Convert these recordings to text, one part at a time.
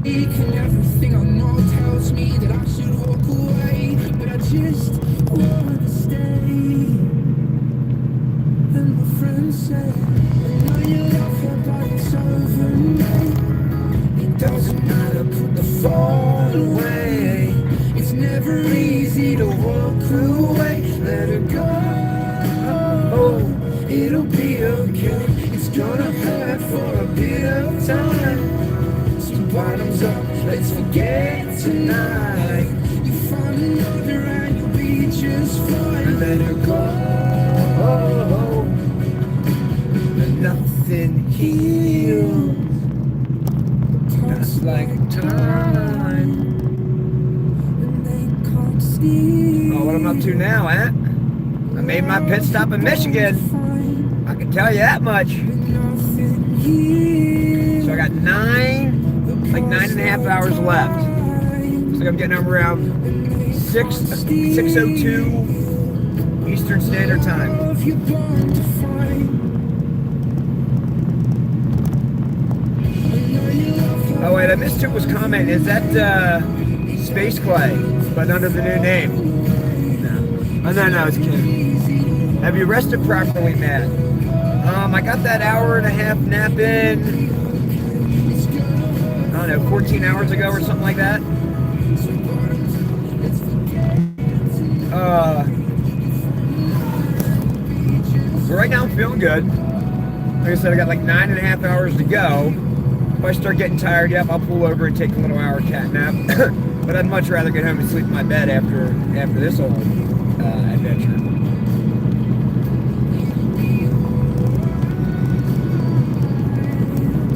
And everything I know tells me that I should walk away, but I just wanna stay. And my friends say, I know you love her, but it's over, mate. It doesn't matter, put the phone away. It's never easy to walk away. Let her go, it'll be okay. It's gonna hurt for a bit of time. So bottoms up, let's forget tonight. You find another and you'll be just fine. Let her go, nothing heals just like time. Oh, what I'm up to now, eh? I made my pit stop in Michigan. I can tell you that much. So I got like 9.5 hours left. Looks like I'm getting home around 6:02 Eastern Standard Time. Oh wait, I missed Tupa's comment. Is that Space Clay, but under the new name? No. Oh no, it's Kim. Have you rested properly, Matt? I got that hour-and-a-half nap in, I don't know, 14 hours ago or something like that. So right now I'm feeling good. Like I said, I got like 9.5 hours to go. If I start getting tired, yep, I'll pull over and take a little hour cat nap. But I'd much rather get home and sleep in my bed after this whole adventure.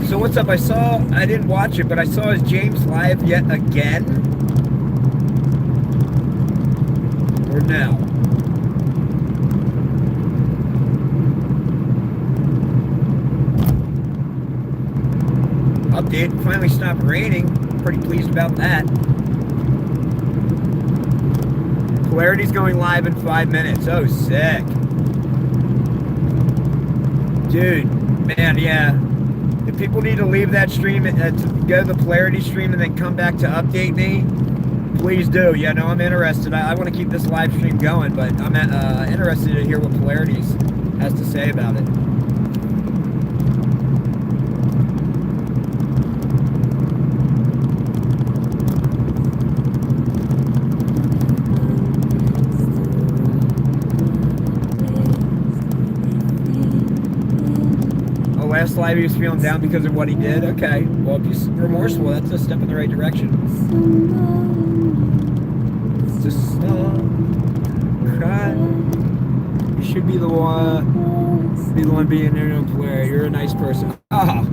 So what's up? I didn't watch it, but I saw his James live yet again. Or now? Update, finally stopped raining. Pretty pleased about that. Polarity's going live in 5 minutes. Oh, sick. Dude, man, yeah. If people need to leave that stream to go to the Polarity stream and then come back to update me, please do. Yeah, no, I'm interested. I want to keep this live stream going, but I'm interested to hear what Polarity has to say about it. Last live he was feeling down because of what he did. Okay, well, if he's remorseful, that's a step in the right direction. Just cry. You should be the one being there to play. You're a nice person. Oh.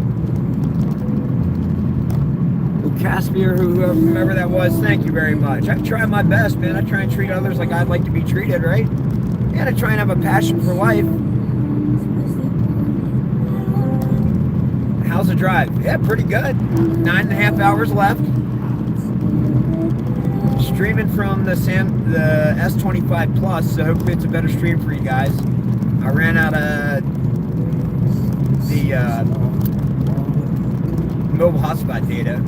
Well, Caspier, whoever that was, thank you very much. I try my best, man. I try and treat others like I'd like to be treated, right? And I try and have a passion for life. How's the drive? Yeah, pretty good. 9.5 hours left. Streaming from the S25 Plus, so hopefully it's a better stream for you guys. I ran out of the mobile hotspot data.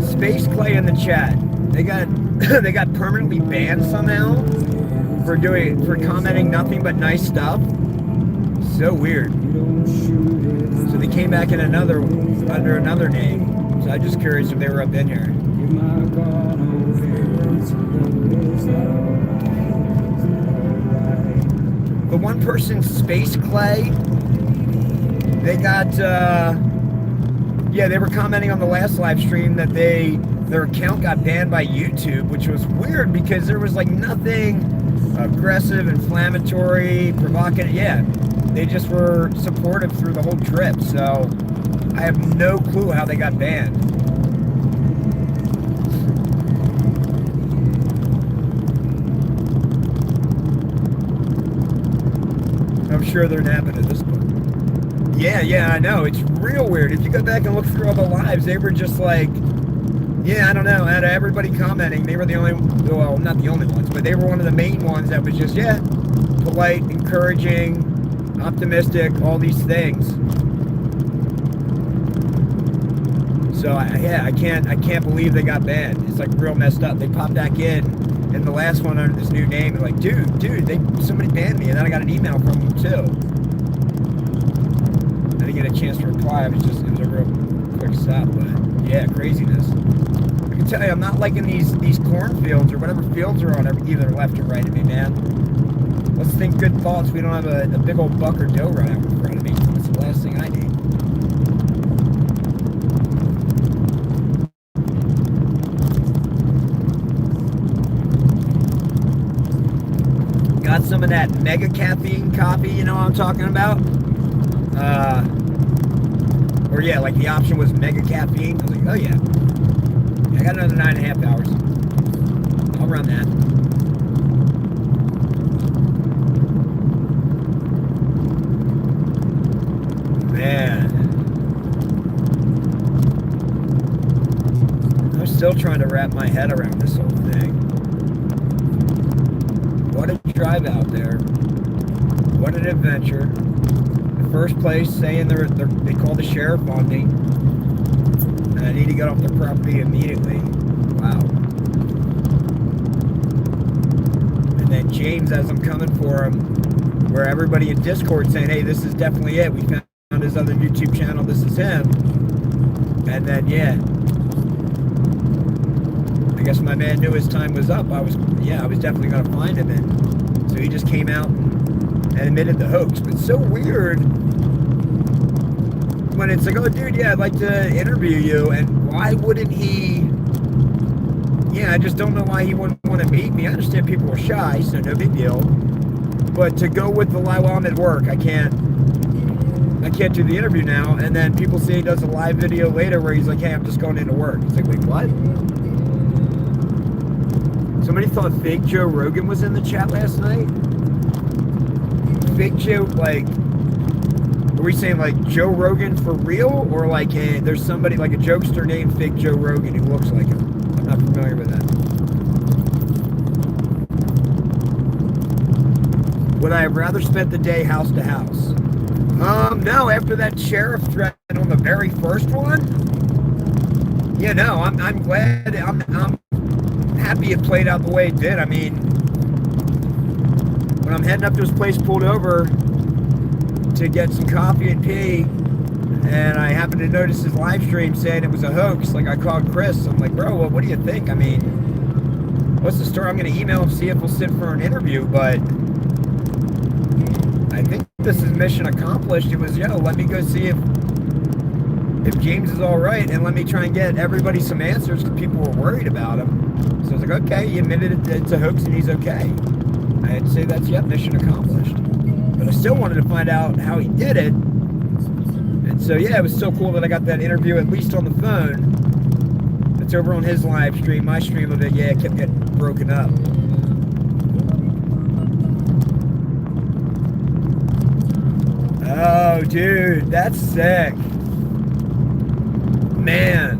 Space Clay in the chat. They got they got permanently banned somehow for commenting nothing but nice stuff. So weird. So they came back in under another name. So I'm just curious if they were up in here. The one person, Space Clay, they got Yeah, they were commenting on the last live stream that their account got banned by YouTube, which was weird because there was like nothing aggressive, inflammatory, provocative. Yeah, they just were supportive through the whole trip. So I have no clue how they got banned. I'm sure they're napping at this point. Yeah, I know. It's real weird. If you go back and look through all the lives, they were just like, yeah, I don't know. Out of everybody commenting, they were the only, well, not the only ones, but they were one of the main ones that was just, yeah, polite, encouraging, optimistic, all these things. So, I can't believe they got banned. It's like real messed up. They popped back in the last one under this new name, and like, dude, somebody banned me, and then I got an email from them too. I didn't get a chance to reply. It was a real quick stop, but yeah, craziness. I can tell you, I'm not liking these cornfields or whatever fields are on either left or right of me, man. Let's think good thoughts. We don't have a big old buck or doe right out in front of me. That's the last thing I need. Got some of that mega caffeine coffee, you know what I'm talking about? Or yeah, like the option was mega caffeine. I was like, oh yeah. I got another 9.5 hours. I'll run that. Man. I'm still trying to wrap my head around this whole thing. What a drive out there. What an adventure. First place saying they called the sheriff on me and I need to get off the property immediately. Wow. And then James, as I'm coming for him, where everybody in Discord saying, hey, this is definitely it. We found his other YouTube channel. This is him. And then, yeah, I guess my man knew his time was up. I was definitely going to find him. And so he just came out and admitted the hoax. But it's so weird when it's like, oh, dude, yeah, I'd like to interview you, and why wouldn't he? Yeah, I just don't know why he wouldn't want to meet me. I understand people are shy, so no big deal. But to go with the while I'm at work, I can't do the interview now. And then people say he does a live video later where he's like, hey, I'm just going into work. It's like, wait, what? Somebody thought fake Joe Rogan was in the chat last night. Fake Joe, like, are we saying like Joe Rogan for real, or like there's somebody like a jokester named Fake Joe Rogan who looks like him? I'm not familiar with that. Would I have rather spent the day house to house? No. After that sheriff threat on the very first one, yeah, no. I'm glad. I'm happy it played out the way it did. I mean, when I'm heading up to his place, pulled over to get some coffee and pee, and I happened to notice his live stream saying it was a hoax. Like, I called Chris. I'm like, bro, what do you think? I mean, what's the story? I'm going to email him, see if he'll sit for an interview, but I think this is mission accomplished. It was, let me go see if James is all right, and let me try and get everybody some answers because people were worried about him. So I was like, okay, he admitted it's a hoax and he's okay. I'd say that's, mission accomplished. But I still wanted to find out how he did it. And so, yeah, it was so cool that I got that interview at least on the phone. It's over on his live stream. My stream of it, it kept getting broken up. Oh, dude, that's sick. Man.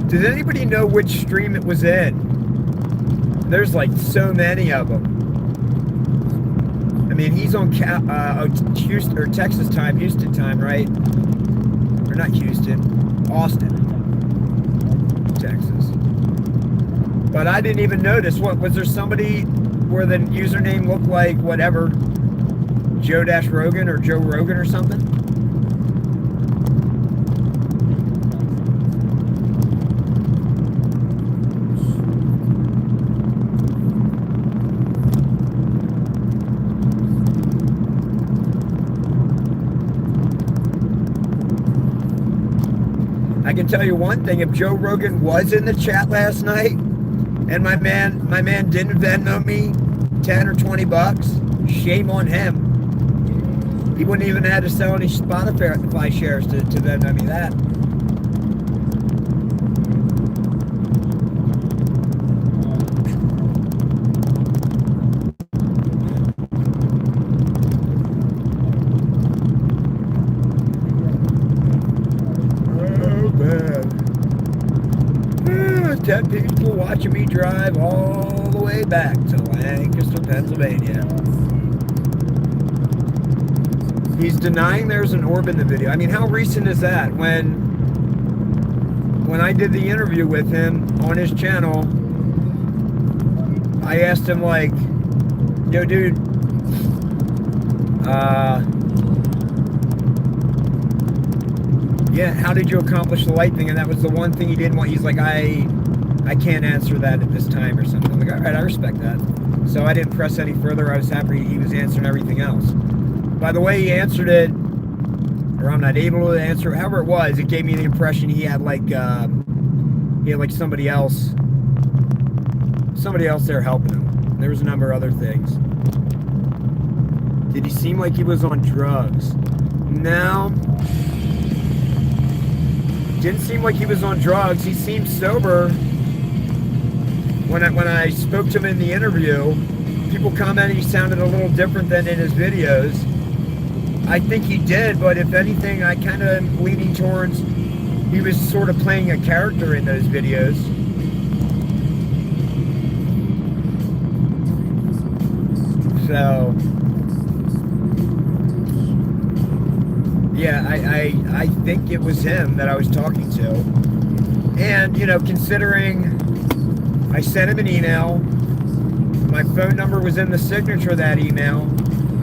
Does anybody know which stream it was in? There's like so many of them. I mean, he's on Houston or Texas time, Houston time, right? Or not Houston, Austin, Texas. But I didn't even notice. What was there? Somebody where the username looked like whatever, Joe-Rogan or Joe Rogan or something? I can tell you one thing: if Joe Rogan was in the chat last night, and my man didn't Venmo me 10 or 20 bucks, shame on him. He wouldn't even have to sell any Spotify shares to Venmo me that. Oh, man. 10 people watching me drive all the way back to Lancaster, Pennsylvania. He's denying there's an orb in the video. I mean, how recent is that? When I did the interview with him on his channel, I asked him, like, yo, dude, yeah, how did you accomplish the light thing? And that was the one thing he didn't want. He's like, I can't answer that at this time or something. I'm like, all right, I respect that. So I didn't press any further. I was happy he was answering everything else. By the way he answered it, or I'm not able to answer, however it was, it gave me the impression he had like somebody else there helping him. There was a number of other things. Did he seem like he was on drugs? No. Didn't seem like he was on drugs. He seemed sober. When I spoke to him in the interview, people commented he sounded a little different than in his videos. I think he did, but if anything, I kind of am leaning towards he was sort of playing a character in those videos. So, yeah, I think it was him that I was talking to. And, you know, considering I sent him an email, my phone number was in the signature of that email.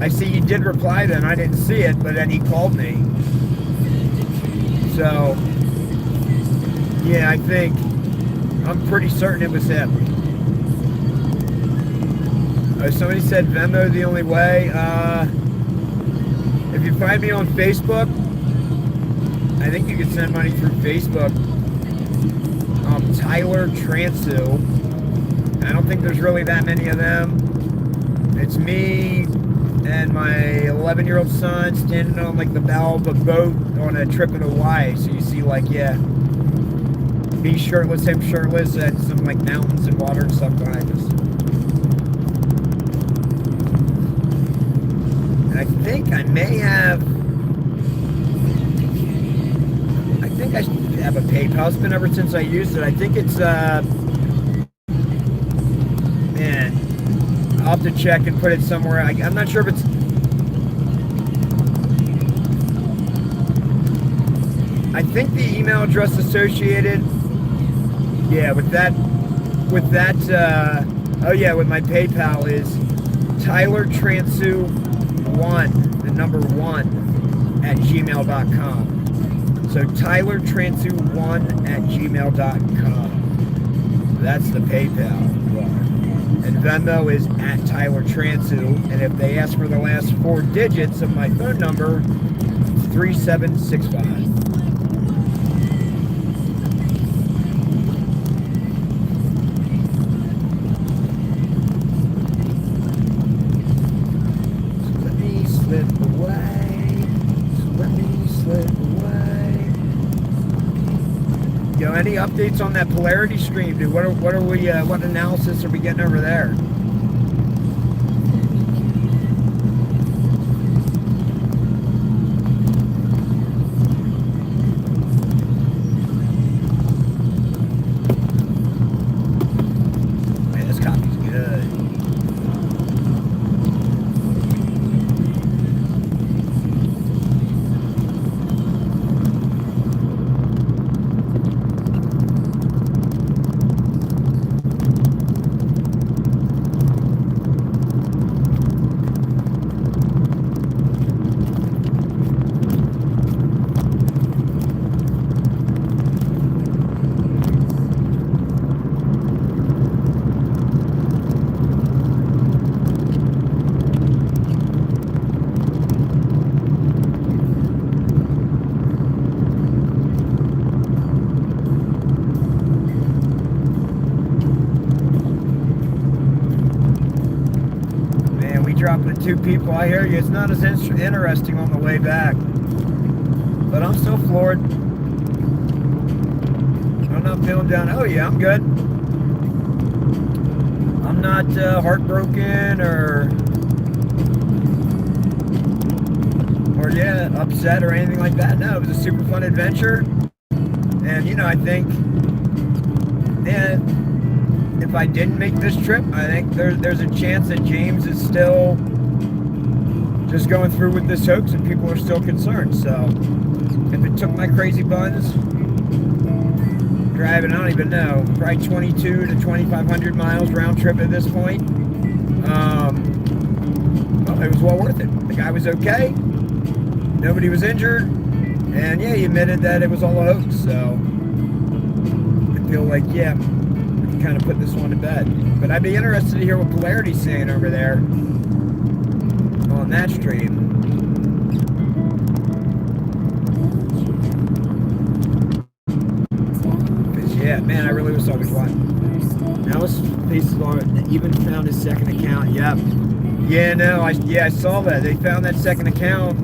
I see he did reply then, I didn't see it, but then he called me. So, yeah, I'm pretty certain it was him. Oh, somebody said Venmo the only way. If you find me on Facebook, I think you can send money through Facebook. Tyler Transu. I don't think there's really that many of them. It's me and my 11-year-old son standing on like the bow of a boat on a trip in Hawaii. So you see, like, yeah, me shirtless, him shirtless, and some like mountains and water and stuff behind us. And I think I may have. I think I have a PayPal. It's been ever since I used it. I think it's man, I'll have to check and put it somewhere. I'm not sure if it's. I think the email address associated, yeah, with that, oh yeah, with my PayPal is TylerTransu1, the number 1 at gmail.com. So TylerTransu1 at gmail.com. That's the PayPal. And Venmo is at Tyler Transu. And if they ask for the last 4 digits of my phone number, it's 3765. Yo, any updates on that polarity stream, dude? What analysis are we getting over there? Man, this coffee's good. two people. I hear you. It's not as interesting on the way back. But I'm still floored. I'm not feeling down. Oh, yeah, I'm good. I'm not heartbroken or yeah, upset or anything like that. No, it was a super fun adventure. And, you know, I think, if I didn't make this trip, I think there's a chance that James is still just going through with this hoax and people are still concerned. So if it took my crazy buns driving, I don't even know, probably 22 to 2,500 miles round trip at this point, well, it was well worth it. The guy was okay. Nobody was injured. And yeah, he admitted that it was all a hoax. So I feel like, yeah, kind of put this one to bed. But I'd be interested to hear what Polarity's saying over there on that stream. Because yeah, man, I really was always watching. Now this even found his second account. Yep. Yeah, no, I saw that. They found that second account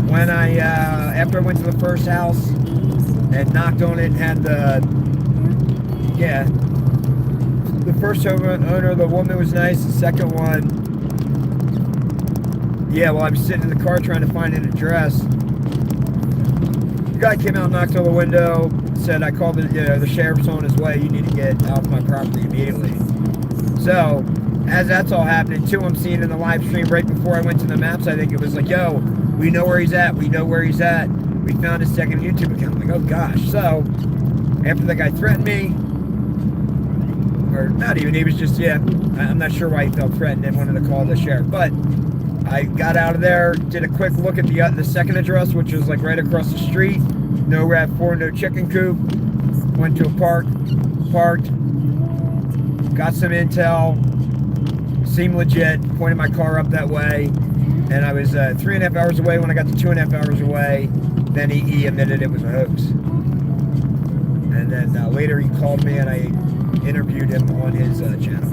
when after I went to the first house and knocked on it and had the first owner, the woman was nice. The second one, yeah, well, I was sitting in the car trying to find an address. The guy came out, knocked on the window, said, I called the sheriff's on his way. You need to get off my property immediately. So, as that's all happening, too, I'm seeing in the live stream right before I went to the maps, I think it was like, yo, we know where he's at. We know where he's at. We found his second YouTube account. I'm like, oh, gosh. So, after the guy threatened me, or not even, he was just, yeah, I'm not sure why he felt threatened and wanted to call the sheriff. But I got out of there, did a quick look at the second address, which was like right across the street. No RAV4, no chicken coop. Went to a park, parked, got some intel, seemed legit, pointed my car up that way, and I was 3.5 hours away. When I got to 2.5 hours away, then he admitted it was a hoax. And then later he called me and I interviewed him on his channel.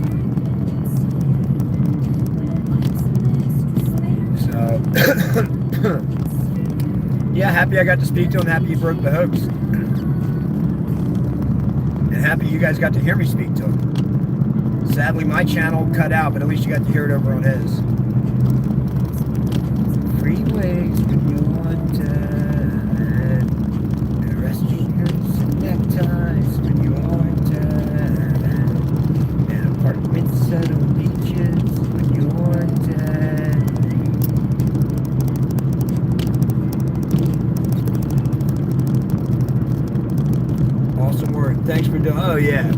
So, yeah, happy I got to speak to him, happy he broke the hoax. And happy you guys got to hear me speak to him. Sadly, my channel cut out, but at least you got to hear it over on his. Freeways when you want arresting hurts and neckties when you want and apartments at on beaches when you want awesome work. Thanks for doing. Oh yeah.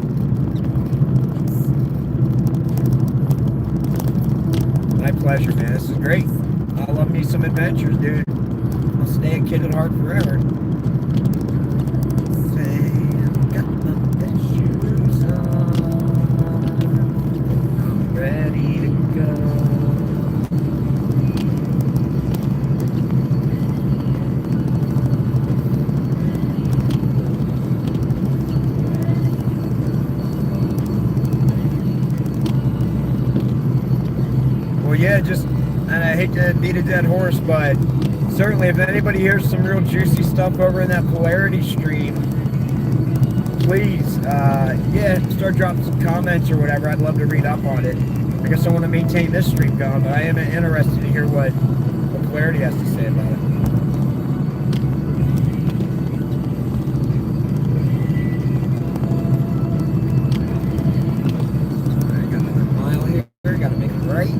My pleasure, man. This is great. I love me some adventures, dude. I'll stay a kid at heart forever. Say, I've got my best shoes on. I'm ready to go. Well, yeah, and I hate to beat a dead horse, but certainly if anybody hears some real juicy stuff over in that Polarity stream, please, yeah, start dropping some comments or whatever. I'd love to read up on it. I guess I want to maintain this stream going, but I am interested to hear what Polarity has to say about it. I got another mile here. Got to make it right.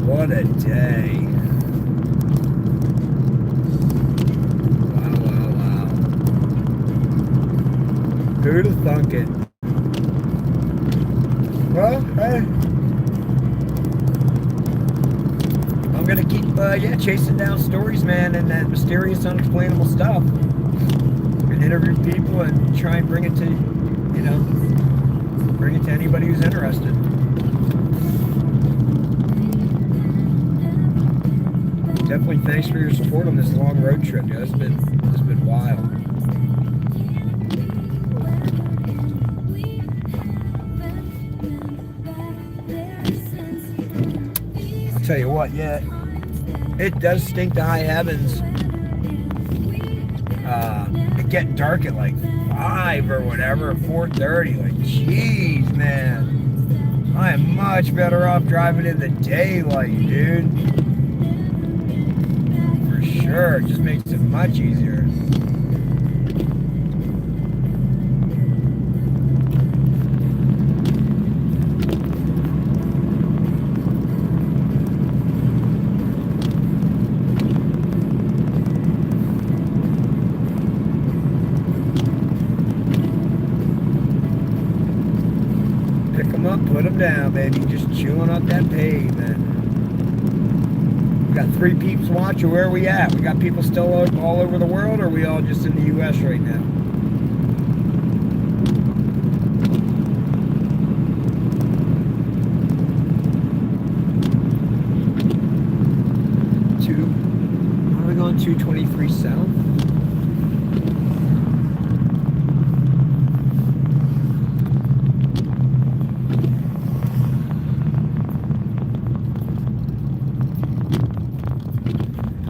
What a day. Wow, wow, wow. Who'd have thunk it? Well, hey. I'm gonna keep, chasing down stories, man, and that mysterious, unexplainable stuff. interview people and try and bring it to, bring it to anybody who's interested. Definitely thanks for your support on this long road trip. Yeah, it's been wild. I'll tell you what, yeah, it does stink to high heavens. It getting dark at like 5 or whatever, 4:30. Like, jeez, man. I am much better off driving in the daylight, dude. For sure. It just makes it much easier. Put them down, baby. Just chewing up that pavement. We got 3 peeps watching. Where are we at? We got people still all over the world, or are we all just in the U.S. right now? Where are we going? 223 south?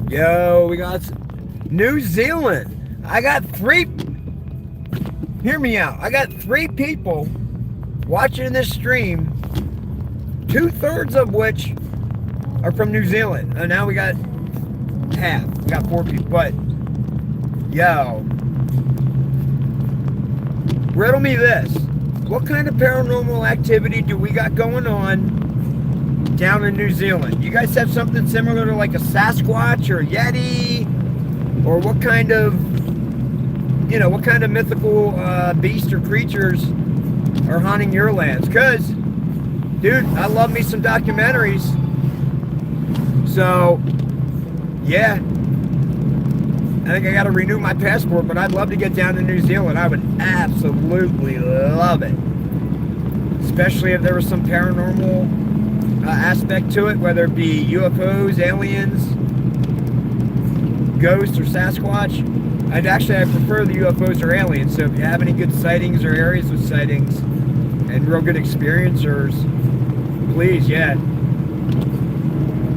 Yo, we got New Zealand. I got 3. Hear me out. I got 3 people watching this stream, 2/3 of which are from New Zealand. And now we got half. We got 4 people. But, yo, riddle me this. What kind of paranormal activity do we got going on down in New Zealand? You guys have something similar to like a Sasquatch or a Yeti? Or what kind of mythical beast or creatures are haunting your lands? Because, dude, I love me some documentaries. So, yeah. I think I got to renew my passport, but I'd love to get down to New Zealand. I would absolutely love it. Especially if there was some paranormal aspect to it, whether it be UFOs, aliens, ghosts, or Sasquatch. I prefer the UFOs or aliens. So if you have any good sightings or areas with sightings and real good experiencers, please, yeah,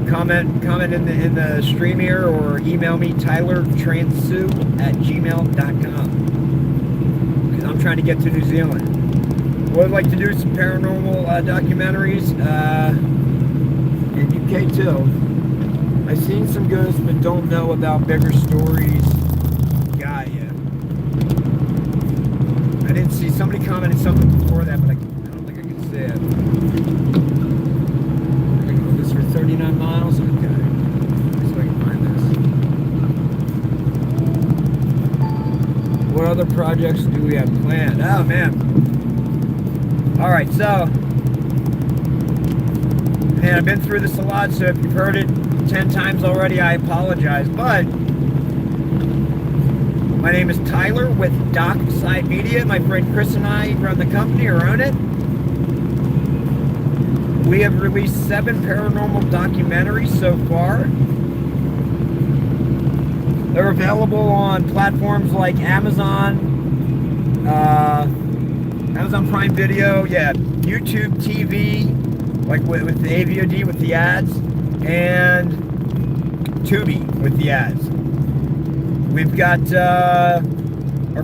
comment in the stream here, or email me tylertransu@gmail.com, because I'm trying to get to New Zealand. Would like to do some paranormal documentaries in UK too. I've seen some ghosts, but don't know about bigger stories. Got ya. I didn't see, somebody commented something before that, but I don't think I can see it. We're gonna go this for 39 miles. Okay. Let's see if I can find this. What other projects do we have planned? Oh man. Alright, so, man, I've been through this a lot, so if you've heard it 10 times already, I apologize, but my name is Tyler with Dockside Media. My friend Chris and I run the company, or own it. We have released 7 paranormal documentaries so far. They're available on platforms like Amazon Prime Video, yeah, YouTube TV, like with the AVOD with the ads, and Tubi with the ads. We've got our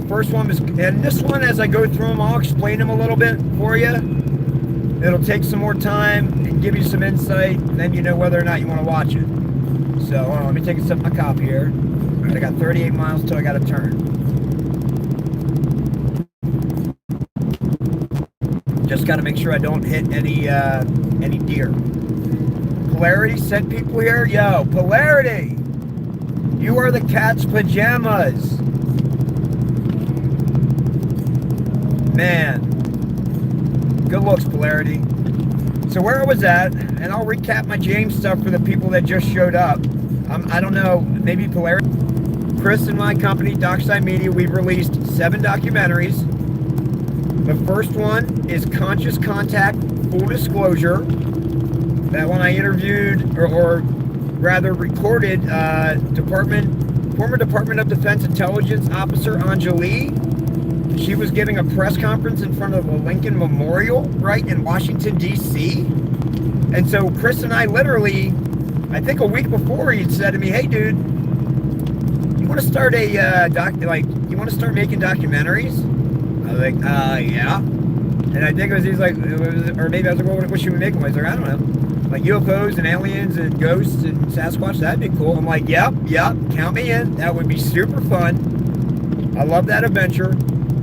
first one and this one, as I go through them, I'll explain them a little bit for you. It'll take some more time and give you some insight, and then you know whether or not you want to watch it. So, hold on, let me take a sip of my coffee here. I got 38 miles till I got to turn. Just got to make sure I don't hit any deer. Polarity sent people here. Yo, Polarity, you are the cat's pajamas. Man, good looks, Polarity. So where I was at, and I'll recap my James stuff for the people that just showed up. I don't know, maybe Polarity. Chris and my company, Dockside Media, we've released 7 documentaries. The first one is Conscious Contact, Full Disclosure. That one I interviewed, or rather recorded, former Department of Defense Intelligence Officer Anjali. She was giving a press conference in front of the Lincoln Memorial, right, in Washington, D.C. And so Chris and I literally, I think a week before, he had said to me, hey, dude, you want to start you want to start making documentaries? I was like, yeah. And I think it was, he's like, or maybe I was like, well, what should we make them? I was like, I don't know. Like UFOs and aliens and ghosts and Sasquatch, that'd be cool. I'm like, yep, count me in. That would be super fun. I love that adventure.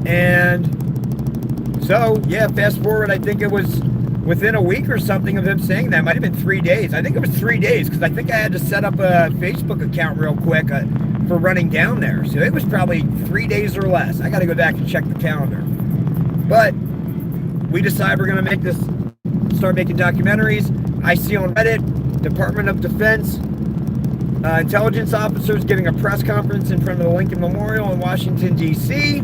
And so, yeah, fast forward, I think it was within a week or something of him saying that. It might have been 3 days. I think it was 3 days, because I think I had to set up a Facebook account real quick for running down there. So it was probably 3 days or less. I got to go back and check the calendar. But we decided we're going to start making documentaries. I see on Reddit, Department of Defense intelligence officers giving a press conference in front of the Lincoln Memorial in Washington, D.C.,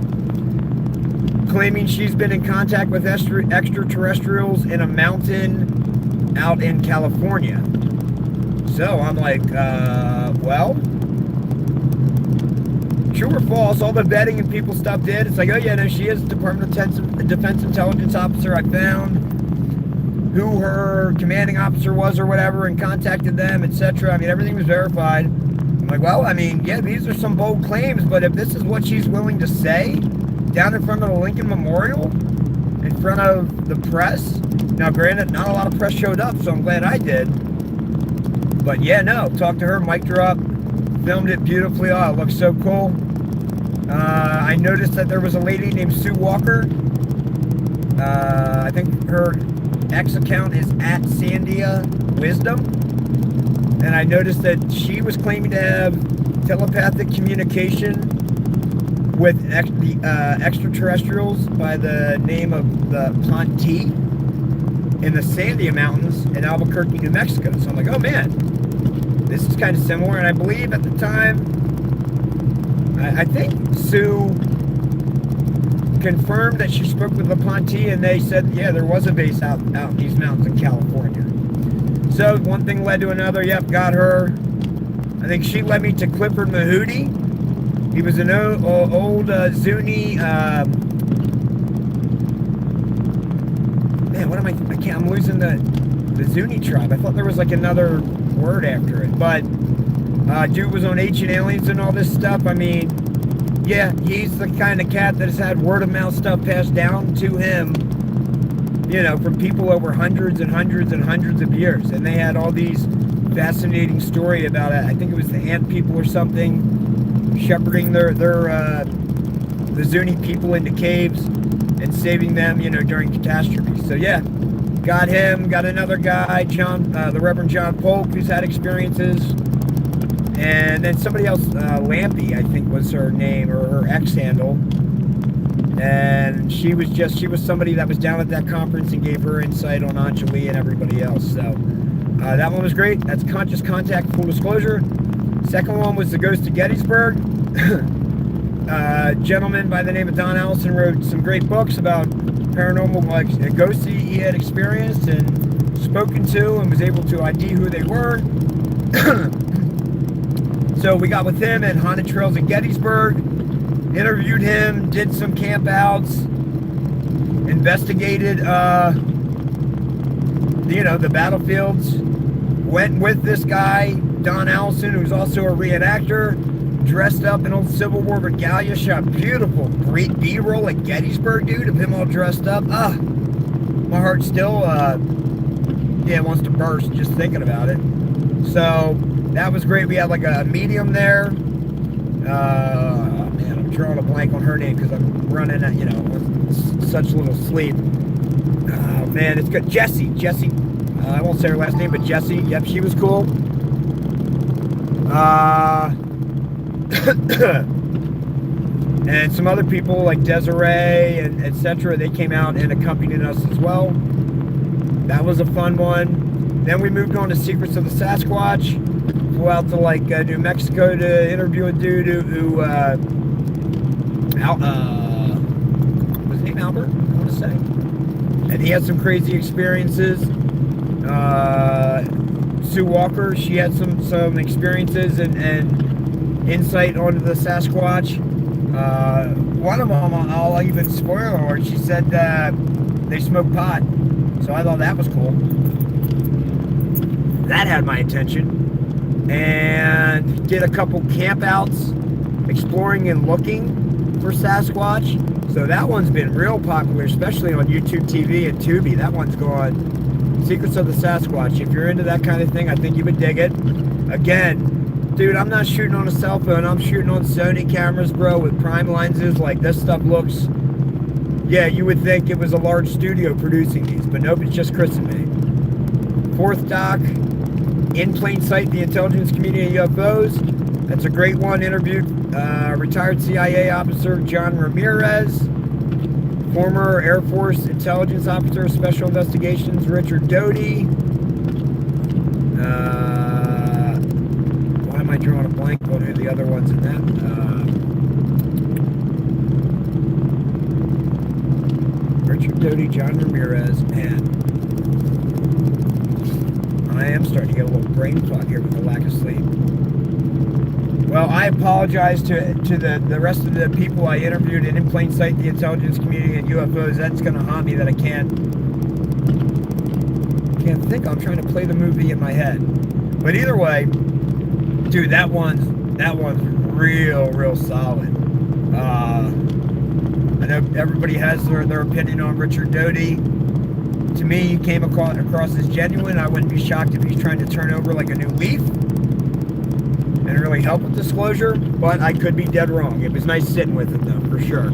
claiming she's been in contact with extraterrestrials in a mountain out in California. So I'm like, well, true or false, all the vetting and people stuff did. It's like, oh yeah, no, she is Department of Defense Intelligence Officer. I found who her commanding officer was or whatever and contacted them, etc. I mean, everything was verified. I'm like, well, I mean, yeah, these are some bold claims, but if this is what she's willing to say down in front of the Lincoln Memorial, in front of the press. Now, granted, not a lot of press showed up, so I'm glad I did. But yeah, no, talked to her, mic'd her up, filmed it beautifully. Oh, it looks so cool. I noticed that there was a lady named Sue Walker. I think her X account is @SandiaWisdom. And I noticed that she was claiming to have telepathic communication with the extraterrestrials by the name of the Ponte in the Sandia Mountains in Albuquerque, New Mexico. So I'm like, oh man, this is kind of similar. And I believe at the time, I think Sue confirmed that she spoke with the Ponte, and they said, yeah, there was a base out in these mountains in California. So one thing led to another. Yep, got her. I think she led me to Clifford Mahooty. He was an old Zuni, man, what am I'm losing the Zuni tribe. I thought there was like another word after it. But dude was on Ancient Aliens and all this stuff. I mean, yeah, he's the kind of cat that has had word of mouth stuff passed down to him, you know, from people over hundreds and hundreds and hundreds of years. And they had all these fascinating story about it. I think it was the ant people or something, shepherding the Zuni people into caves and saving them, you know, during catastrophes. So yeah, got him, got another guy, the Reverend John Polk, who's had experiences, and then somebody else, Lampy, I think was her name, or her X handle, and she was somebody that was down at that conference and gave her insight on Anjali and everybody else. So that one was great. That's Conscious Contact, Full Disclosure. Second one was The Ghost of Gettysburg. A gentleman by the name of Don Allison wrote some great books about paranormal, like ghosts he had experienced and spoken to, and was able to ID who they were. So we got with him at Haunted Trails in Gettysburg, interviewed him, did some camp outs, investigated, the battlefields, went with this guy, Don Allison, who's also a reenactor, dressed up in old Civil War regalia, shot beautiful great B-roll at Gettysburg, dude, of him all dressed up. My heart still, wants to burst just thinking about it. So that was great. We had like a medium there. Man, I'm drawing a blank on her name because I'm running at, with such little sleep. Oh man, it's good. Jessie. I won't say her last name, but Jessie. Yep, she was cool. And some other people like Desiree and etc. They came out and accompanied us as well. That was a fun one. Then we moved on to Secrets of the Sasquatch. flew out to like New Mexico to interview a dude who was his name Albert, I want to say, and he had some crazy experiences. Sue Walker, she had some experiences and insight onto the Sasquatch. One of them, I'll even spoil her. She said they smoke pot, so I thought that was cool. That had my attention. And did a couple campouts, exploring and looking for Sasquatch. So that one's been real popular, especially on YouTube TV and Tubi. That one's gone. Secrets of the Sasquatch. If you're into that kind of thing, I think you would dig it. Again, dude, I'm not shooting on a cell phone. I'm shooting on Sony cameras, bro, with prime lenses. Like, this stuff looks... Yeah, you would think it was a large studio producing these, but nope, it's just Chris and me. Fourth doc, In Plain Sight, the Intelligence Community of UFOs. That's a great one. Interviewed retired CIA officer John Ramirez, former Air Force Intelligence Officer, Special Investigations, Richard Doty. Why am I drawing a blank on who the other ones in that? Richard Doty, John Ramirez, and I am starting to get a little brain fog here with the lack of sleep. Well, I apologize to the rest of the people I interviewed in Plain Sight, the Intelligence Community, and UFOs. That's going to haunt me that I can't think. I'm trying to play the movie in my head. But either way, dude, that one's real solid. I know everybody has their opinion on Richard Doty. To me, he came across as genuine. I wouldn't be shocked if he's trying to turn over like a new leaf and really help with disclosure, but I could be dead wrong. It was nice sitting with him, though, for sure.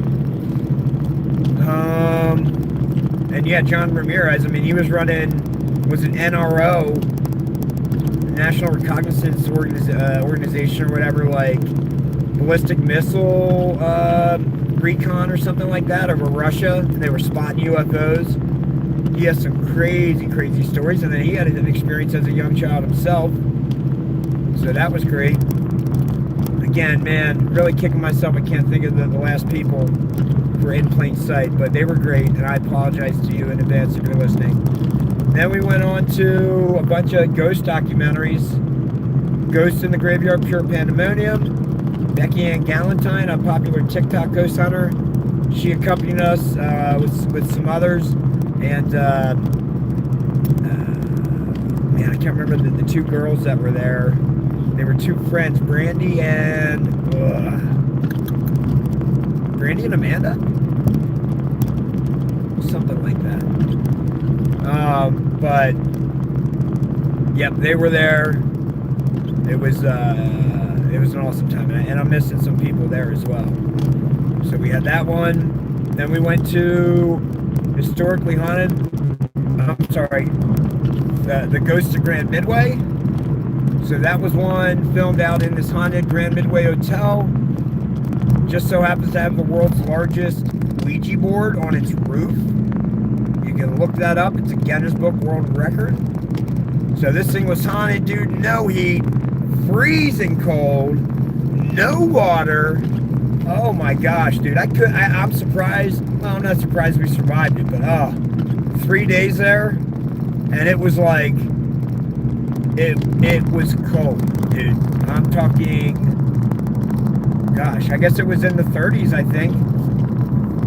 And yeah, John Ramirez, I mean, he was an NRO, National Reconnaissance Organization or whatever, like ballistic missile recon or something like that over Russia, and they were spotting UFOs. He has some crazy stories, and then he had an experience as a young child himself. So that was great. Again, man, really kicking myself. I can't think of the last people who were in Plain Sight, but they were great, and I apologize to you in advance if you're listening. Then we went on to a bunch of ghost documentaries. Ghosts in the Graveyard, Pure Pandemonium. Becky Ann Galantine, a popular TikTok ghost hunter. She accompanied us with some others. And, man, I can't remember the two girls that were there. They were two friends, Brandy and Amanda? Something like that. But, yep, they were there. It was an awesome time. And I'm missing some people there as well. So we had that one. Then we went to Historically Haunted. The Ghosts of Grand Midway. So that was one filmed out in this haunted Grand Midway Hotel. Just so happens to have the world's largest Ouija board on its roof. You can look that up. It's a Guinness Book World Record. So this thing was haunted, dude. No heat, freezing cold, no water. Oh my gosh, dude. I'm surprised. Well, I'm not surprised we survived it, but 3 days there, and it was like, it was cold, dude. I'm talking, gosh, I guess it was in the 30s, I think.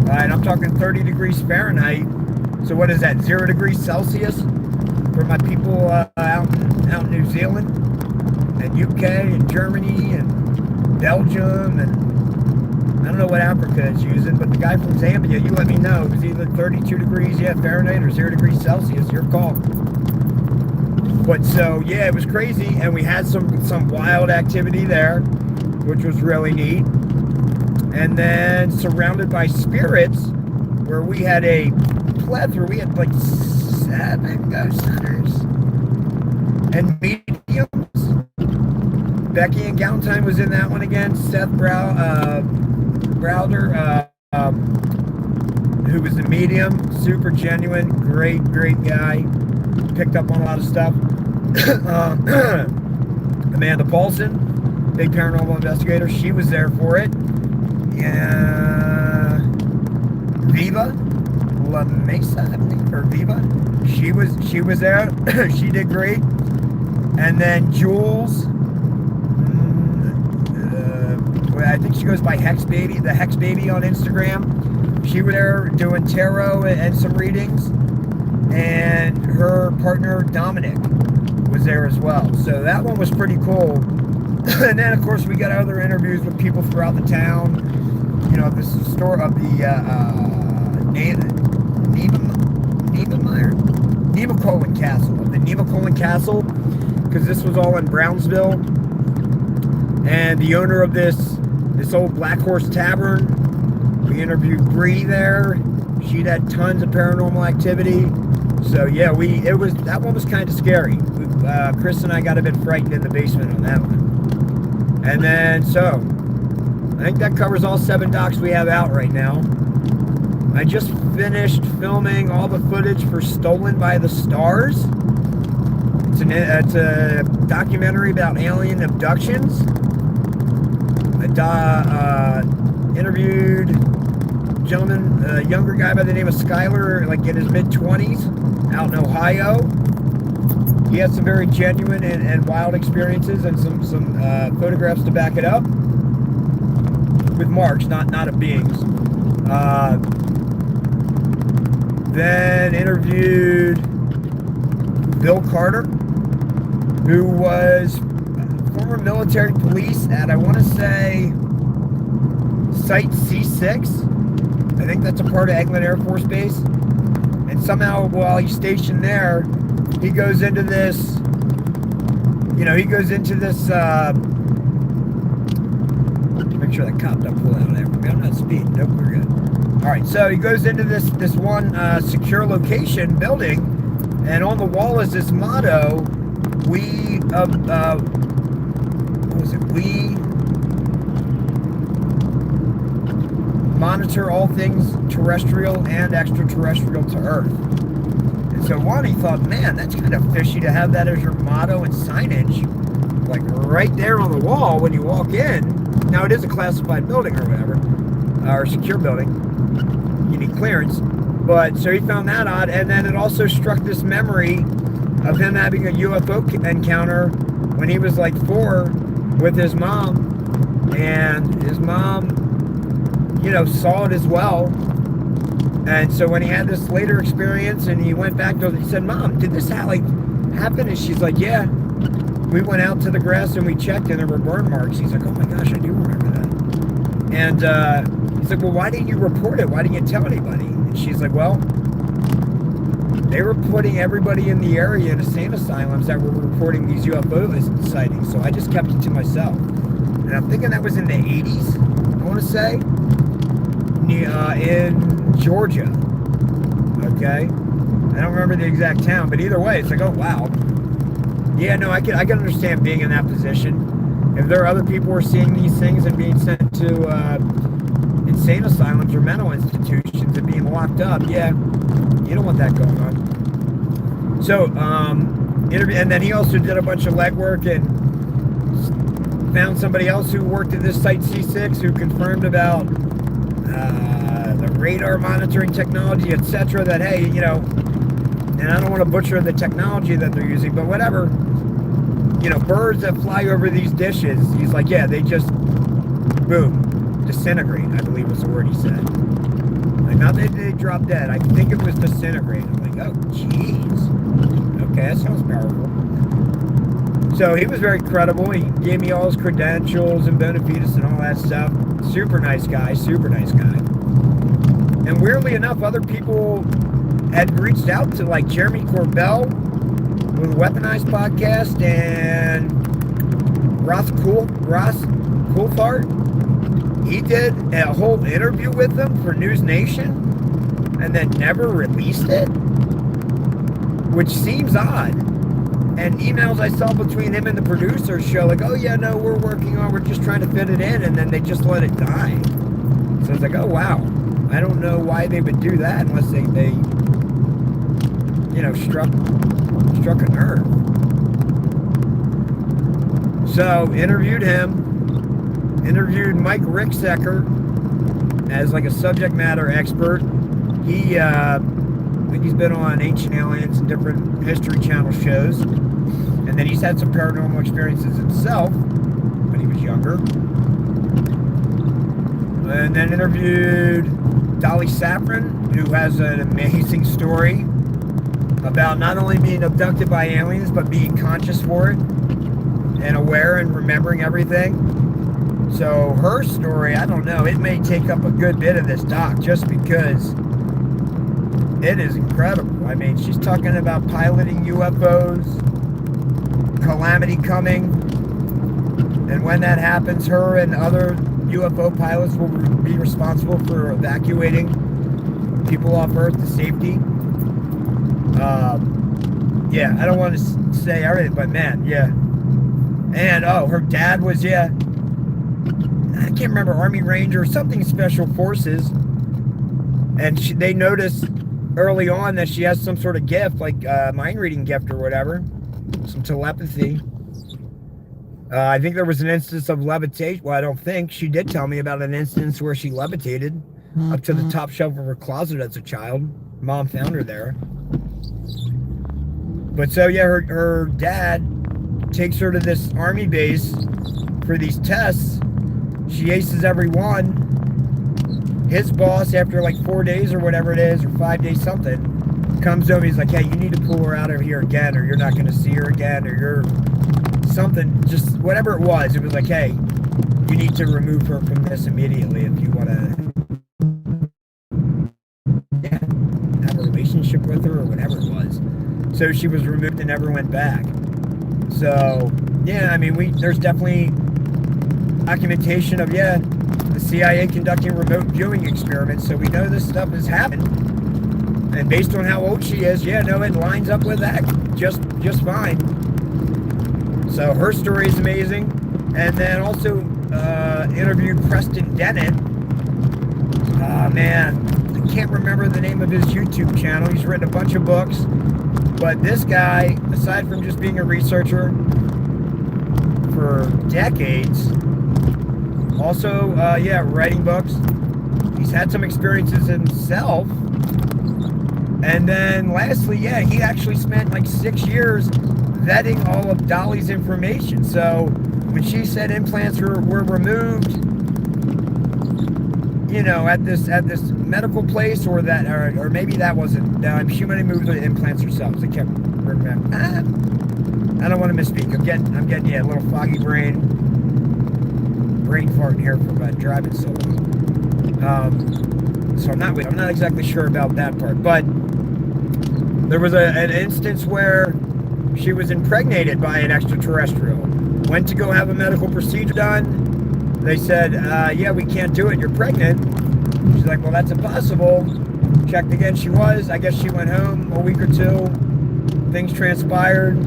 And I'm talking 30 degrees Fahrenheit. So what is that, 0 degrees Celsius? For my people out in New Zealand, and UK, and Germany, and Belgium, and I don't know what Africa is using, but the guy from Zambia, you let me know. It was either 32 degrees, Fahrenheit, or 0 degrees Celsius. Your call. But so, yeah, it was crazy, and we had some wild activity there, which was really neat. And then surrounded by spirits, where we had a plethora. We had like 7 ghost hunters and mediums. Becky Ann Galantine was in that one again. Seth Browder, who was the medium, super genuine, great guy. Picked up on a lot of stuff. Amanda Paulson, big paranormal investigator. She was there for it. Viva La Mesa, I think, or Viva. She was there. She did great. And then Jules, I think she goes by Hex Baby, the Hex Baby on Instagram. She was there doing tarot and some readings. And her partner Dominic was there as well. So that one was pretty cool. And then of course we got other interviews with people throughout the town. You know, this is the store of the Nemacolin Castle. The Nemacolin Castle, because this was all in Brownsville. And the owner of this old Black Horse Tavern, we interviewed Bree there. She'd had tons of paranormal activity. So yeah, that one was kind of scary. Chris and I got a bit frightened in the basement on that one. And then, so I think that covers all 7 docs we have out right now. I just finished filming all the footage for Stolen by the Stars. It's a documentary about alien abductions. I interviewed a gentleman, a younger guy by the name of Skyler, like in his mid-20s, out in Ohio. He had some very genuine and wild experiences and some photographs to back it up. With marks, not of beings. Then interviewed Bill Carter, who was former military police at, I want to say, Site C6. I think that's a part of Eglin Air Force Base. And somehow, while he's stationed there, he goes into this, make sure that cop don't pull out after me. I'm not speeding. Nope, we're good. All right, so he goes into this one secure location building, and on the wall is this motto: We monitor all things terrestrial and extraterrestrial to Earth. And so Wani thought, man, that's kind of fishy to have that as your motto and signage, like right there on the wall when you walk in. Now it is a classified building or whatever, or secure building. You need clearance. But so he found that odd, and then it also struck this memory of him having a UFO encounter when he was like 4 with his mom, and his mom, saw it as well. And so when he had this later experience and he went back to it, he said, Mom, did this happen? And she's like, yeah. We went out to the grass and we checked and there were burn marks. He's like, oh my gosh, I do remember that. And he's like, well, why didn't you report it? Why didn't you tell anybody? And she's like, well, they were putting everybody in the area in insane asylums that were reporting these UFO sightings. So I just kept it to myself. And I'm thinking that was in the 80s, I want to say, in Georgia. Okay? I don't remember the exact town, but either way, it's like, oh, wow. Yeah, no, I can understand being in that position. If there are other people who are seeing these things and being sent to insane asylums or mental institutions and being locked up, yeah, you don't want that going on. So, and then he also did a bunch of legwork and found somebody else who worked at this Site C6 who confirmed about the radar monitoring technology, etc. That, hey, and I don't want to butcher the technology that they're using, but whatever, birds that fly over these dishes, he's like, yeah, they just, boom, disintegrate, I believe was the word he said. Like, not that they drop dead, I think it was disintegrate. I'm like, oh, jeez. Okay, that sounds powerful. So he was very credible. He gave me all his credentials and bona fides and all that stuff. Super nice guy, super nice guy. And weirdly enough, other people had reached out to, like, Jeremy Corbell with the Weaponized podcast and Ross Coulthard. He did a whole interview with them for News Nation and then never released it, which seems odd. And emails I saw between him and the producers show like, oh yeah, no, we're just trying to fit it in, and then they just let it die. So it's like, oh wow. I don't know why they would do that unless they struck a nerve. So interviewed him, interviewed Mike Ricksecker as like a subject matter expert. He, I think he's been on Ancient Aliens and different History Channel shows. And then he's had some paranormal experiences himself when he was younger. And then interviewed Dolly Safran, who has an amazing story about not only being abducted by aliens, but being conscious for it and aware and remembering everything. So her story, I don't know, it may take up a good bit of this doc just because it is incredible. I mean, she's talking about piloting UFOs, calamity coming, and when that happens, her and other UFO pilots will be responsible for evacuating people off Earth to safety. Yeah, I don't want to say everything, but man, yeah. And her dad was, yeah, I can't remember, Army Ranger or something, Special Forces, and they noticed early on that she has some sort of gift, like mind reading gift or whatever, some telepathy. I think there was an instance of levitation. Well, I don't think. She did tell me about an instance where she levitated up to the top shelf of her closet as a child. Mom found her there. But so, yeah, her dad takes her to this army base for these tests. She aces every one. His boss, after like 4 days or whatever it is, or 5 days something, comes to him. He's like, hey, you need to pull her out of here again, or you're not going to see her again, or you're something, just whatever it was. It was like, hey, you need to remove her from this immediately if you want to have a relationship with her, or whatever it was. So she was removed and never went back. So, yeah, I mean, there's definitely documentation of, yeah, the CIA conducting remote viewing experiments, so we know this stuff has happened. And based on how old she is, yeah, no, it lines up with that just fine. So her story is amazing. And then also interviewed Preston Dennett. Oh, man, I can't remember the name of his YouTube channel. He's written a bunch of books. But this guy, aside from just being a researcher for decades, also, yeah, writing books. He's had some experiences himself. And then lastly, yeah, he actually spent like 6 years vetting all of Dolly's information. So when she said implants were removed, you know, at this medical place, or maybe that wasn't. She might have moved the implants herself. I can't remember. I don't want to misspeak. I'm getting yeah, a little foggy brain fart here from driving so long. So I'm not exactly sure about that part, but there was an instance where she was impregnated by an extraterrestrial. Went to go have a medical procedure done. They said, yeah, we can't do it. You're pregnant. She's like, well, that's impossible. Checked again. She was. I guess she went home a week or two. Things transpired.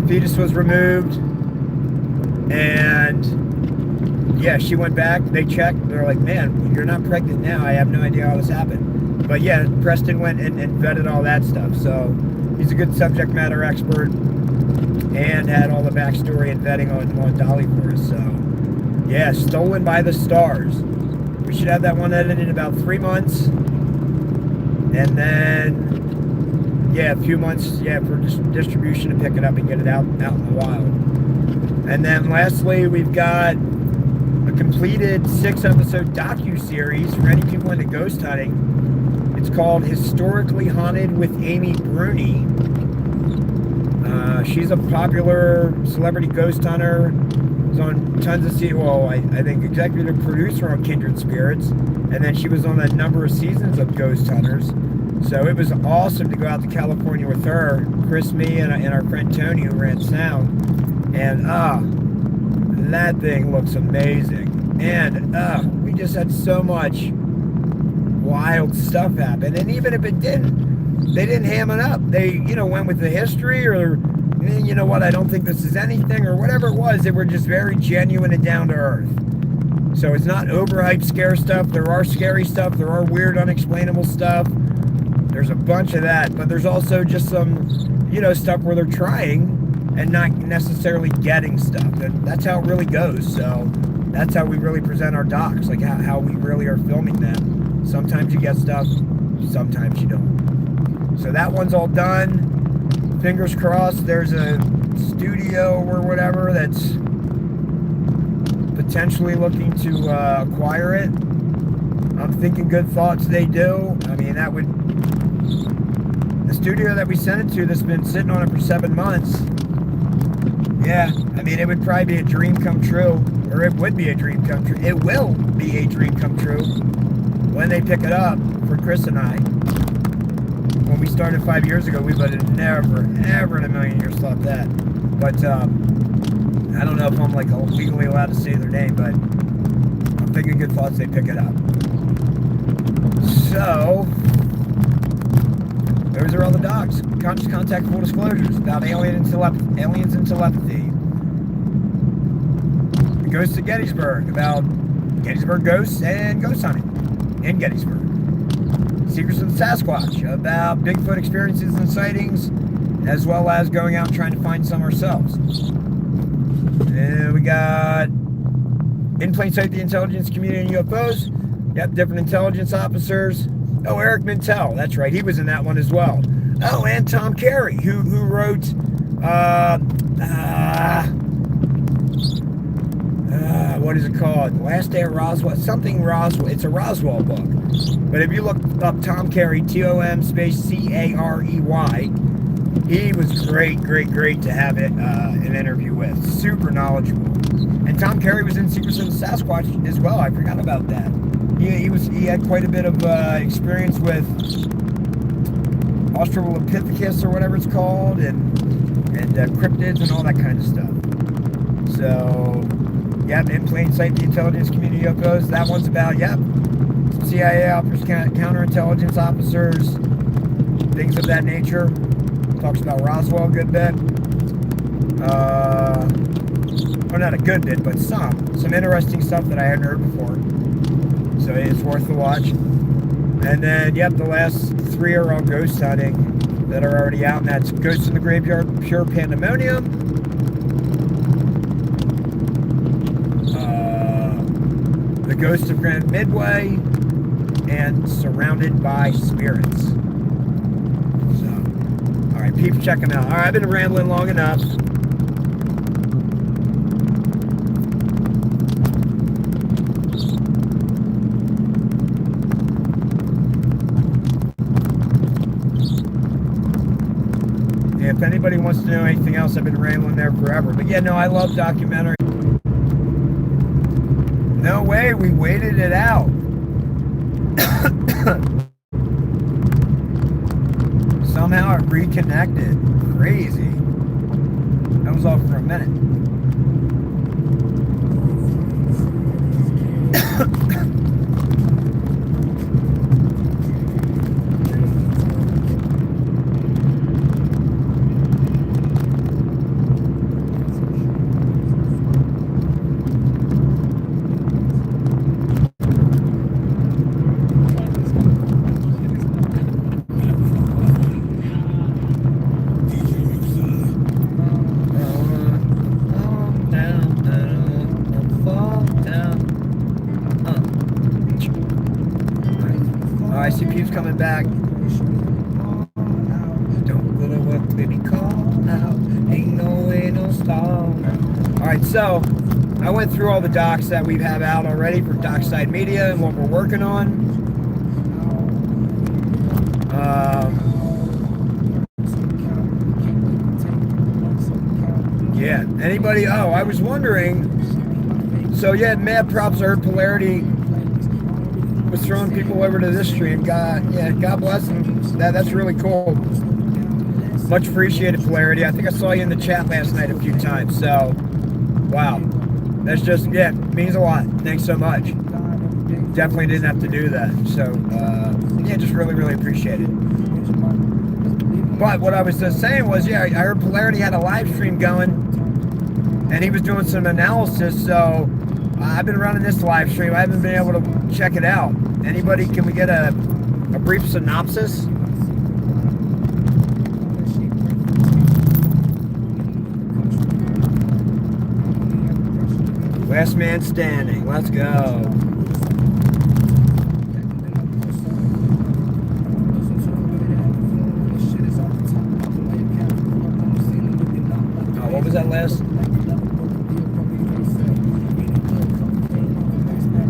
Fetus was removed. And yeah, she went back. They checked. They're like, man, you're not pregnant now. I have no idea how this happened. But yeah, Preston went and vetted all that stuff. So he's a good subject matter expert and had all the backstory and vetting on Dolly for us. So yeah, Stolen by the Stars. We should have that one edited in about 3 months. And then, yeah, a few months, yeah, for distribution to pick it up and get it out in the wild. And then lastly, we've got a completed 6-episode docu-series for any people into ghost hunting. It's called Historically Haunted with Amy Bruni. She's a popular celebrity ghost hunter. Was on tons of I think executive producer on Kindred Spirits, and then she was on a number of seasons of Ghost Hunters. So it was awesome to go out to California with her, Chris, me, and our friend Tony, who ran sound. And that thing looks amazing. And we just had so much wild stuff happen. And even if it didn't, they didn't ham it up. They, went with the history, or you know what, I don't think this is anything, or whatever it was. They were just very genuine and down to earth. So it's not overhyped scare stuff. There are scary stuff. There are weird, unexplainable stuff. There's a bunch of that. But there's also just some, stuff where they're trying and not necessarily getting stuff. And that's how it really goes. So that's how we really present our docs, like how we really are filming them. Sometimes you get stuff, sometimes you don't. So that one's all done. Fingers crossed there's a studio or whatever that's potentially looking to acquire it. I'm thinking good thoughts they do. I mean, that would... The studio that we sent it to that's been sitting on it for 7 months, yeah, I mean, it would probably be a dream come true. Or it would be a dream come true. It will be a dream come true when they pick it up for Chris and I. When we started 5 years ago, we would have never, ever in a million years thought that. But I don't know if I'm like legally allowed to say their name, but I'm thinking good thoughts they pick it up. So, those are all the docs. Conscious Contact, Full Disclosures about aliens and telepathy. The Ghosts of Gettysburg about Gettysburg ghosts and ghost hunting in Gettysburg. Secrets of the Sasquatch about Bigfoot experiences and sightings, as well as going out and trying to find some ourselves. And we got In Plain Sight, the Intelligence Community and UFOs. Yep, different intelligence officers. Oh, Eric Mintel, that's right, he was in that one as well. Oh, and Tom Carey, who wrote what is it called? Last Day of Roswell, something Roswell. It's a Roswell book. But if you look up Tom Carey, TOM space CAREY, he was great to have an interview with. Super knowledgeable. And Tom Carey was in Secrets of the Sasquatch as well. I forgot about that. He had quite a bit of experience with Australopithecus or whatever it's called, and cryptids and all that kind of stuff. So, yep, In Plain Sight, the Intelligence Community UFOs. That one's about, yep, CIA officers, counterintelligence officers, things of that nature. Talks about Roswell a good bit. Well, not a good bit, but some interesting stuff that I hadn't heard before. So it's worth the watch. And then, yep, the last 3 are all ghost hunting that are already out, and that's Ghosts in the Graveyard, Pure Pandemonium, The Ghost of Grand Midway, and Surrounded by Spirits. So, alright, peeps, check them out. Alright, I've been rambling long enough. If anybody wants to know anything else, I've been rambling there forever. But yeah, no, I love documentary. No way, we waited it out. Somehow it reconnected. Crazy. That was off for a minute. Coming back. Don't go to work, baby, call out. Ain't no way, no stall. Alright, so I went through all the docs that we have out already for Dockside Media and what we're working on. Yeah, anybody? Oh, I was wondering. So yeah, mad props. I heard Polarity was throwing people over to this stream. God bless them. That's really cool. Much appreciated, Polarity. I think I saw you in the chat last night a few times. So, wow, that's just, yeah, means a lot. Thanks so much. Definitely didn't have to do that. So, yeah, just really appreciate it. But what I was just saying was, yeah, I heard Polarity had a live stream going, and he was doing some analysis. So I've been running this live stream. I haven't been able to check it out. Anybody, can we get a brief synopsis? Last man standing. Let's go. What was that last?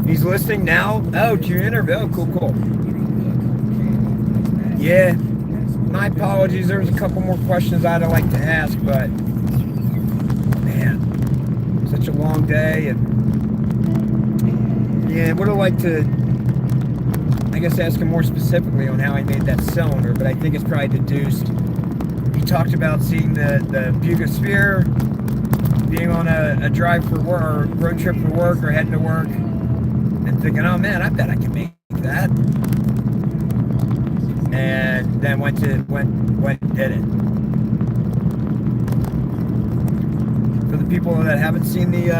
He's listening now? Oh, to your interview. Oh, cool. Yeah. My apologies. There's a couple more questions I'd like to ask, but man, such a long day. And yeah, would have liked to, I guess, ask him more specifically on how I made that cylinder, but I think it's probably deduced. He talked about seeing the Puget Sphere, being on a drive for work or road trip for work or heading to work, and thinking, oh man, I bet I can make that. And then went and did it. For the people that haven't seen the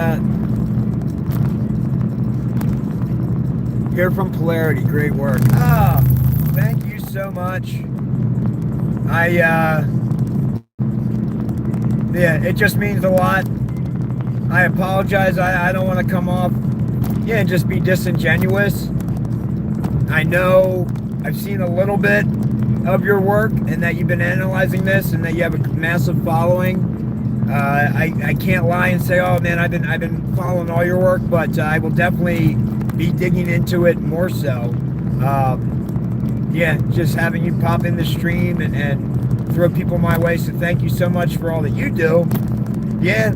Hear from Polarity, great work. Ah, thank you so much. Yeah, it just means a lot. I apologize. I don't want to come off, and just be disingenuous. I know I've seen a little bit of your work and that you've been analyzing this and that you have a massive following. I can't lie and say, oh man, I've been following all your work, but I will definitely be digging into it more so. Just having you pop in the stream and throw people my way, so thank you so much for all that you do. Yeah,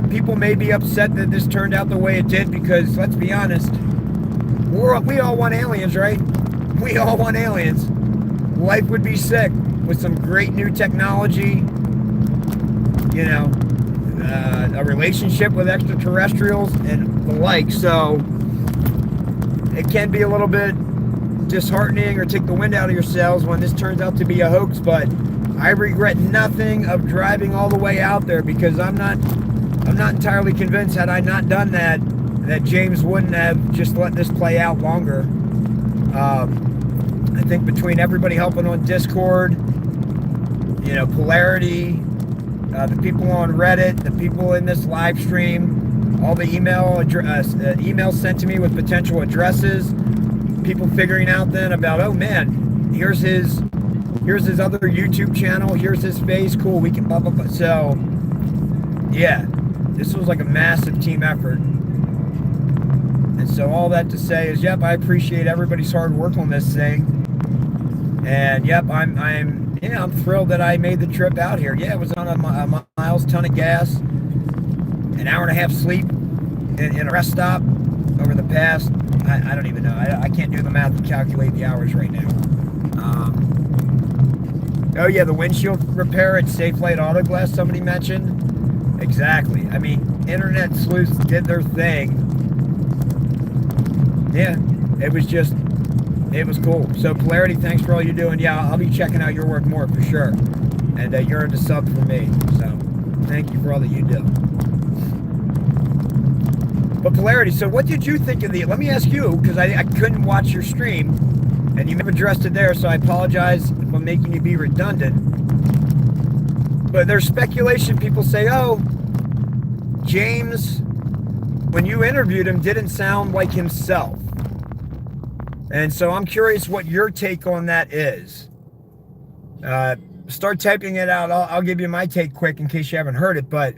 people may be upset that this turned out the way it did because, let's be honest, we all want aliens, right? We all want aliens. Life would be sick with some great new technology, a relationship with extraterrestrials and the like. So it can be a little bit disheartening or take the wind out of your sails when this turns out to be a hoax, but I regret nothing of driving all the way out there because I'm not entirely convinced, had I not done that James wouldn't have just let this play out longer. I think between everybody helping on Discord, Polarity, the people on Reddit, the people in this live stream, all the emails sent to me with potential addresses, people figuring out then about, oh man, here's his other YouTube channel, here's his face, cool, we can blah blah blah. So yeah, this was like a massive team effort. And so all that to say is, yep, I appreciate everybody's hard work on this thing. And yep, I'm thrilled that I made the trip out here. Yeah, it was on a miles, ton of gas, an hour and a half sleep in a rest stop over the past, I don't even know. I can't do the math and calculate the hours right now. Oh yeah, the windshield repair at Safelite Auto Glass somebody mentioned. Exactly. I mean, internet sleuths did their thing. Yeah, it was cool. So Polarity, thanks for all you're doing. Yeah, I'll be checking out your work more for sure. And you're in the sub for me. So thank you for all that you do. But Polarity, so what did you think of let me ask you, because I couldn't watch your stream, and you never addressed it there, so I apologize if I'm making you be redundant. But there's speculation, people say, oh, James, when you interviewed him, didn't sound like himself. And so I'm curious what your take on that is. Start typing it out. I'll give you my take quick in case you haven't heard it, but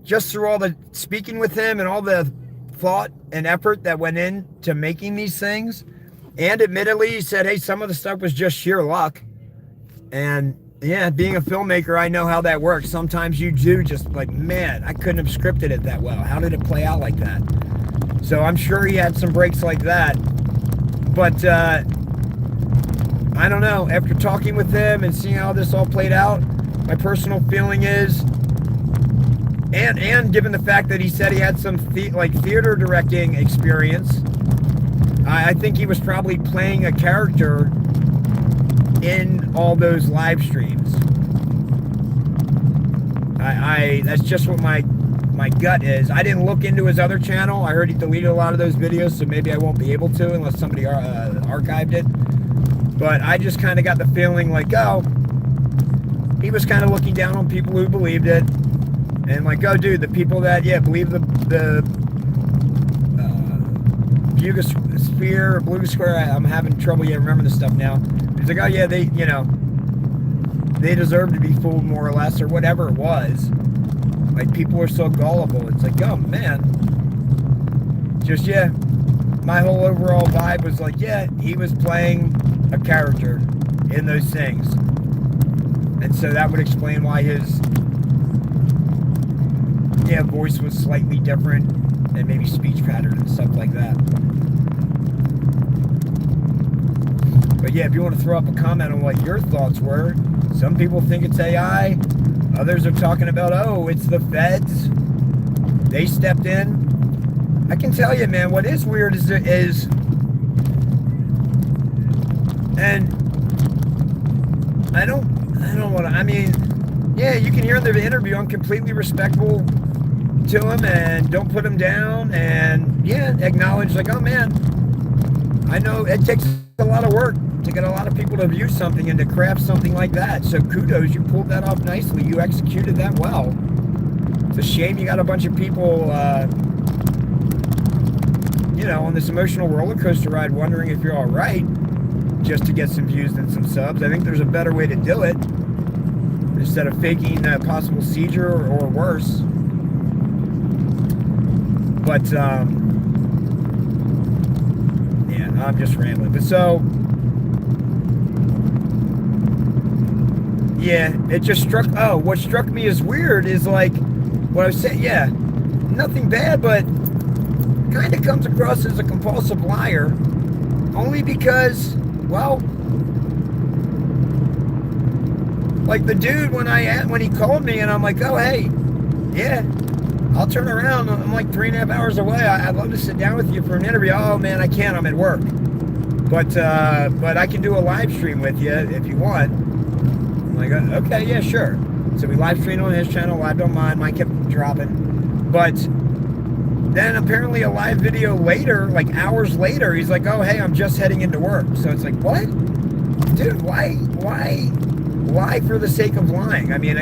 just through all the speaking with him and all the thought and effort that went into making these things, and admittedly he said, hey, some of the stuff was just sheer luck. And yeah, being a filmmaker, I know how that works. Sometimes you do just like, man, I couldn't have scripted it that well. How did it play out like that? So I'm sure he had some breaks like that. But I don't know. After talking with him and seeing how this all played out, my personal feeling is, and given the fact that he said he had some theater directing experience, I think he was probably playing a character in all those live streams. That's just what my gut is. I didn't look into his other channel. I heard he deleted a lot of those videos, so maybe I won't be able to unless somebody archived it. But I just kind of got the feeling like, oh, he was kind of looking down on people who believed it. And like, oh, dude, the people that believe the Bugosphere or Blue Square. I'm having trouble remembering this stuff now. He's like, oh yeah, they deserve to be fooled more or less, or whatever it was. Like, people are so gullible. It's like, oh man, just my whole overall vibe was like, yeah, he was playing a character in those things, and so that would explain why his voice was slightly different, and maybe speech pattern and stuff like that. But yeah, if you want to throw up a comment on what your thoughts were, some people think it's AI, others are talking about, oh, it's the feds, they stepped in. I can tell you, man, what is weird is and I don't want to, I mean, yeah, you can hear in the interview, I'm completely respectful to him and don't put him down, and acknowledge, like, oh man, I know it takes a lot of work to get a lot of people to view something and to craft something like that. So kudos, you pulled that off nicely. You executed that well. It's a shame you got a bunch of people, on this emotional roller coaster ride wondering if you're all right, just to get some views and some subs. I think there's a better way to do it instead of faking a possible seizure or worse. But I'm just rambling. But so, it just what struck me as weird is, like, what I was saying, nothing bad, but kind of comes across as a compulsive liar, only because, well, like the dude, when he called me and I'm like, oh, hey, I'll turn around, I'm like 3.5 hours away, I'd love to sit down with you for an interview. Oh man, I can't, I'm at work, but I can do a live stream with you if you want. I'm like, okay, yeah, sure. So we live streamed on his channel, I don't mind, mine kept dropping, but then apparently a live video later, like hours later, he's like, oh, hey, I'm just heading into work. So it's like, what? Dude, why for the sake of lying? I mean,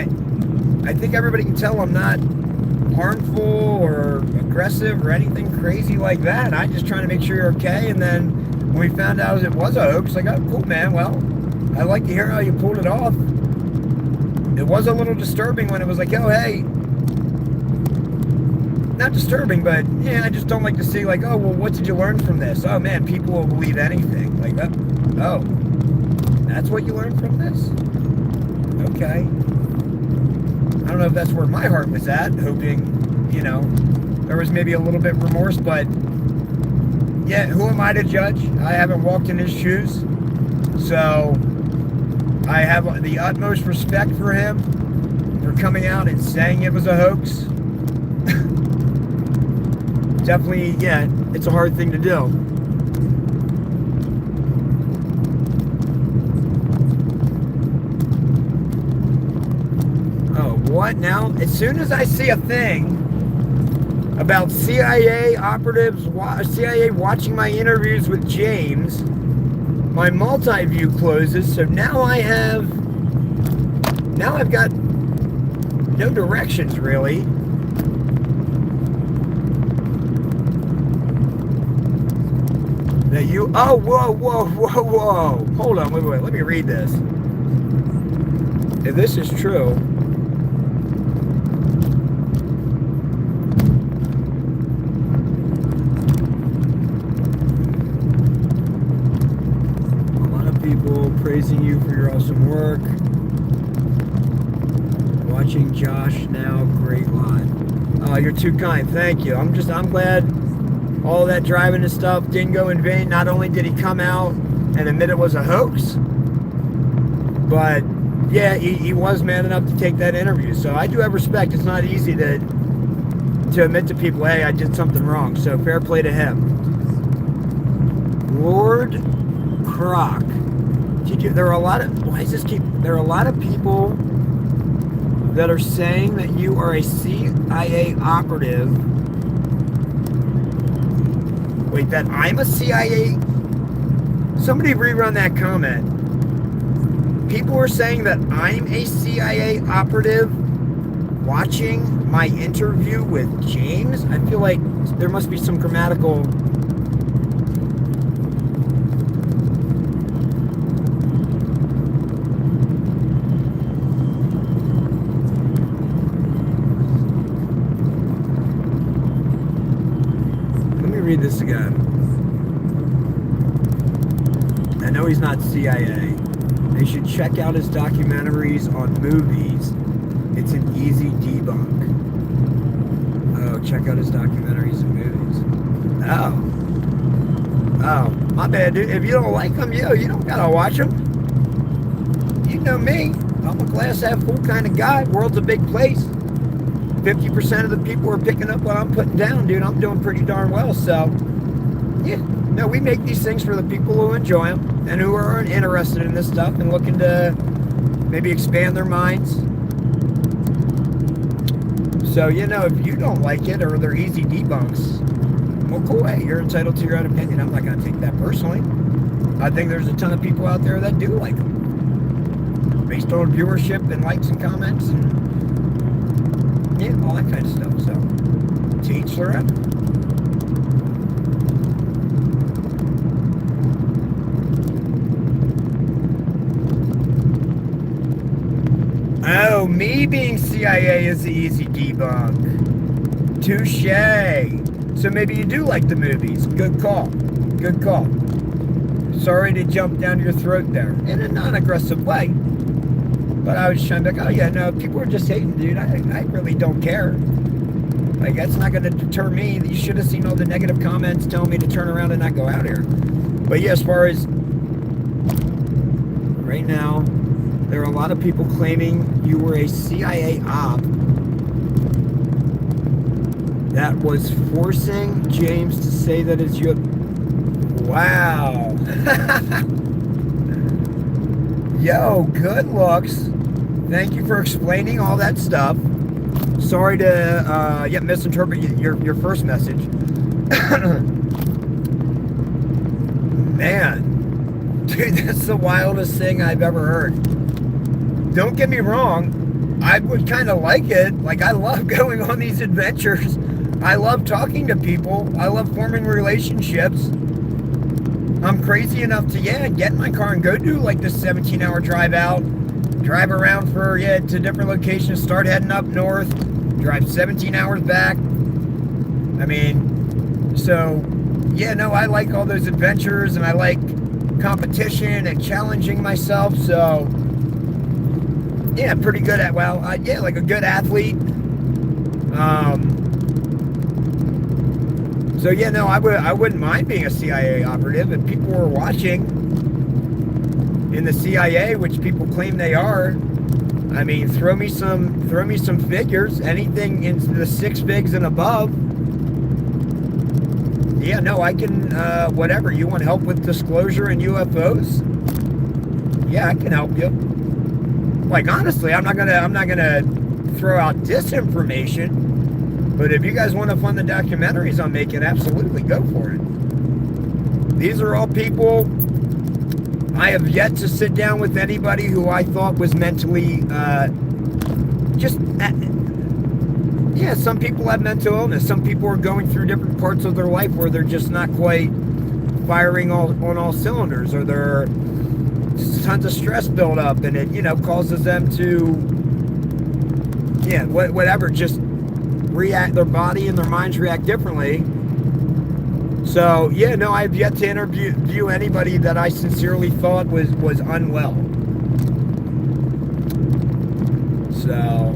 I think everybody can tell I'm not harmful or aggressive or anything crazy like that. I'm just trying to make sure you're okay. And then when we found out it was a hoax, like, oh, cool, man. Well, I'd like to hear how you pulled it off. It was a little disturbing when it was like, oh, hey, not disturbing, but I just don't like to see, like, oh, well, what did you learn from this? Oh man, people will believe anything. Like, oh, that's what you learned from this? Okay. I don't know if that's where my heart was at, hoping, there was maybe a little bit remorse, but who am I to judge? I haven't walked in his shoes, so I have the utmost respect for him for coming out and saying it was a hoax. Definitely, it's a hard thing to do. Oh, what now? As soon as I see a thing about CIA operatives, CIA watching my interviews with James, my multi-view closes, so now I've got no directions, really. Whoa. Hold on, wait, let me read this. If this is true, a lot of people praising you for your awesome work. Watching Josh now, great live. Oh, you're too kind, thank you. I'm glad all that driving and stuff didn't go in vain. Not only did he come out and admit it was a hoax, but he was man enough to take that interview. So I do have respect. It's not easy to admit to people, hey, I did something wrong. So fair play to him. Lord Croc. There are a lot of people that are saying that you are a CIA operative. Wait, that I'm a CIA? Somebody rerun that comment. People are saying that I'm a CIA operative watching my interview with James, I feel like there must be some grammatical. Let me read this again. I know he's not CIA. They should check out his documentaries on movies. It's an easy debunk. Oh, check out his documentaries and movies. Oh, my bad, dude. If you don't like them, you don't gotta watch them. You know me. I'm a glass half full kind of guy. World's a big place. 50% of the people are picking up what I'm putting down, dude. I'm doing pretty darn well. So, yeah. No, we make these things for the people who enjoy them and who are interested in this stuff and looking to maybe expand their minds. So, if you don't like it or they're easy debunks, well, cool. Hey, you're entitled to your own opinion. I'm not going to take that personally. I think there's a ton of people out there that do like them based on viewership and likes and comments and, all that kind of stuff. So, to each their own. Oh, me being CIA is the easy debunk. Touche. So maybe you do like the movies. Good call. Good call. Sorry to jump down your throat there. In a non-aggressive way. But I was trying to be like, oh yeah, no, people are just hating, dude. I really don't care. Like, that's not going to deter me. You should have seen all the negative comments telling me to turn around and not go out here. But yeah, as far as right now, there are a lot of people claiming you were a CIA op that was forcing James to say that it's you. Wow. Yo, good looks. Thank you for explaining all that stuff. Sorry to misinterpret your first message. Man, dude, that's the wildest thing I've ever heard. Don't get me wrong, I would kind of like it. Like, I love going on these adventures. I love talking to people. I love forming relationships. I'm crazy enough to, get in my car and go do like this 17-hour drive out. Drive around to different locations, start heading up north, drive 17 hours back. I mean, so, I like all those adventures, and I like competition and challenging myself, so, pretty good at, like a good athlete. So, I wouldn't mind being a CIA operative if people were watching in the CIA, which people claim they are. I mean, throw me some figures, anything in the 6 figs and above. I can, whatever. You want help with disclosure and UFOs? Yeah, I can help you. Like, honestly, I'm not gonna throw out disinformation, but if you guys want to fund the documentaries I'm making, absolutely go for it. These are all people. I have yet to sit down with anybody who I thought was mentally, some people have mental illness. Some people are going through different parts of their life where they're just not quite firing on all cylinders, or there are tons of stress build up, and it, causes them to, whatever, just react, their body and their minds react differently. So, I have yet to interview anybody that I sincerely thought was unwell. So,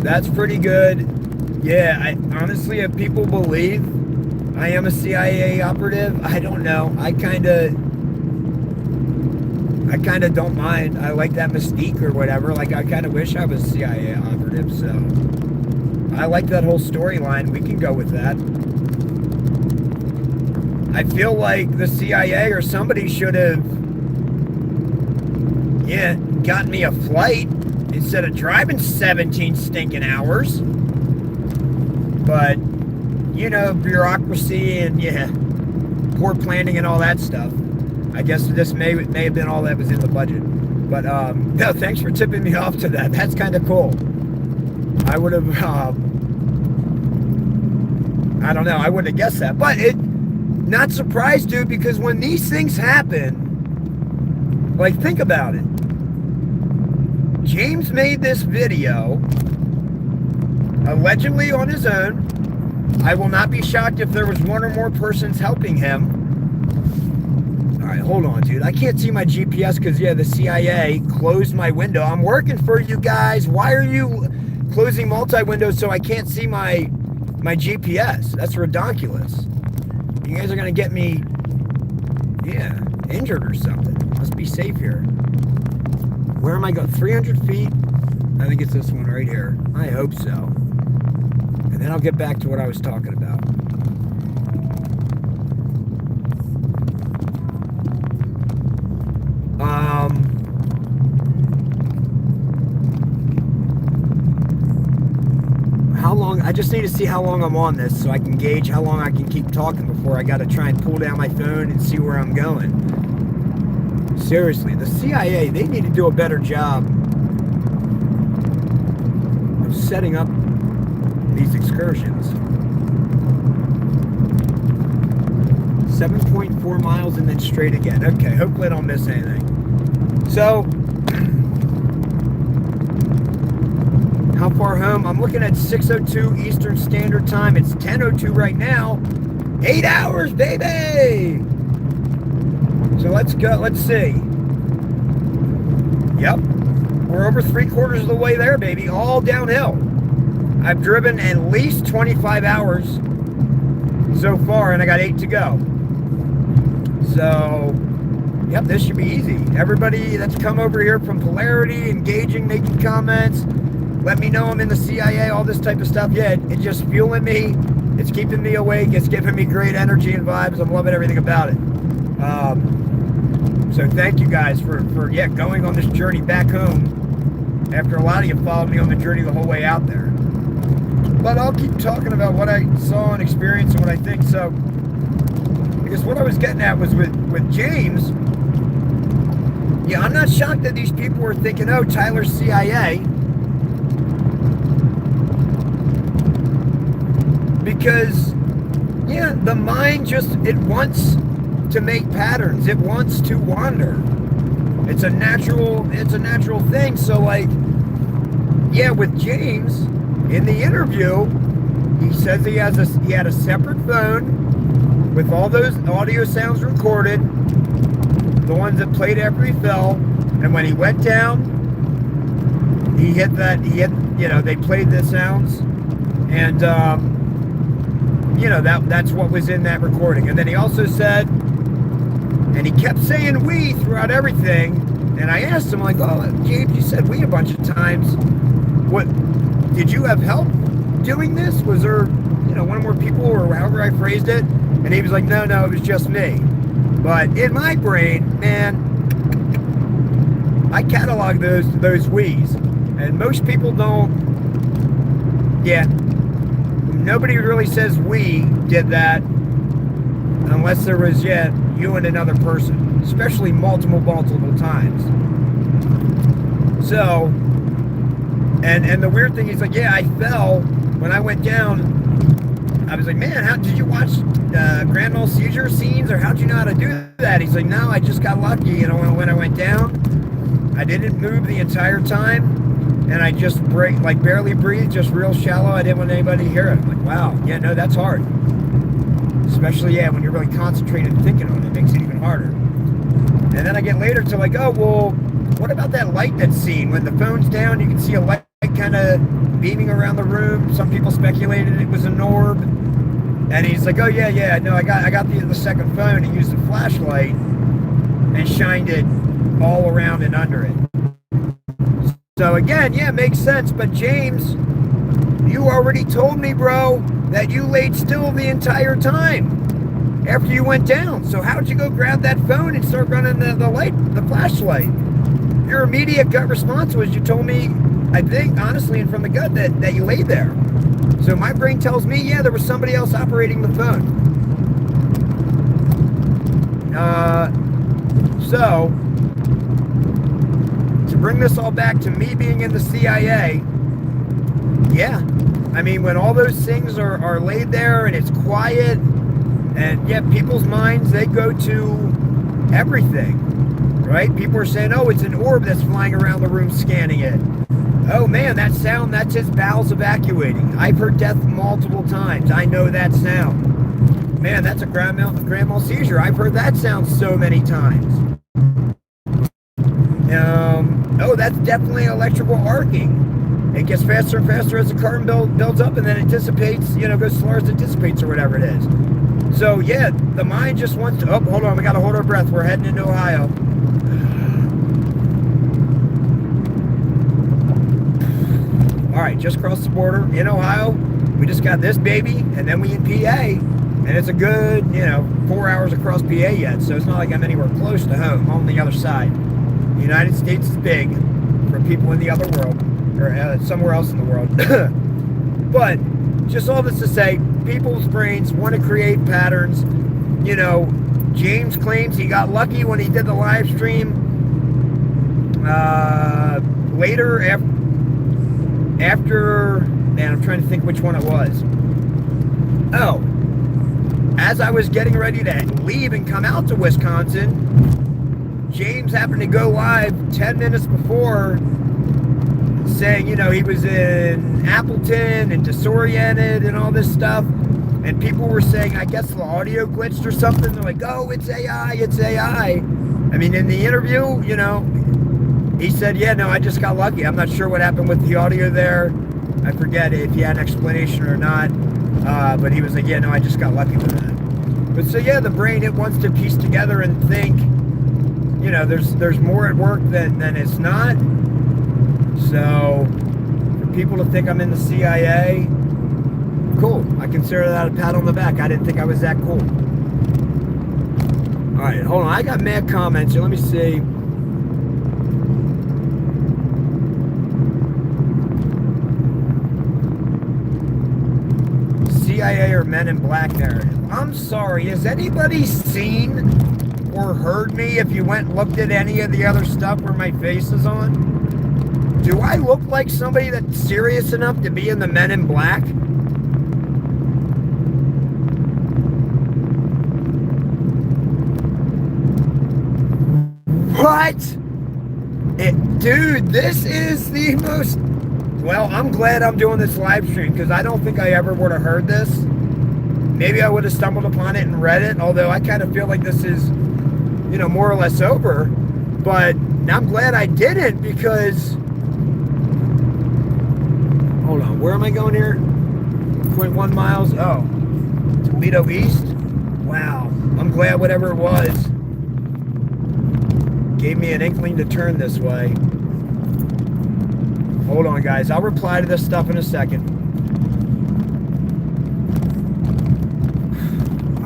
that's pretty good. Honestly, if people believe I am a CIA operative, I don't know. I kind of don't mind. I like that mystique or whatever. Like, I kind of wish I was a CIA operative, so I like that whole storyline. We can go with that. I feel like the CIA or somebody should have, gotten me a flight instead of driving 17 stinking hours. But, bureaucracy and, poor planning and all that stuff. I guess this may have been all that was in the budget. But, no, thanks for tipping me off to that. That's kind of cool. I would have, I don't know, I wouldn't have guessed that. But not surprised, dude, because when these things happen, like, think about it. James made this video, allegedly on his own. I will not be shocked if there was one or more persons helping him. All right, hold on, dude. I can't see my GPS because, yeah, the CIA closed my window. I'm working for you guys. Why are you closing multi-windows so I can't see my GPS? That's ridiculous. You guys are going to get me, yeah, injured or something. Must be safe here. Where am I going? 300 feet? I think it's this one right here. I hope so. And then I'll get back to what I was talking about. How long? I just need to see how long I'm on this so I can gauge how long I can keep talking before I got to try and pull down my phone and see where I'm going. Seriously, the CIA, they need to do a better job of setting up these excursions. 7.4 miles and then straight again. Okay, hopefully I don't miss anything. So, how far home? I'm looking at 6:02 Eastern Standard Time. It's 10:02 right now. 8 hours, baby! So let's go. Let's see. Yep. We're over 3/4 of the way there, baby. All downhill. I've driven at least 25 hours so far, and I got 8 to go. So, yep, this should be easy. Everybody that's come over here from Polarity, engaging, making comments, let me know I'm in the CIA, all this type of stuff. Yeah, it's just fueling me. It's keeping me awake. It's giving me great energy and vibes. I'm loving everything about it. So thank you guys for going on this journey back home after a lot of you followed me on the journey the whole way out there. But I'll keep talking about what I saw and experienced and what I think. So I guess what I was getting at was with James. Yeah, I'm not shocked that these people were thinking, oh, Tyler's CIA. Because, yeah, the mind it wants to make patterns. It wants to wander. It's a natural thing. So, like, yeah, with James, in the interview, he says he had a separate phone with all those audio sounds recorded, the ones that played after he fell, and when he went down, they played the sounds, and that's what was in that recording. And then he also said, and he kept saying we throughout everything, and I asked him, like, oh, James, you said we a bunch of times. What, did you have help doing this? Was there, one more people, or however I phrased it? And he was like, no, it was just me. But in my brain, man, I catalog those we's. And most people don't, nobody really says we did that unless there was, you and another person, especially multiple times. So, and the weird thing is, like, I fell when I went down. I was like, man, how did you watch grand mal seizure scenes, or how'd you know how to do that? He's like, no, I just got lucky. When I went down, I didn't move the entire time, and I just barely breathed, just real shallow. I didn't want anybody to hear it. I'm like, wow, no, that's hard. Especially, when you're really concentrated and thinking on it, it makes it even harder. And then I get later to like, oh, well, what about that light that's seen? When the phone's down, you can see a light kind of beaming around the room. Some people speculated it was an orb. And he's like, oh, yeah, no, I got the second phone and used a flashlight and shined it all around and under it. So again, makes sense. But James, you already told me, bro, that you laid still the entire time after you went down. So how'd you go grab that phone and start running the flashlight? Your immediate gut response was, you told me, I think, honestly, and from the gut, that you laid there. So my brain tells me, there was somebody else operating the phone. So, to bring this all back to me being in the CIA, Yeah. I mean, when all those things are laid there and it's quiet, and yeah, people's minds, they go to everything, right? People are saying, oh, it's an orb that's flying around the room scanning it. Oh man, that sound, that's his bowels evacuating. I've heard death multiple times. I know that sound. Man, that's a grand mal seizure. I've heard that sound so many times. Oh, that's definitely electrical arcing. It gets faster and faster as the current builds up, and then it dissipates, goes slower as it dissipates or whatever it is. So yeah, the mind just wants to, oh, hold on, we gotta hold our breath. We're heading into Ohio. All right, just crossed the border in Ohio. We just got this baby, and then we in PA, and it's a good, 4 hours across PA yet, so it's not like I'm anywhere close to home. I'm on the other side. The United States is big for people in the other world, or somewhere else in the world. But just all this to say, people's brains want to create patterns. James claims he got lucky when he did the live stream. Later, after, man, I'm trying to think which one it was. Oh, as I was getting ready to leave and come out to Wisconsin, James happened to go live 10 minutes before saying, he was in Appleton and disoriented and all this stuff. And people were saying, I guess the audio glitched or something. They're like, oh, it's AI, it's AI. I mean, in the interview, he said, yeah, no, I just got lucky. I'm not sure what happened with the audio there. I forget if he had an explanation or not. But he was like, yeah, no, I just got lucky with that. But so, yeah, the brain, it wants to piece together and think, there's more at work than it's not. So for people to think I'm in the CIA, cool. I consider that a pat on the back. I didn't think I was that cool. All right, hold on. I got mad comments here. Let me see. CIA or Men in Black narrative. I'm sorry. Has anybody seen or heard me if you went and looked at any of the other stuff where my face is on? Do I look like somebody that's serious enough to be in the Men in Black? What? Dude, this is the most... Well, I'm glad I'm doing this live stream because I don't think I ever would have heard this. Maybe I would have stumbled upon it and read it, although I kind of feel like this is, more or less over. But I'm glad I didn't because... Hold on, where am I going here? 0.1 miles. Oh, Toledo East? Wow, I'm glad whatever it was gave me an inkling to turn this way. Hold on, guys. I'll reply to this stuff in a second.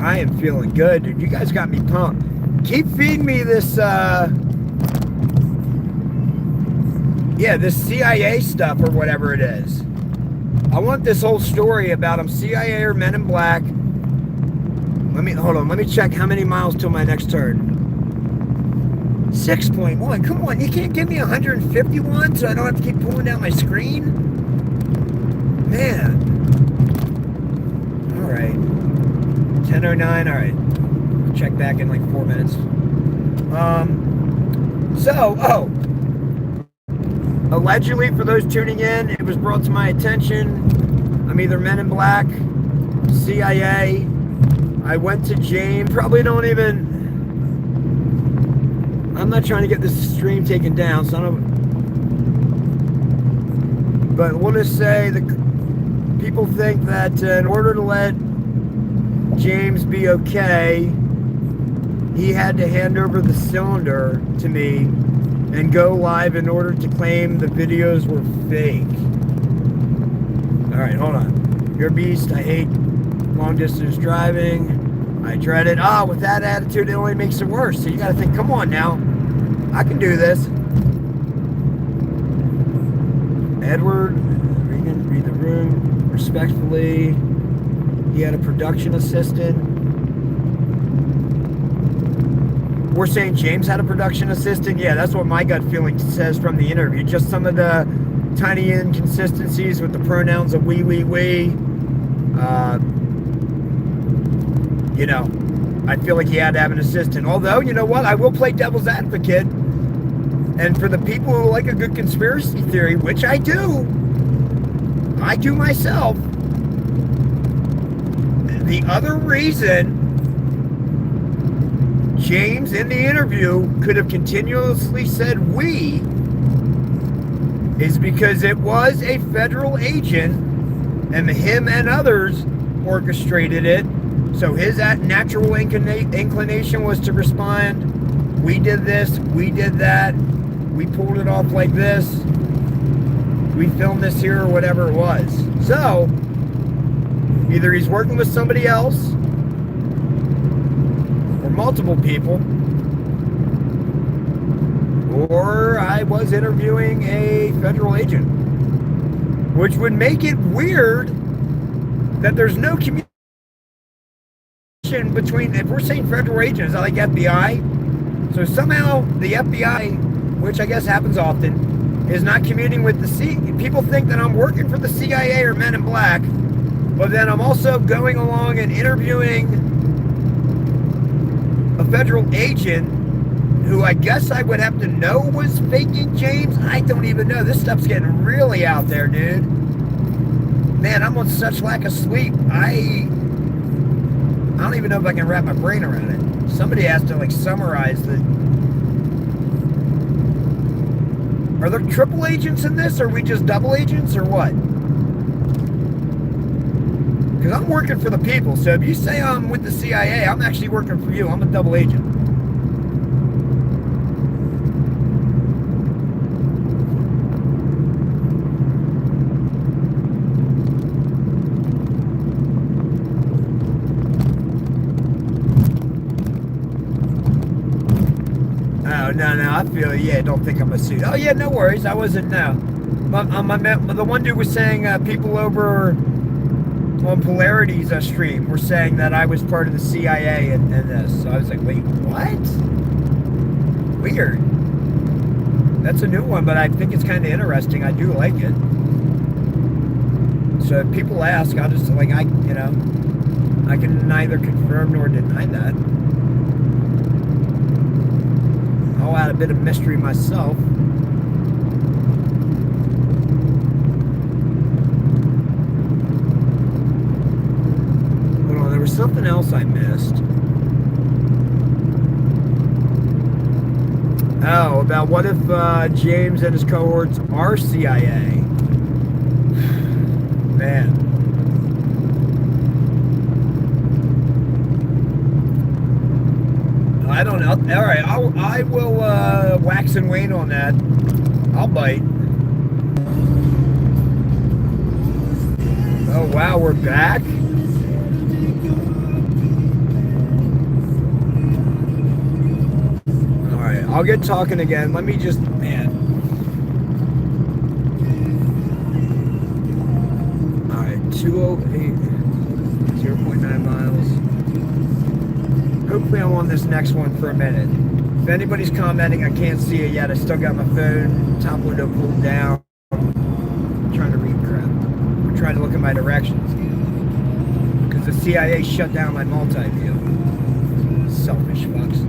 I am feeling good, dude. You guys got me pumped. Keep feeding me this, this CIA stuff or whatever it is. I want this whole story about them CIA or Men in Black. Hold on. Let me check how many miles till my next turn. 6.1. Come on, you can't give me 151 so I don't have to keep pulling down my screen? Man. All right. 10:09. All right. I'll check back in like 4 minutes. Allegedly, for those tuning in, it was brought to my attention. I'm either Men in Black, CIA. I went to James. Probably don't even... I'm not trying to get this stream taken down, so I don't... But we'll just say the people think that in order to let James be okay, he had to hand over the cylinder to me and go live in order to claim the videos were fake. All right, hold on. You're a beast. I hate long distance driving. I dread it. With that attitude, it only makes it worse. So you got to think, come on now. I can do this. Edward, Regan, read the room. Respectfully, he had a production assistant. We're saying James had a production assistant? Yeah, that's what my gut feeling says from the interview. Just some of the tiny inconsistencies with the pronouns of we. You know, I feel like he had to have an assistant. Although, you know what? I will play devil's advocate. And for the people who like a good conspiracy theory, which I do myself, the other reason James in the interview could have continuously said we is because it was a federal agent and him and others orchestrated it. So his natural inclination was to respond, we did this, we did that, we pulled it off like this, we filmed this here, or whatever it was. So either he's working with somebody else or multiple people, or I was interviewing a federal agent, which would make it weird that there's no communication between, if we're saying federal agents, like FBI, so somehow the FBI, which I guess happens often, is not communing with the CIA. People think that I'm working for the CIA or Men in Black, but then I'm also going along and interviewing a federal agent who I guess I would have to know was faking James. I don't even know. This stuff's getting really out there, dude. Man, I'm on such lack of sleep. I don't even know if I can wrap my brain around it. Somebody has to like summarize the... Are there triple agents in this? Or are we just double agents or what? Because I'm working for the people. So if you say I'm with the CIA, I'm actually working for you. I'm a double agent. No, I feel, yeah, don't think I'm a suit. Oh, yeah, no worries. I wasn't, no. The one dude was saying people over on Polarity's stream were saying that I was part of the CIA and this. So I was like, wait, what? Weird. That's a new one, but I think it's kind of interesting. I do like it. So if people ask, I'll just, like, I can neither confirm nor deny that. I'll add a bit of mystery myself. Hold on, there was something else I missed. Oh, about what if James and his cohorts are CIA? Man. I don't know. All right, I will wax and wane on that. I'll bite. Oh, wow, we're back? All right, I'll get talking again. Let me just, man. All right, 208, 0.9 miles. Hopefully I'm on this next one for a minute. If anybody's commenting, I can't see it yet. I still got my phone, top window pulled down. I'm trying to read crap. I'm trying to look at my directions. Because the CIA shut down my multi-view. Selfish fucks.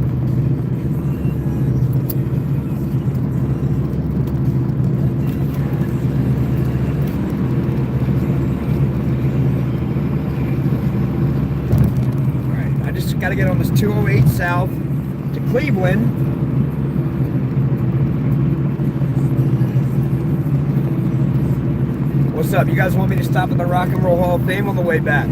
Got to get on this 208 south to Cleveland. What's up? You guys want me to stop at the Rock and Roll Hall of Fame on the way back?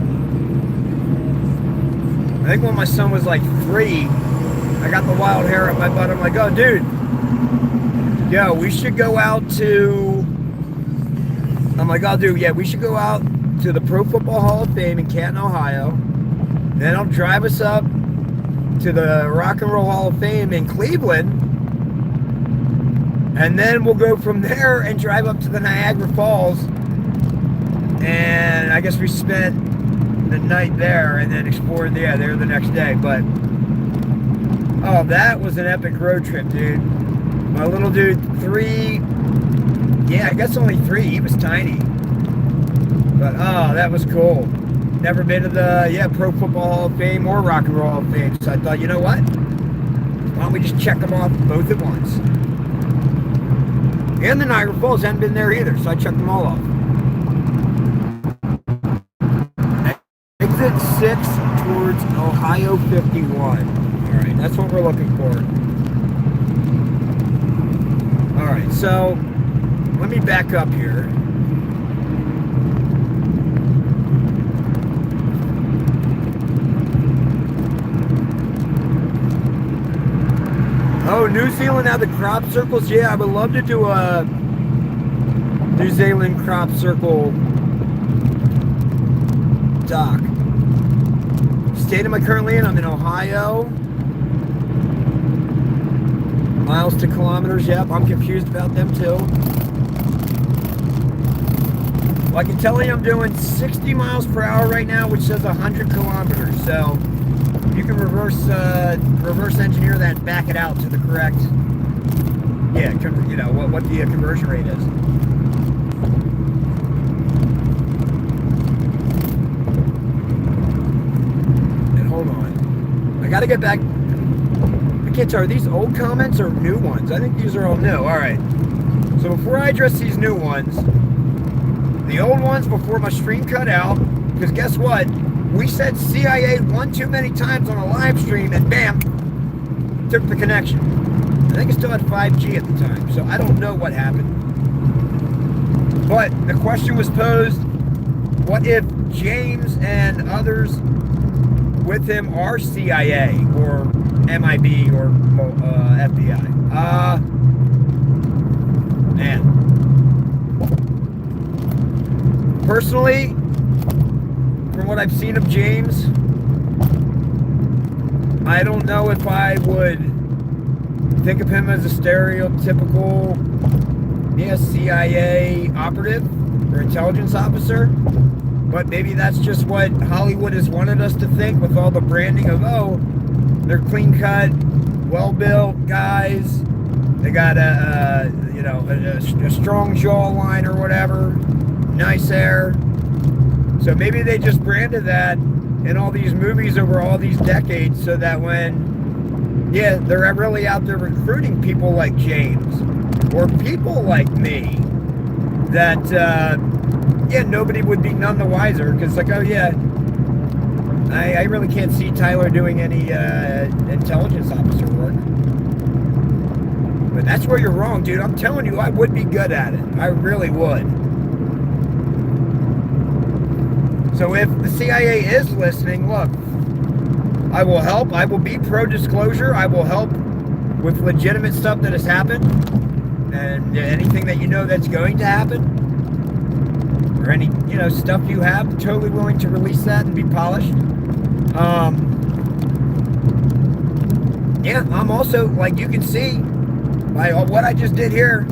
I think when my son was like 3, I got the wild hair up my butt. I'm like, oh, dude, yo, we should go out to... I'm like, oh, dude, yeah, we should go out to the Pro Football Hall of Fame in Canton, Ohio. Then I'll drive us up to the Rock and Roll Hall of Fame in Cleveland. And then we'll go from there and drive up to the Niagara Falls. And I guess we spent the night there and then explored there the next day. But, oh, that was an epic road trip, dude. My little dude, 3 Yeah, I guess only 3. He was tiny. But, oh, that was cool. Never been to the, Pro Football Hall of Fame or Rock and Roll Hall of Fame. So I thought, you know what? Why don't we just check them off both at once? And the Niagara Falls hadn't been there either, so I checked them all off. Exit 6 towards Ohio 51. Alright, that's what we're looking for. Alright, so let me back up here. Oh, New Zealand have the crop circles? Yeah, I would love to do a New Zealand crop circle doc. State am I currently in? I'm in Ohio. Miles to kilometers, yep, I'm confused about them too. Well, I can tell you I'm doing 60 miles per hour right now, which says 100 kilometers. So you can reverse engineer that and back it out to the correct, what the conversion rate is. And hold on, I gotta get back. I can't tell, are these old comments or new ones? I think these are all new. All right. So before I address these new ones, the old ones before my stream cut out, because guess what? We said CIA one too many times on a live stream, and bam, took the connection. I think it still had 5G at the time, so I don't know what happened. But the question was posed, what if James and others with him are CIA or MIB or FBI? Man. Personally, from what I've seen of James, I don't know if I would think of him as a stereotypical CIA operative or intelligence officer, but maybe that's just what Hollywood has wanted us to think with all the branding of, oh, they're clean-cut, well-built guys, they got a strong jawline or whatever, nice hair. So maybe they just branded that in all these movies over all these decades so that when, they're really out there recruiting people like James or people like me that, nobody would be none the wiser because like, oh yeah, I really can't see Tyler doing any intelligence officer work. But that's where you're wrong, dude. I'm telling you, I would be good at it. I really would. So if the CIA is listening, look, I will help. I will be pro-disclosure. I will help with legitimate stuff that has happened and anything that you know that's going to happen or any, stuff you have, totally willing to release that and be polished. I'm also, like you can see by what I just did here,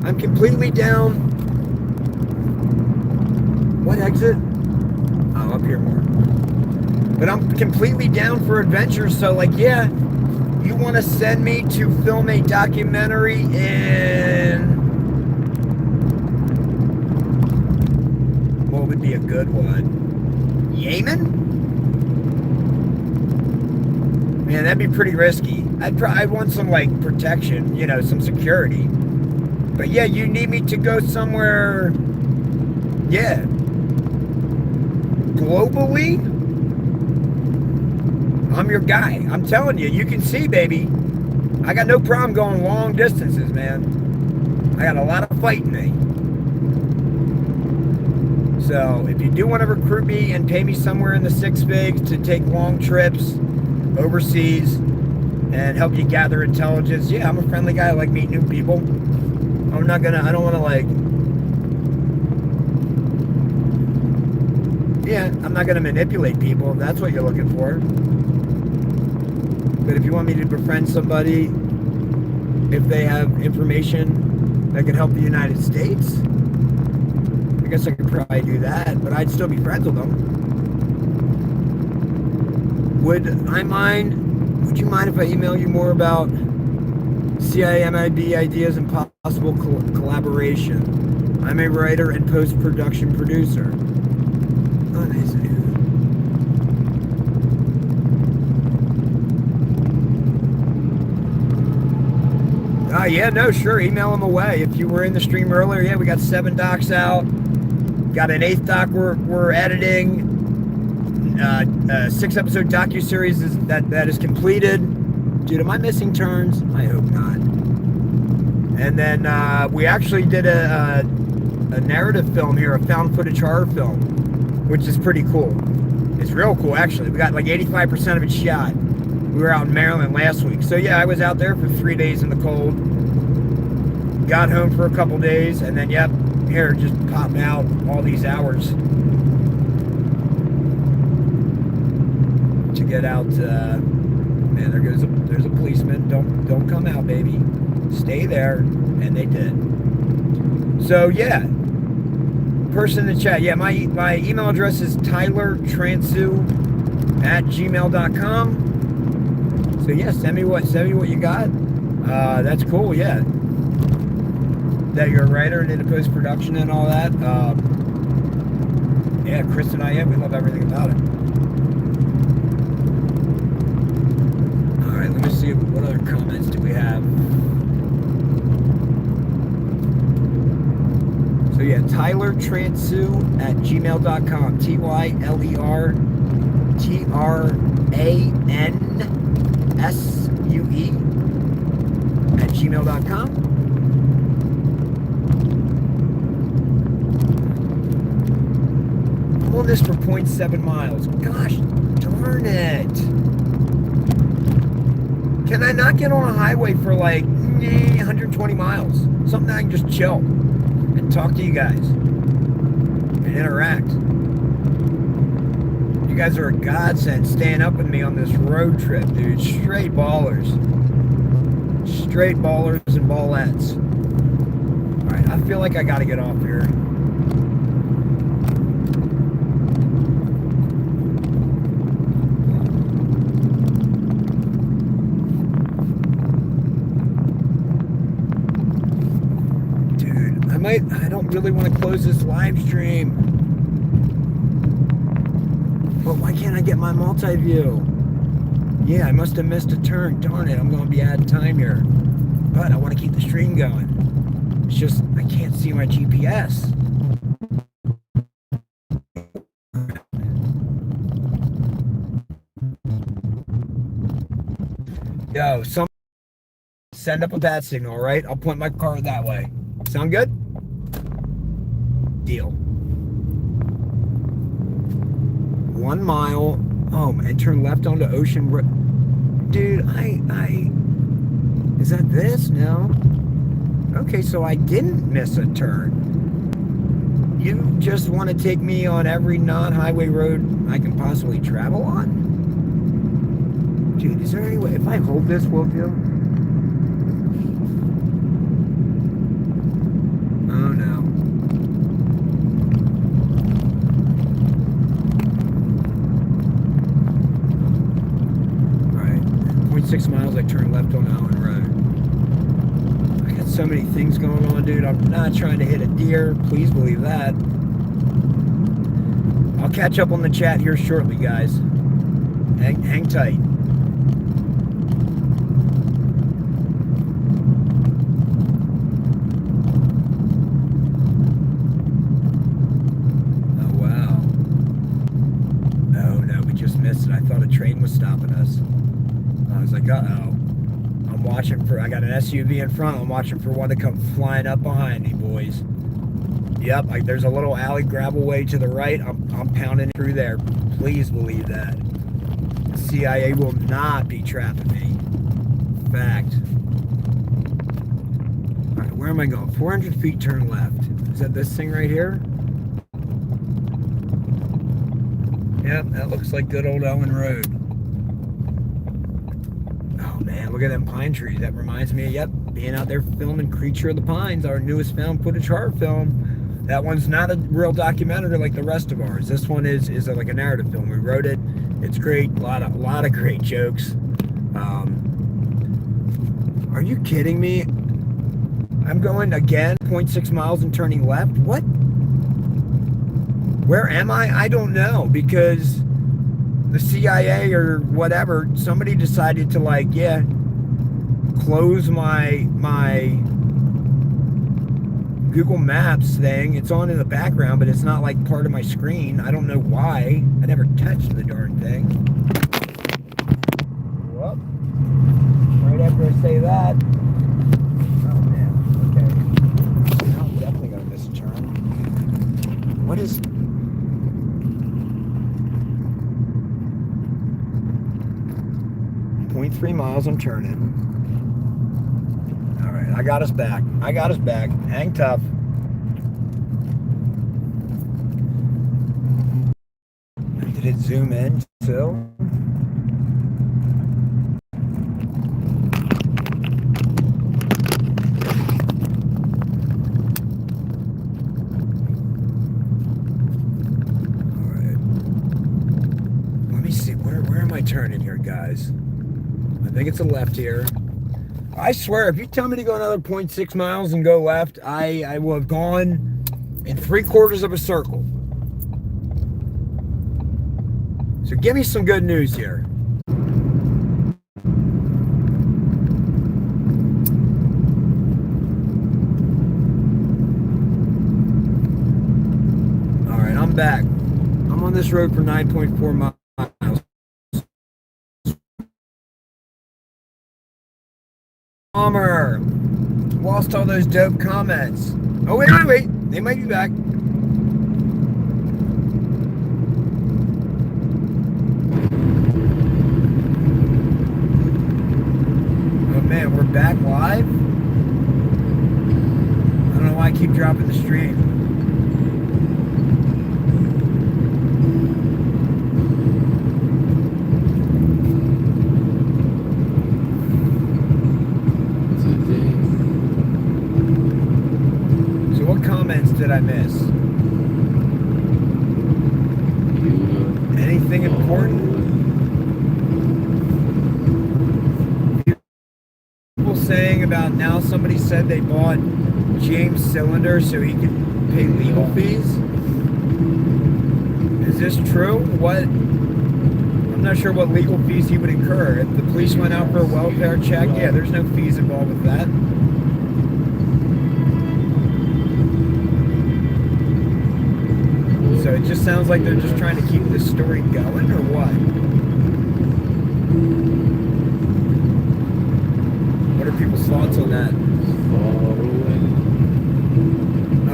I'm completely down. What exit? Oh, up here more. But I'm completely down for adventures, so like, you want to send me to film a documentary in... What would be a good one? Yemen? Man, that'd be pretty risky. I'd want some, like, protection, some security. But you need me to go somewhere, globally, I'm your guy. I'm telling you, you can see, baby. I got no problem going long distances, man. I got a lot of fight in me. So, if you do want to recruit me and pay me somewhere in the 6 figs to take long trips overseas and help you gather intelligence, I'm a friendly guy. I like meeting new people. I don't want to like... I'm not going to manipulate people if that's what you're looking for. But if you want me to befriend somebody, if they have information that could help the United States, I guess I could probably do that, but I'd still be friends with them. Would you mind if I email you more about CIA MIB ideas and possible collaboration. I'm a writer and post-production producer. Oh, nice. Yeah, no, sure. Email them away. If you were in the stream earlier, yeah, we got 7 docs out. Got an 8th doc we're editing. 6-episode docuseries that is completed. Dude, am I missing turns? I hope not. And then we actually did a narrative film here, a found footage horror film, which is pretty cool. It's real cool, actually. We got like 85% of it shot. We were out in Maryland last week. So yeah, I was out there for 3 days in the cold. Got home for a couple days, and then, yep, here, just popping out all these hours to get out. Man, there's a policeman. Don't come out, baby. Stay there. And they did. So yeah, person in the chat. Yeah, my email address is tylertransu@gmail.com. So yeah, send me what you got. That's cool. Yeah, that you're a writer and into post production and all that. Yeah, Chris and I, we love everything about it. All right, let me see what other comments do we have. So yeah, tylertransu@gmail.com. tylertransue@gmail.com. I'm on this for 0.7 miles. Gosh darn it. Can I not get on a highway for like 120 miles? Something I can just chill and talk to you guys and interact. You guys are a godsend staying up with me on this road trip, dude. Straight ballers. Straight ballers and ballettes. Alright, I feel like I gotta get off here. I don't really want to close this live stream. But why can't I get my multi-view? Yeah, I must have missed a turn. Darn it, I'm going to be adding time here. But I want to keep the stream going. It's just, I can't see my GPS. Yo, send up a bat signal, all right? I'll point my car that way. Sound good? Deal. 1 mile. Oh, and turn left onto Ocean Road. Dude, is that this? No. Okay, so I didn't miss a turn. You just want to take me on every non-highway road I can possibly travel on? Dude, is there any way, if I hold this, will you? Oh no. Alright. 0.6 miles, I turn left on Allen Road. I got so many things going on, dude. I'm not trying to hit a deer. Please believe that. I'll catch up on the chat here shortly, guys. Hang tight. Train was stopping us. I was like, uh-oh. I'm watching for, I got an SUV in front. I'm watching for one to come flying up behind me, boys. Yep, there's a little alley gravel way to the right. I'm pounding through there. Please believe that. The CIA will not be trapping me. Fact. All right, where am I going? 400 feet, turn left. Is that this thing right here? Yep, that looks like good old Ellen Road. Oh man, look at them pine trees. That reminds me of, yep, being out there filming Creature of the Pines, our newest found footage horror film. That one's not a real documentary like the rest of ours. This one is like a narrative film. We wrote it. It's great. A lot of great jokes. Are you kidding me? I'm going again, 0.6 miles and turning left. What? Where am I? I don't know, because the CIA or whatever, somebody decided to like, yeah, close my Google Maps thing. It's on in the background, but it's not like part of my screen. I don't know why. I never touched the darn thing. Well, right after I say that, oh man, okay. Now I'm definitely gonna miss a turn. What is? 0.3 miles, I'm turning. All right, I got us back. Hang tough. Did it zoom in still? All right. Let me see. Where am I turning here, guys? I think it's a left here. I swear, if you tell me to go another 0.6 miles and go left, I will have gone in 3/4 of a circle. So give me some good news here. All right, I'm back. I'm on this road for 9.4 miles. Bummer. Lost all those dope comments. Oh, wait. They might be back. Oh, man, we're back live? I don't know why I keep dropping the stream. Did I miss? Anything important? People saying about now somebody said they bought James Cylinder so he could pay legal fees. Is this true? What? I'm not sure what legal fees he would incur. If the police went out for a welfare check, yeah, there's no fees involved with that. So it just sounds like they're just trying to keep this story going, or what? What are people's thoughts on that?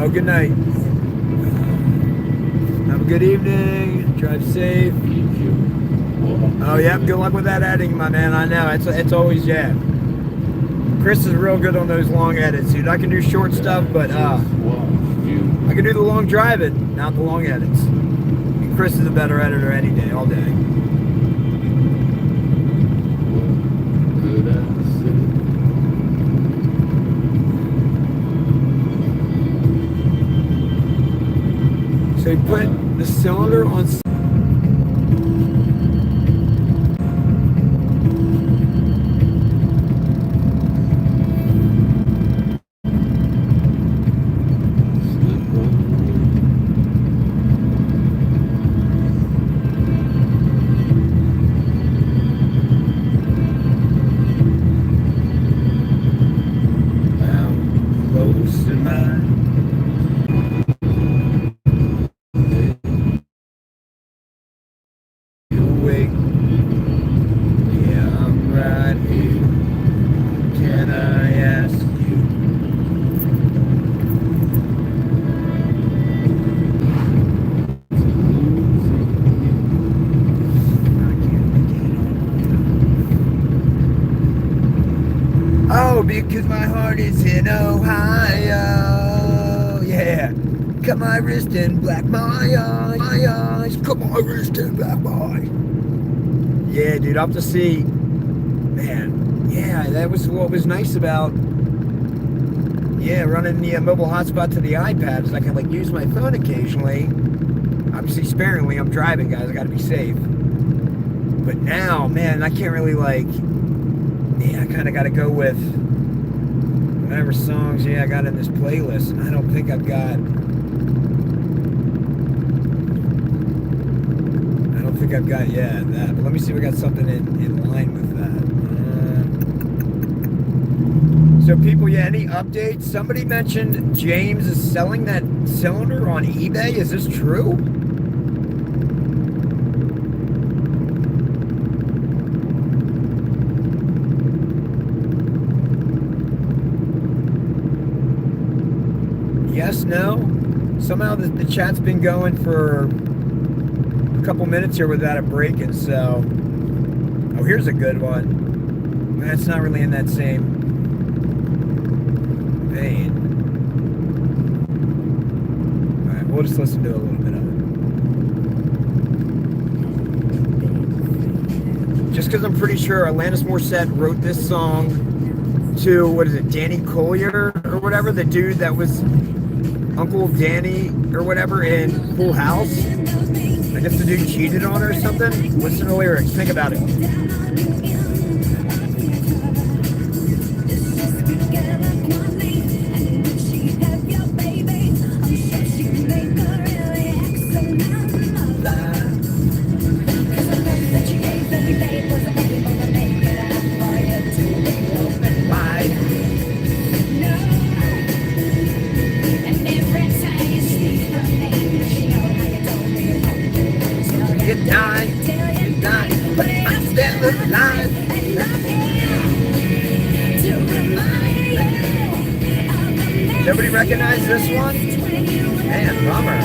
Oh, good night. Have a good evening. Drive safe. Oh, yeah. Good luck with that editing, my man. I know. It's always, yeah. Chris is real good on those long edits, dude. I can do short stuff, but I can do the long driving, not the long edits. And Chris is a better editor any day, all day. So you put the cylinder on. Because my heart is in Ohio. Yeah. Cut my wrist and black my eyes. Cut my wrist and black my eyes. Yeah, dude, up to see. Man, yeah, that was what was nice about, yeah, running the mobile hotspot to the iPad is I can like use my phone occasionally. Obviously sparingly, I'm driving, guys, I gotta be safe. But now, man, I can't really like, yeah, I kind of got to go with Whatever songs, yeah, I got in this playlist. I don't think I've got... yeah, that. But let me see if we got something in line with that. So people, yeah, any updates? Somebody mentioned James is selling that cylinder on eBay. Is this true? Yes, no? Somehow the chat's been going for a couple minutes here without it breaking, so... Oh, here's a good one. That's not really in that same vein. Alright, we'll just listen to a little bit of it. Just because I'm pretty sure Alanis Morissette wrote this song to, what is it, Danny Collier or whatever, the dude that was Uncle Danny or whatever in Full House. I guess the dude cheated on her or something. Listen to the lyrics. Think about it. Nobody recognize this one? Man, bummer.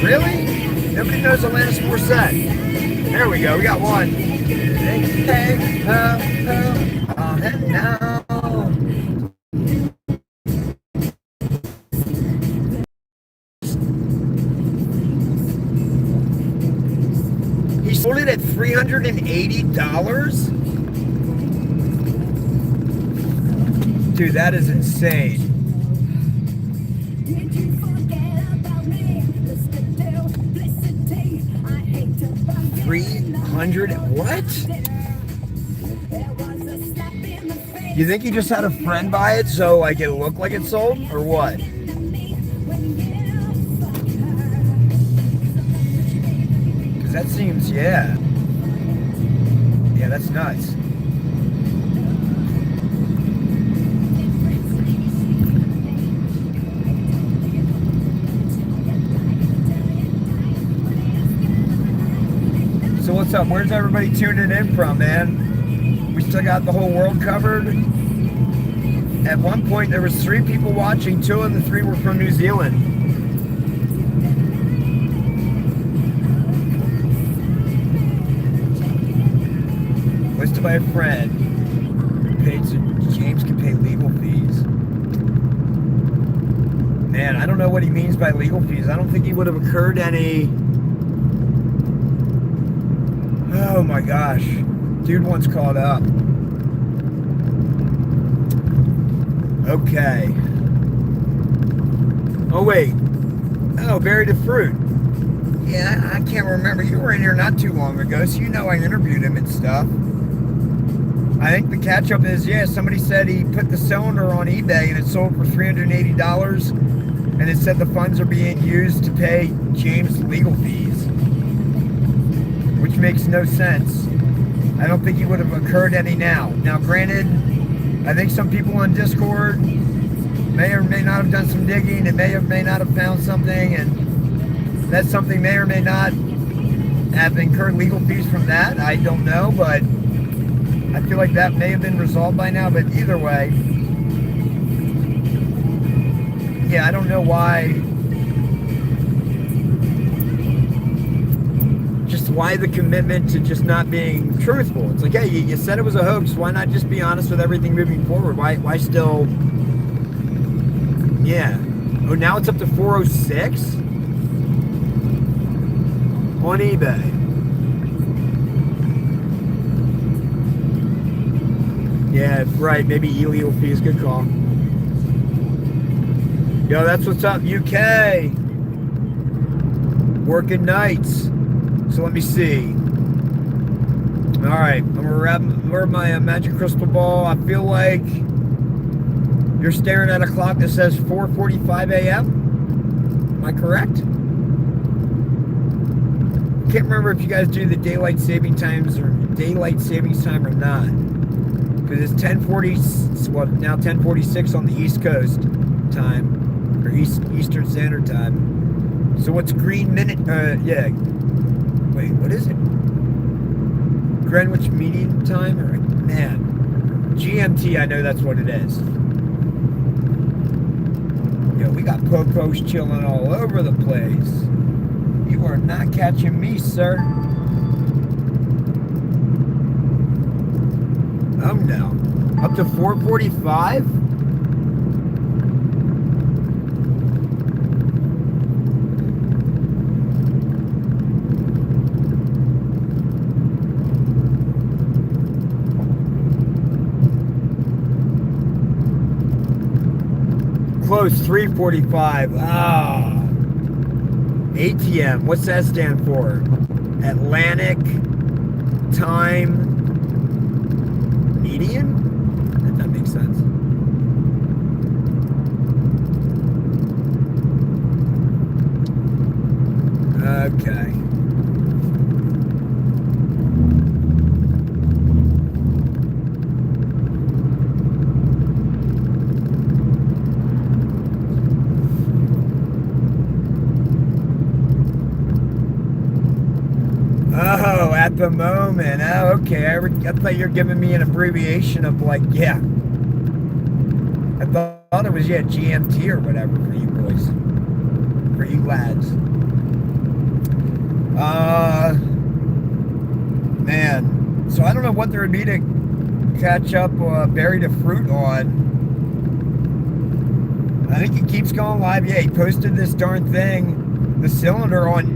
Really? Nobody knows Alanis Morissette. There we go, we got one. Hey, now. He sold it at $380? Dude, that is insane. 300? What? You think he just had a friend buy it so like it looked like it sold, or what? Because that seems, yeah, that's nuts. So what's up? Where's everybody tuning in from, man? We still got the whole world covered. At one point, there was 3 people watching. 2 of the 3 were from New Zealand. Listed by a friend. Paid so James can pay legal fees. Man, I don't know what he means by legal fees. I don't think he would have incurred any... Oh my gosh. Dude wants caught up. Okay. Oh wait. Oh, Buried the Fruit. Yeah, I can't remember. You were in here not too long ago, so you know I interviewed him and stuff. I think the catch up is, yeah, somebody said he put the cylinder on eBay and it sold for $380, and it said the funds are being used to pay James legal fees. Which makes no sense. I don't think he would have incurred any now. Now, granted, I think some people on Discord may or may not have done some digging and may or may not have found something, and that something may or may not have incurred legal fees from that. I don't know, but I feel like that may have been resolved by now. But either way, yeah, I don't know why. Why the commitment to just not being truthful? It's like, hey, you said it was a hoax. Why not just be honest with everything moving forward? Why still? Yeah. Oh, now it's up to 406 on eBay. Yeah, right. Maybe illegal fees. Good call. Yo, that's what's up, UK. Working nights. So let me see. All right, we're or my magic crystal ball, I feel like you're staring at a clock that says 4:45 a.m. Am I correct? Can't remember if you guys do the daylight saving times or daylight savings time or not, because it's 10:40. Well, now 10:46 on the East Coast time, or Eastern Standard Time. So what's green minute? Yeah. Wait, what is it? Greenwich Mean Time, or man, GMT. I know that's what it is. Yo, we got popos chilling all over the place. You are not catching me, sir. Oh no. Up to 4:45? Close 3:45. Ah. ATM, what's that stand for? Atlantic Time Median? That makes sense. Okay. Oh, at the moment. Oh, okay. I thought you were giving me an abbreviation of like, yeah. I thought it was, yeah, GMT or whatever for you boys. For you lads. Man. So I don't know what there would be to catch up, Bury the Fruit on. I think he keeps going live. Yeah, he posted this darn thing, the cylinder on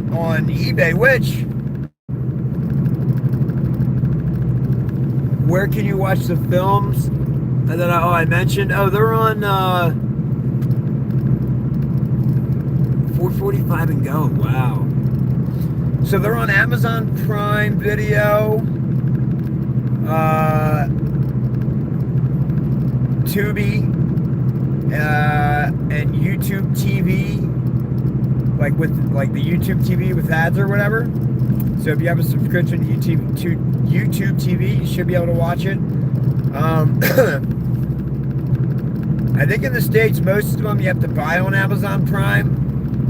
eBay, which... Where can you watch the films that I mentioned? Oh, they're on 4:45 and go. Wow. So they're on Amazon Prime Video, Tubi, and YouTube TV, like the YouTube TV with ads or whatever. So if you have a subscription to YouTube TV, you should be able to watch it. I think in the States, most of them you have to buy on Amazon Prime.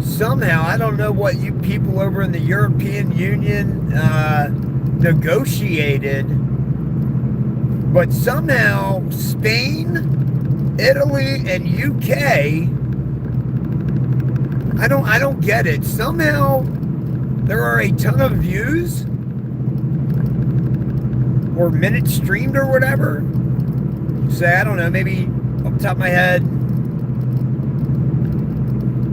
Somehow, I don't know what you people over in the European Union negotiated, but somehow Spain, Italy, and UK, I don't get it. Somehow there are a ton of views or minutes streamed or whatever. Say, I don't know, maybe off the top of my head,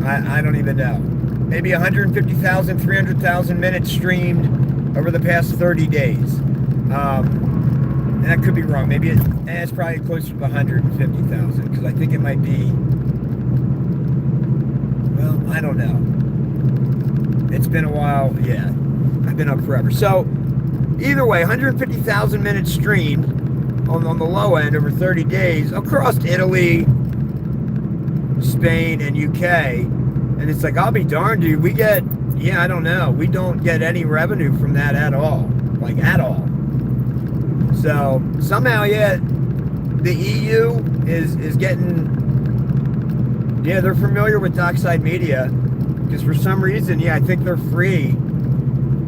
I don't even know. Maybe 150,000, 300,000 minutes streamed over the past 30 days. And that could be wrong. Maybe it's probably closer to 150,000, because I think it might be, well, I don't know. It's been a while. Yeah, I've been up forever. So either way, 150,000 minutes streamed on the low end over 30 days across Italy, Spain, and UK. And it's like, I'll be darned, dude. We get, yeah, I don't know. We don't get any revenue from that at all. Like, at all. So somehow, yeah, the EU is getting, yeah, they're familiar with Dockside Media. Because for some reason, yeah, I think they're free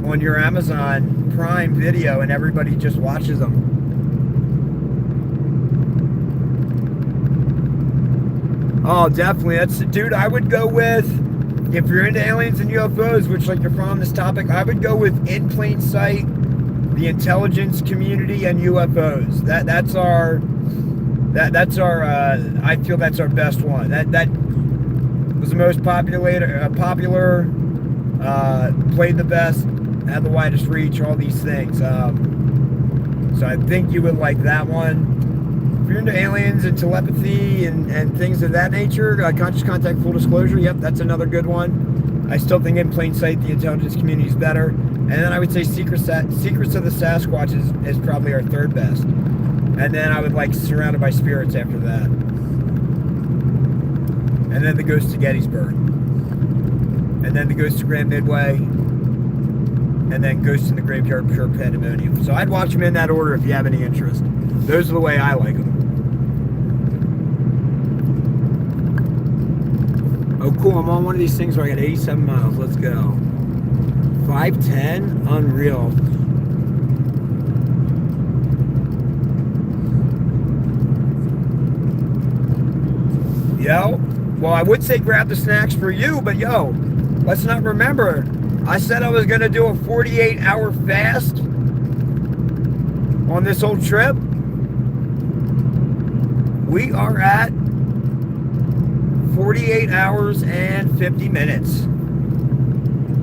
on your Amazon Prime Video, and everybody just watches them. Oh, definitely. That's, dude, I would go with, if you're into aliens and UFOs, which, like, you're from this topic, I would go with In Plain Sight, the intelligence community, and UFOs. That's our I feel that's our best one. That was the most popular, played the best, had the widest reach, all these things. So I think you would like that one. If you're into aliens and telepathy and things of that nature, Conscious Contact, Full Disclosure, yep, that's another good one. I still think In Plain Sight, the intelligence community is better. And then I would say Secrets of the Sasquatch is probably our third best. And then I would like Surrounded by Spirits after that. And then The Ghost of Gettysburg. And then The Ghost of Grand Midway. And then Ghost in the Graveyard, Pure Pandemonium. So I'd watch them in that order if you have any interest. Those are the way I like them. Oh, cool. I'm on one of these things where I got 87 miles. Let's go. 510? Unreal. Yo, well, I would say grab the snacks for you, but yo, let's not remember, I said I was going to do a 48-hour fast on this whole trip. We are at 48 hours and 50 minutes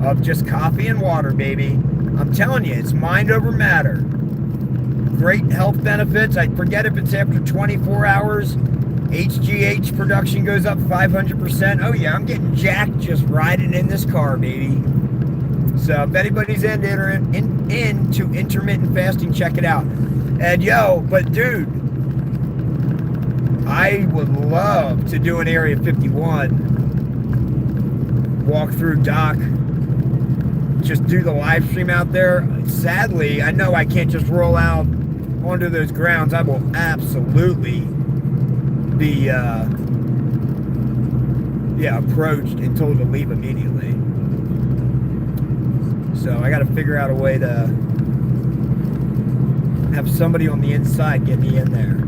of just coffee and water, baby. I'm telling you, it's mind over matter. Great health benefits. I forget if it's after 24 hours. HGH production goes up 500%. Oh yeah, I'm getting jacked just riding in this car, baby. So if anybody's into intermittent fasting, check it out. And yo, but dude, I would love to do an Area 51 walk through dock. Just do the live stream out there. Sadly, I know I can't just roll out onto those grounds. I will absolutely be approached and told to leave immediately. So I got to figure out a way to have somebody on the inside get me in there.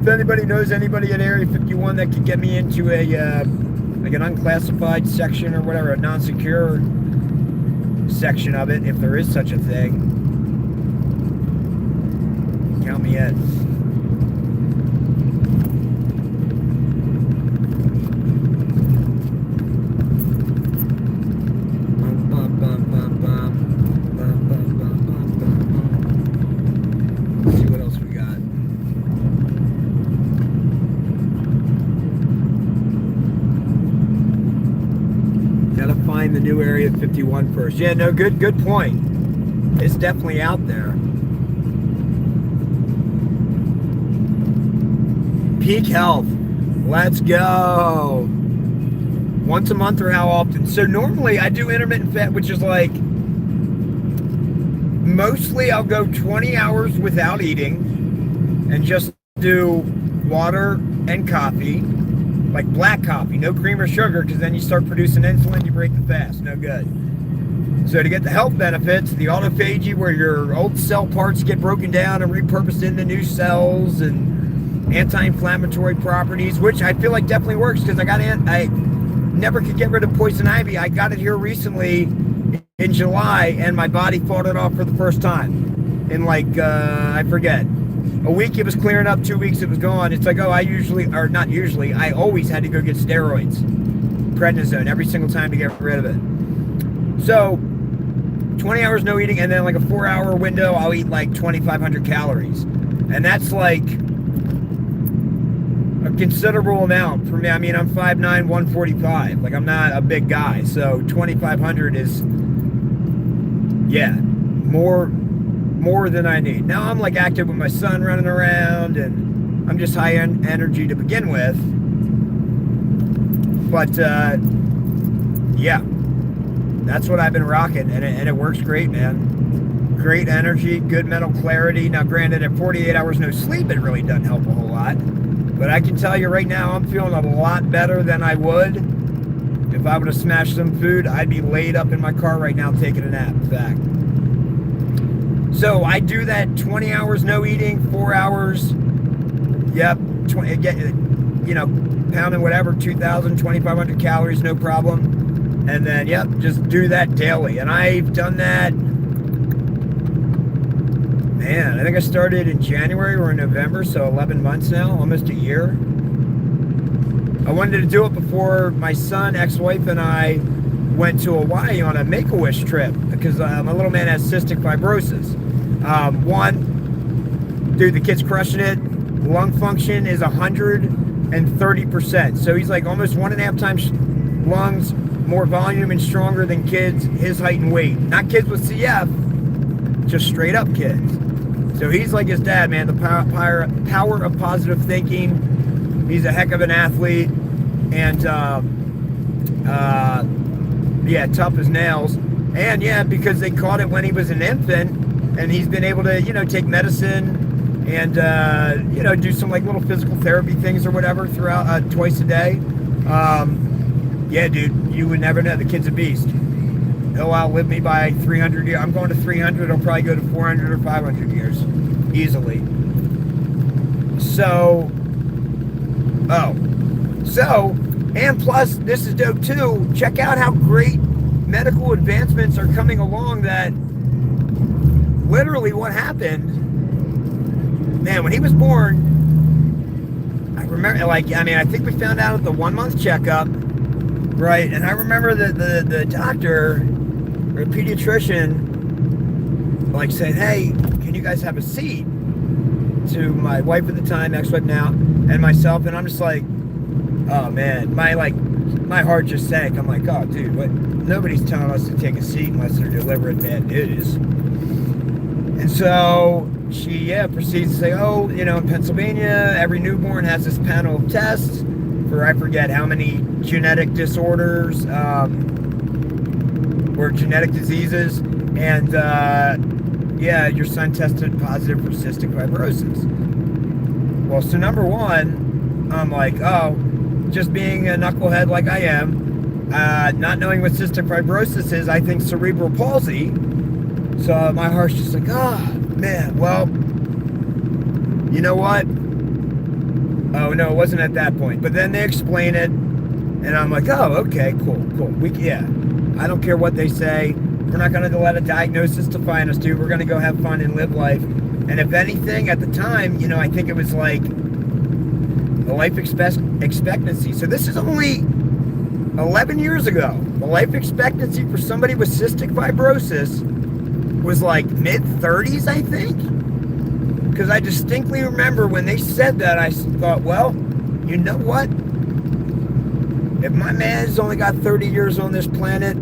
If anybody knows anybody at Area 51 that could get me into a like an unclassified section or whatever, a non-secure section of it, if there is such a thing, count me in. The new Area 51 first. Yeah, no, good point. It's definitely out there. Peak Health. Let's go. Once a month or how often? So normally I do intermittent fat, which is like mostly I'll go 20 hours without eating and just do water and coffee. Like black coffee, no cream or sugar, because then you start producing insulin, you break the fast. No good. So to get the health benefits, the autophagy, where your old cell parts get broken down and repurposed into new cells, and anti-inflammatory properties, which I feel like definitely works, because I never could get rid of poison ivy. I got it here recently in July, and my body fought it off for the first time in like, I forget. A week it was clearing up, 2 weeks it was gone. It's like, oh, I always had to go get steroids, prednisone, every single time to get rid of it. So, 20 hours no eating, and then like a 4-hour window, I'll eat like 2,500 calories. And that's like a considerable amount for me. I mean, I'm 5'9", 145. Like, I'm not a big guy. So, 2,500 is, yeah, more than I need. Now I'm like active with my son running around, and I'm just high energy to begin with. But yeah, that's what I've been rocking, and it works great, man. Great energy, good mental clarity. Now granted, at 48 hours no sleep, it really doesn't help a whole lot. But I can tell you right now, I'm feeling a lot better than I would if I would have smashed some food. I'd be laid up in my car right now taking a nap, in fact. So I do that 20 hours no eating, 4 hours, yep, pounding whatever, 2,000, 2,500 calories, no problem. And then, yep, just do that daily. And I've done that, man, I think I started in January or in November, so 11 months now, almost a year. I wanted to do it before my son, ex-wife, and I went to Hawaii on a Make-A-Wish trip, because my little man has cystic fibrosis. Dude, the kid's crushing it. Lung function is 130%. So he's like almost 1.5 times lungs more volume and stronger than kids his height and weight. Not kids with CF, just straight up kids. So he's like his dad, man, the power of positive thinking. He's a heck of an athlete, and yeah, tough as nails. And yeah, because they caught it when he was an infant, and he's been able to, you know, take medicine and, you know, do some like little physical therapy things or whatever throughout, twice a day. Yeah, dude, you would never know. The kid's a beast. He'll outlive me by 300 years. I'm going to 300. He'll probably go to 400 or 500 years. Easily. So, and plus, this is dope too. Check out how great medical advancements are coming along that literally what happened, man, when he was born, I remember, like, I mean, I think we found out at the 1 month checkup, right? And I remember that the doctor or the pediatrician like said, hey, can you guys have a seat? To my wife at the time, ex-wife now, and myself, and I'm just like, oh man, my heart just sank. I'm like, oh dude, what? Nobody's telling us to take a seat unless they're delivering bad news. And so she proceeds to say, oh, you know, in Pennsylvania, every newborn has this panel of tests for I forget how many genetic disorders or genetic diseases, and yeah, your son tested positive for cystic fibrosis. Well, so number one, I'm like, oh, just being a knucklehead like I am, not knowing what cystic fibrosis is, I think cerebral palsy. So my heart's just like, oh, man, well, you know what? Oh, no, it wasn't at that point. But then they explain it, and I'm like, oh, okay, cool. Yeah, I don't care what they say. We're not going to let a diagnosis define us, dude. We're going to go have fun and live life. And if anything, at the time, you know, I think it was like the life expectancy. So this is only 11 years ago. The life expectancy for somebody with cystic fibrosis was like mid-30s, I think. Because I distinctly remember when they said that, I thought, well, you know what? If my man's only got 30 years on this planet,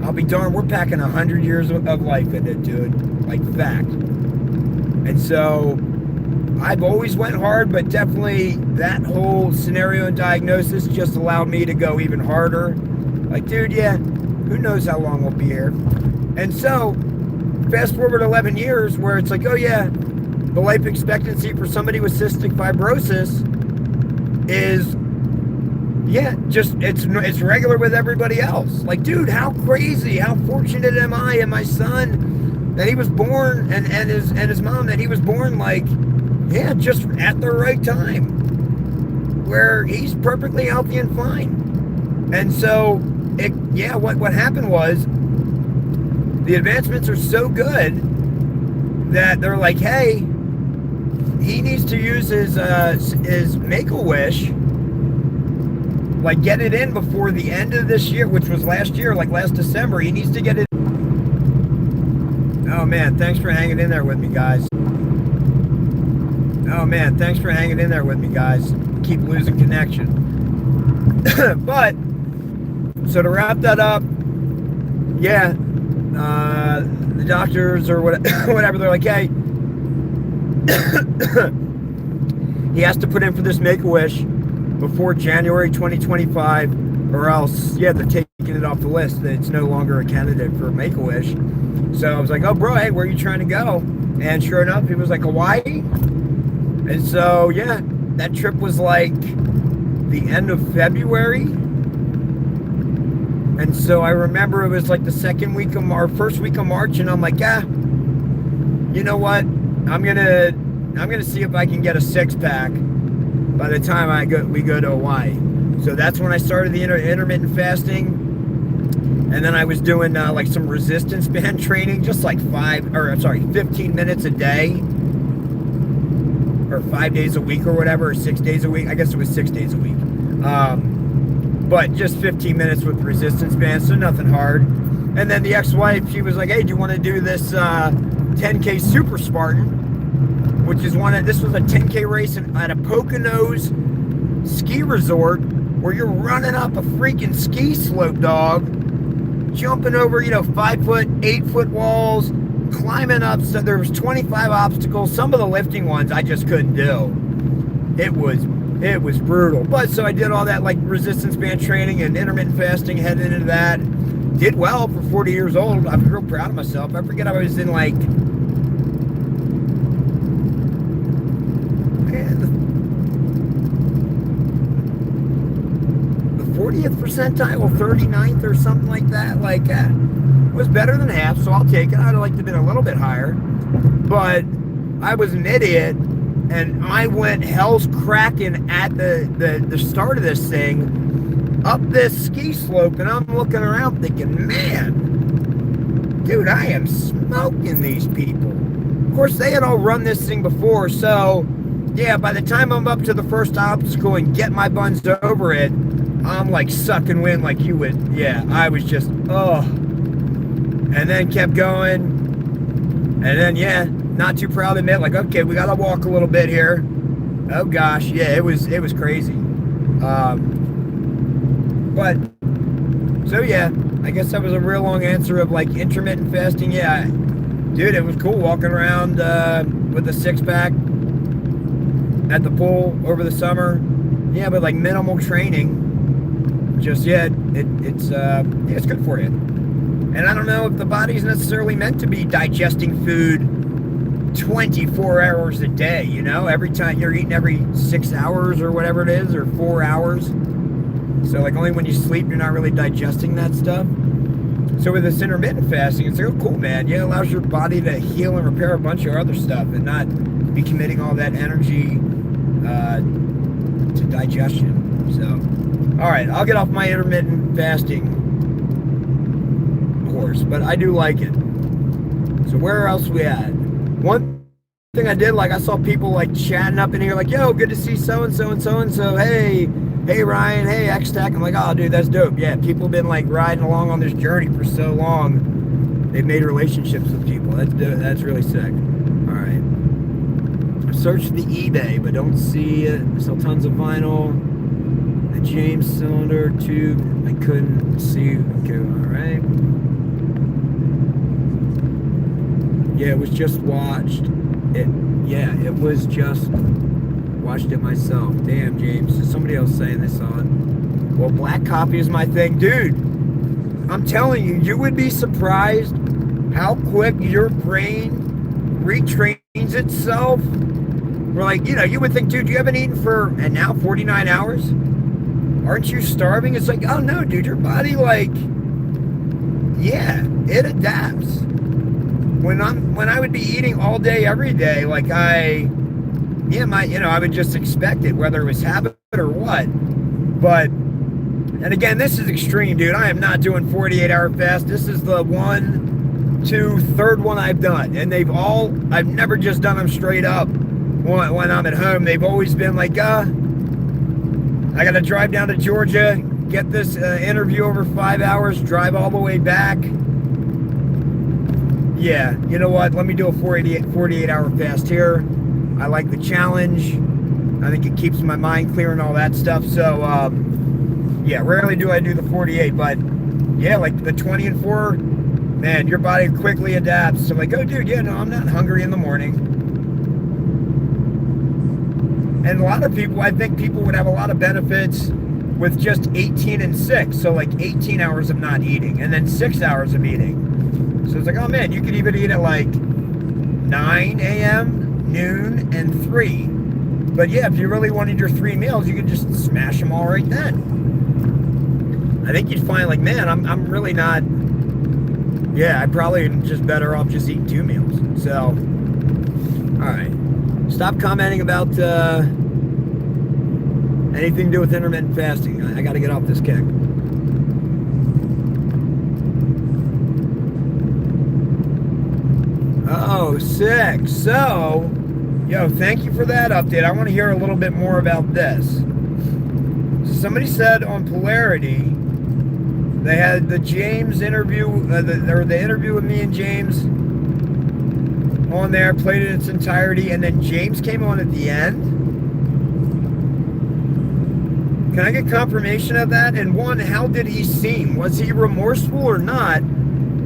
I'll be darned, we're packing 100 years of life in it, dude. Like, fact. And so, I've always went hard, but definitely that whole scenario and diagnosis just allowed me to go even harder. Like, dude, yeah, who knows how long we'll be here. And so, fast forward 11 years where it's like, oh yeah, the life expectancy for somebody with cystic fibrosis is, yeah, just it's regular with everybody else. Like, dude, how crazy, how fortunate am I and my son that he was born, and his mom, that he was born, like, yeah, just at the right time, where he's perfectly healthy and fine. And so, what happened was, the advancements are so good that they're like, hey, he needs to use his Make-A-Wish, like, get it in before the end of this year, which was last year, like last December. He needs to get it. Oh man, thanks for hanging in there with me, guys. Oh man, thanks for hanging in there with me, guys. Keep losing connection. But, so to wrap that up, yeah, the doctors or whatever, they're like, hey, he has to put in for this Make-A-Wish before January 2025, or else, yeah, they're taking it off the list. It's no longer a candidate for Make-A-Wish. So I was like, oh, bro, hey, where are you trying to go? And sure enough, it was like Hawaii. And so, yeah, that trip was like the end of February. And so I remember it was like the first week of March, and I'm like, yeah, you know what? I'm gonna see if I can get a 6-pack by the time we go to Hawaii. So that's when I started the intermittent fasting, and then I was doing like some resistance band training, just like 15 minutes a day, or 5 days a week or whatever, or 6 days a week. I guess it was 6 days a week. But just 15 minutes with resistance bands, so nothing hard. And then the ex-wife, she was like, hey, do you want to do this 10K Super Spartan? Which is this was a 10K race at a Poconos ski resort where you're running up a freaking ski slope, dog, jumping over, 5 foot, 8 foot walls, climbing up. So there was 25 obstacles. Some of the lifting ones I just couldn't do. It was brutal. But so I did all that like resistance band training and intermittent fasting, heading into that. Did well for 40 years old. I'm real proud of myself. I forget I was in like, the 40th percentile, 39th or something like that. Like, it was better than half, so I'll take it. I'd like to have been a little bit higher. But I was an idiot, and I went hell's cracking at the start of this thing, up this ski slope, and I'm looking around thinking, man, dude, I am smoking these people. Of course, they had all run this thing before, so yeah, by the time I'm up to the first obstacle and get my buns over it, I'm like sucking wind like you would. Yeah, I was just, oh. And then kept going. And then, yeah, not too proud to admit, like, okay, we got to walk a little bit here. Oh, gosh, yeah, it was crazy. But, so, yeah, I guess that was a real long answer of, like, intermittent fasting. Yeah, dude, it was cool walking around with a six-pack at the pool over the summer. Yeah, but, like, minimal training. Just, yeah, it's good for you. And I don't know if the body's necessarily meant to be digesting food 24 hours a day, every time you're eating every 6 hours or whatever it is, or 4 hours. So like only when you sleep, you're not really digesting that stuff. So with this intermittent fasting, it's like, oh, cool, man. Yeah, it allows your body to heal and repair a bunch of other stuff and not be committing all that energy to digestion. So, all right, I'll get off my intermittent fasting horse, but I do like it. So where else we at? One thing I did, like, I saw people like chatting up in here, like, yo, good to see so-and-so and so-and-so. Hey Ryan, hey X-Tac. I'm like, oh, dude, that's dope. Yeah, people have been like riding along on this journey for so long. They've made relationships with people. That's really sick. All right. I searched the eBay, but don't see it. I sell tons of vinyl. The James cylinder tube, I couldn't see. Okay, all right. Yeah, it was just watched. It was just watched it myself. Damn, James. Is somebody else saying this on? Well, black coffee is my thing. Dude, I'm telling you, you would be surprised how quick your brain retrains itself. We're like, you would think, dude, you haven't eaten for, and now 49 hours? Aren't you starving? It's like, oh no, dude, your body, like, yeah, it adapts. When I would be eating all day, every day, like I would just expect it, whether it was habit or what. But, and again, this is extreme, dude. I am not doing 48-hour fast. This is the third one I've done. And I've never just done them straight up when I'm at home. They've always been like, I got to drive down to Georgia, get this interview over 5 hours, drive all the way back. Yeah, you know what? Let me do a 48-hour fast here. I like the challenge. I think it keeps my mind clear and all that stuff. So, yeah, rarely do I do the 48, but yeah, like the 20 and 4, man, your body quickly adapts. So I'm like, oh, dude, yeah, no, I'm not hungry in the morning. And a lot of people, I think people would have a lot of benefits with just 18 and 6. So like 18 hours of not eating and then 6 hours of eating. So it's like, oh man, you could even eat at like 9 a.m., noon, and 3. But yeah, if you really wanted your 3 meals, you could just smash them all right then. I think you'd find like, man, I'm really not, yeah, I probably am just better off just eating 2 meals. So, all right. Stop commenting about anything to do with intermittent fasting. I got to get off this kick. Oh, sick. So, yo, thank you for that update. I want to hear a little bit more about this. So somebody said on Polarity, they had the James interview, the interview with me and James on there, played it in its entirety, and then James came on at the end. Can I get confirmation of that? And one, how did he seem? Was he remorseful or not?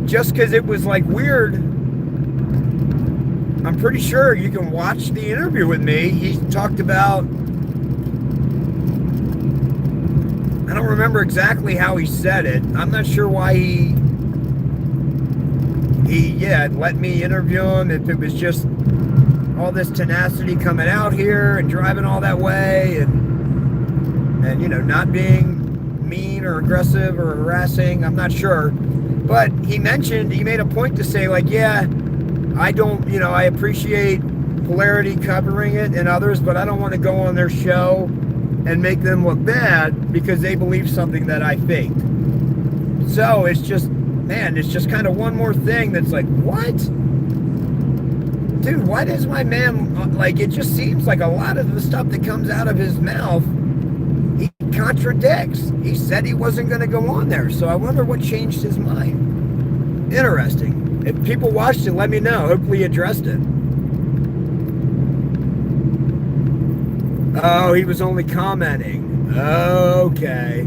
Just because it was like weird. I'm pretty sure you can watch the interview with me. He talked about, I don't remember exactly how he said it. I'm not sure why he let me interview him. If it was just all this tenacity coming out here and driving all that way and you know, not being mean or aggressive or harassing. I'm not sure. But he made a point to say, like, yeah, I don't, you know, I appreciate Polarity covering it and others, but I don't want to go on their show and make them look bad because they believe something that I faked. So it's just, man, it's just kind of one more thing that's like, what? Dude, why does my man, like, it just seems like a lot of the stuff that comes out of his mouth, he contradicts. He said he wasn't going to go on there, so I wonder what changed his mind. Interesting. If people watched it, let me know. Hopefully he addressed it. Oh, he was only commenting. Okay.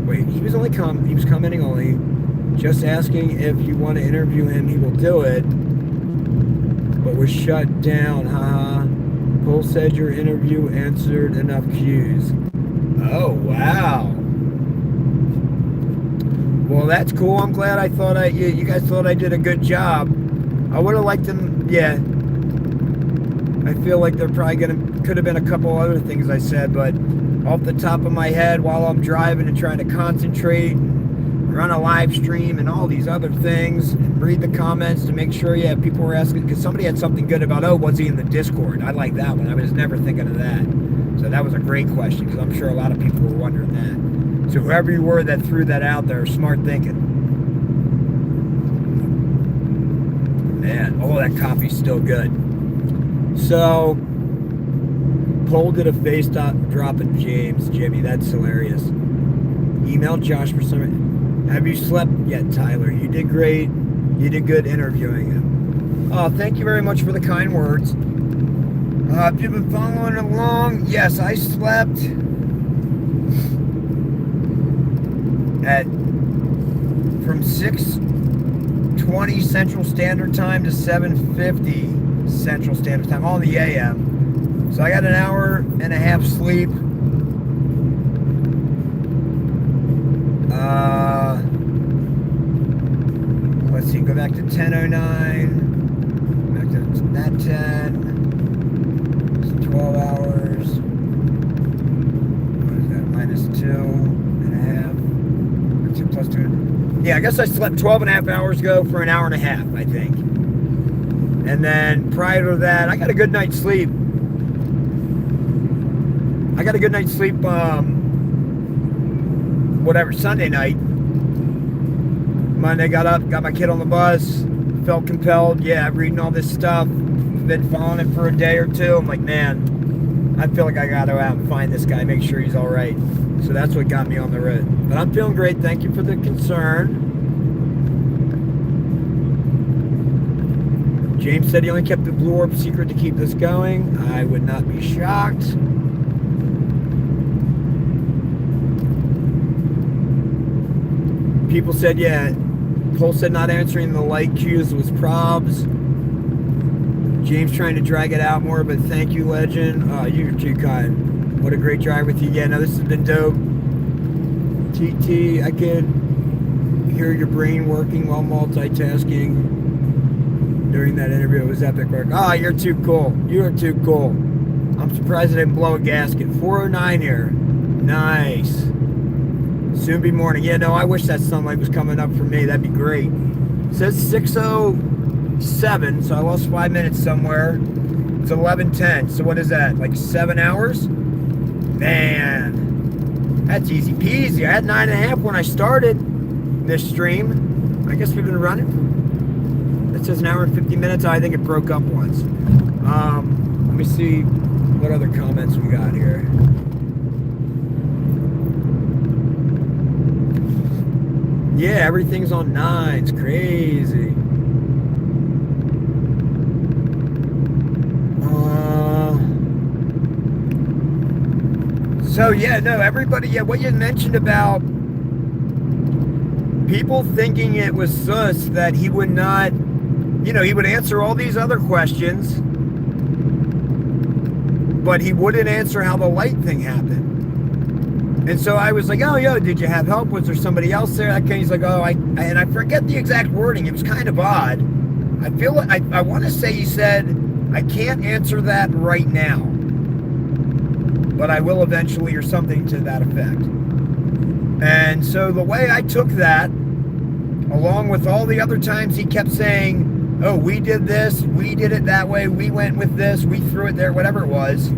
Wait, he was commenting only. Just asking if you want to interview him, he will do it. But was shut down, haha. Cole said your interview answered enough cues. Oh, wow. Well, that's cool. I'm glad you guys thought I did a good job. I would have liked them, yeah. I feel like there probably could have been a couple other things I said, but off the top of my head while I'm driving and trying to concentrate, run a live stream and all these other things, and read the comments to make sure, yeah, people were asking, because somebody had something good about, oh, was he in the Discord? I like that one. I was never thinking of that. So that was a great question, because I'm sure a lot of people were wondering that. So whoever you were that threw that out there, smart thinking. Man, oh, that coffee's still good. So, Cole did a face drop at Jimmy. That's hilarious. Email Josh for some. Have you slept yet, Tyler? You did great. You did good interviewing him. Oh, thank you very much for the kind words. If you've been following along, yes, I slept from 6:20 Central Standard Time to 7:50 Central Standard Time, all in the AM. So I got an hour and a half sleep. Let's see, go back to 10:09. Back to that 10. It's 12 hours. What is that? Minus 2.5. 2 plus 2. Yeah, I guess I slept 12 and a half hours ago for an hour and a half, I think. And then prior to that, I got a good night's sleep. Sunday night. Monday, got up, got my kid on the bus, felt compelled. Yeah, I'm reading all this stuff. Been following it for a day or two. I'm like, man, I feel like I got to go out and find this guy, make sure he's all right. So that's what got me on the road. But I'm feeling great. Thank you for the concern. James said he only kept the Blue Orb secret to keep this going. I would not be shocked. People said, yeah, Cole said not answering the like cues was probs. James trying to drag it out more, but thank you, legend. You're too kind. What a great drive with you. Yeah, no, this has been dope. TT, I could hear your brain working while multitasking. During that interview, it was epic work. Oh, you're too cool. You are too cool. I'm surprised I didn't blow a gasket. 4:09 here. Nice. Soon be morning. Yeah, no, I wish that sunlight was coming up for me. That'd be great. It says 6:07, so I lost 5 minutes somewhere. It's 11:10. So what is that? Like 7 hours? Man, that's easy peasy. I had 9.5 when I started this stream. I guess we've been running. It says an hour and 50 minutes. I think it broke up once. Let me see what other comments we got here. Yeah, everything's on 9s. Crazy. So yeah, no, everybody, yeah, what you mentioned about people thinking it was sus that he would not, he would answer all these other questions, but he wouldn't answer how the light thing happened. And so I was like, oh, yo, did you have help? Was there somebody else there? That guy, he's like, oh, and I forget the exact wording. It was kind of odd. I feel like, I want to say he said, I can't answer that right now, but I will eventually, or something to that effect. And so the way I took that, along with all the other times he kept saying, oh, we did this, we did it that way, we went with this, we threw it there, whatever it was.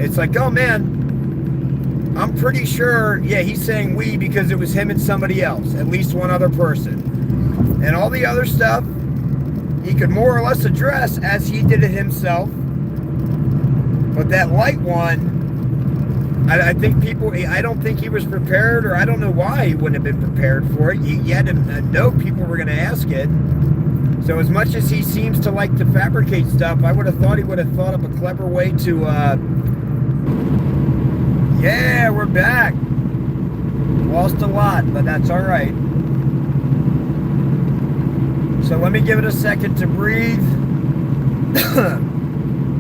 It's like, oh man, I'm pretty sure, yeah, he's saying we because it was him and somebody else, at least one other person. And all the other stuff, he could more or less address as he did it himself. But that light one, I think I don't think he was prepared, or I don't know why he wouldn't have been prepared for it. He had to know people were going to ask it. So as much as he seems to like to fabricate stuff, I would have thought he would have thought of a clever way to, yeah, we're back. Lost a lot, but that's all right. So let me give it a second to breathe.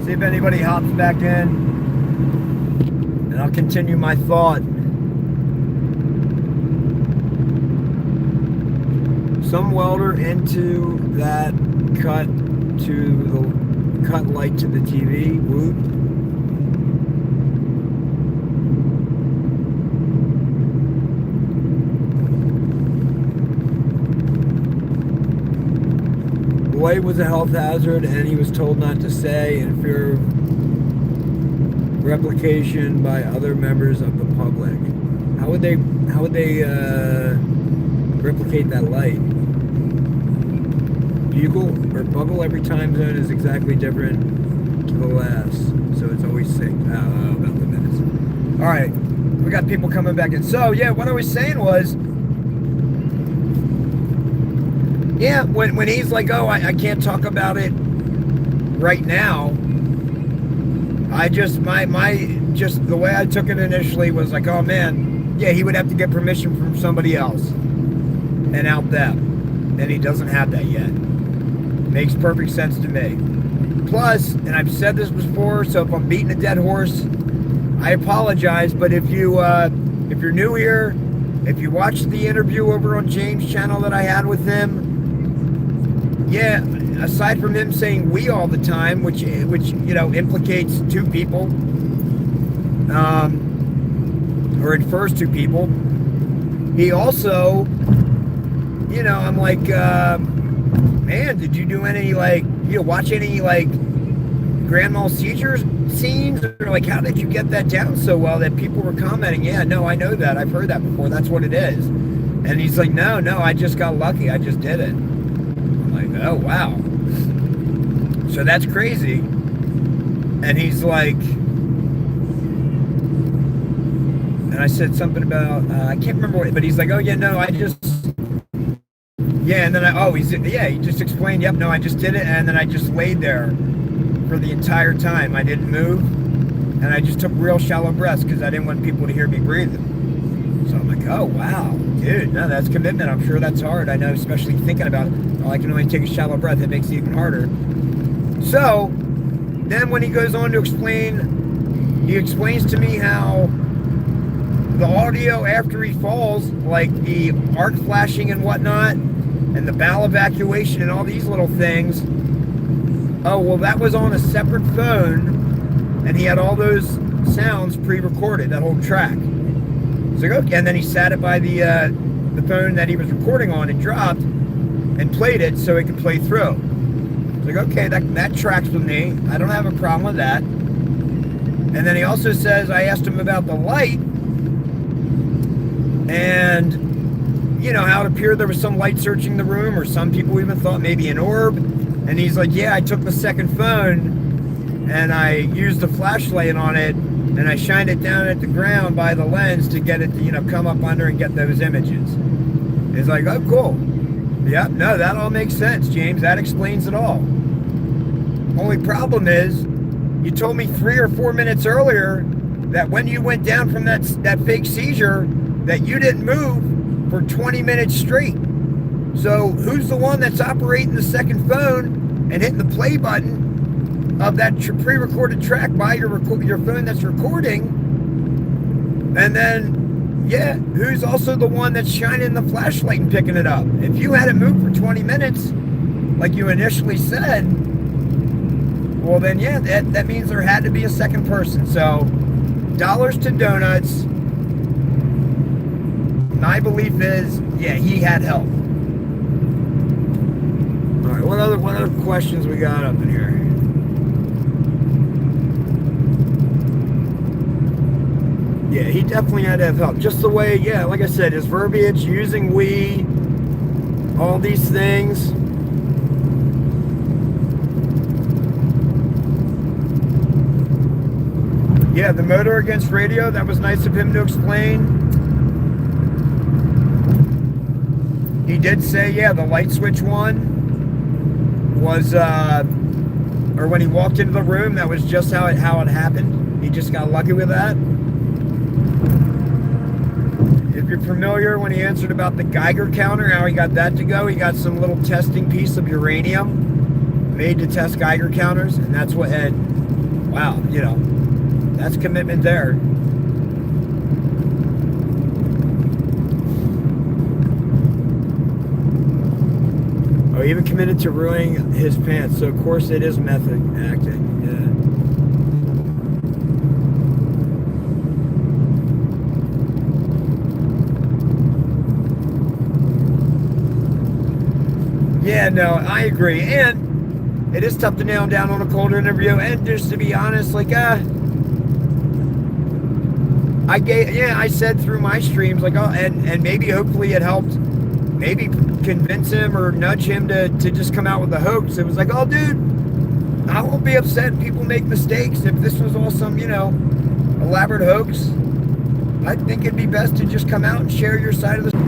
See if anybody hops back in. And I'll continue my thought. Some welder into that cut light to the TV. Whoop. The light was a health hazard, and he was told not to say in fear of replication by other members of the public. How would they replicate that light? Bugle or bubble every time zone is exactly different to the last, so it's always synced. About the minutes. All right, we got people coming back in. So yeah, what I was saying was, yeah, when he's like, oh, I can't talk about it right now. I just, just the way I took it initially was like, oh man, yeah, he would have to get permission from somebody else and out them. And he doesn't have that yet. Makes perfect sense to me. Plus, and I've said this before, so if I'm beating a dead horse, I apologize, but if you're new here, if you watched the interview over on James' channel that I had with him, yeah, aside from him saying we all the time, which implicates two people, or infers two people, he also, I'm like, man, did you do any, watch any, Grand Mal seizures scenes? Or, how did you get that down so well that people were commenting, yeah, no, I know that. I've heard that before. That's what it is. And he's like, no, I just got lucky. I just did it. Oh, wow. So that's crazy. And he's like, and I said something about, I can't remember what, but he's like, oh, yeah, no, I just, yeah, and then he just explained, yep, no, I just did it, and then I just laid there for the entire time. I didn't move, and I just took real shallow breaths because I didn't want people to hear me breathing. So I'm like, oh, wow, dude, no, that's commitment. I'm sure that's hard. I know, especially thinking about it. Oh, I can only take a shallow breath. It makes it even harder. So then when he goes on to explain, he explains to me how the audio after he falls, like the arc flashing and whatnot, and the bowel evacuation and all these little things, oh, well, that was on a separate phone, and he had all those sounds pre-recorded, that whole track. So, okay, and then he sat it by the phone that he was recording on and dropped and played it so it could play through. It's like, okay, that tracks with me. I don't have a problem with that. And then he also says, I asked him about the light and, how it appeared there was some light searching the room, or some people even thought maybe an orb. And he's like, yeah, I took the second phone and I used the flashlight on it and I shined it down at the ground by the lens to get it to, come up under and get those images. It's like, oh, cool. Yep, no, that all makes sense, James. That explains it all. Only problem is, you told me 3 or 4 minutes earlier that when you went down from that fake seizure, that you didn't move for 20 minutes straight. So who's the one that's operating the second phone and hitting the play button of that pre-recorded track by your phone that's recording? And then, yeah, who's also the one that's shining the flashlight and picking it up? If you hadn't moved for 20 minutes, like you initially said, well then, yeah, that means there had to be a second person. So, dollars to donuts. My belief is, yeah, he had help. All right, what other questions we got up in here? Yeah, he definitely had to have help. Just the way, yeah, like I said, his verbiage, using we, all these things. Yeah, the motor against radio, that was nice of him to explain. He did say, yeah, the light switch one was, or when he walked into the room, that was just how it happened. He just got lucky with that. If you're familiar, when he answered about the Geiger counter, how he got that to go, he got some little testing piece of uranium made to test Geiger counters, and that's what had, wow, you know, that's commitment there. Oh, even committed to ruining his pants, so of course it is method acting, yeah, no, I agree. And it is tough to nail down on a cold interview. And just to be honest, like, I said through my streams, like, oh, and maybe hopefully it helped maybe convince him or nudge him to just come out with a hoax. It was like, oh, dude, I won't be upset. People make mistakes. If this was all some, you know, elaborate hoax, I think it'd be best to just come out and share your side of the story.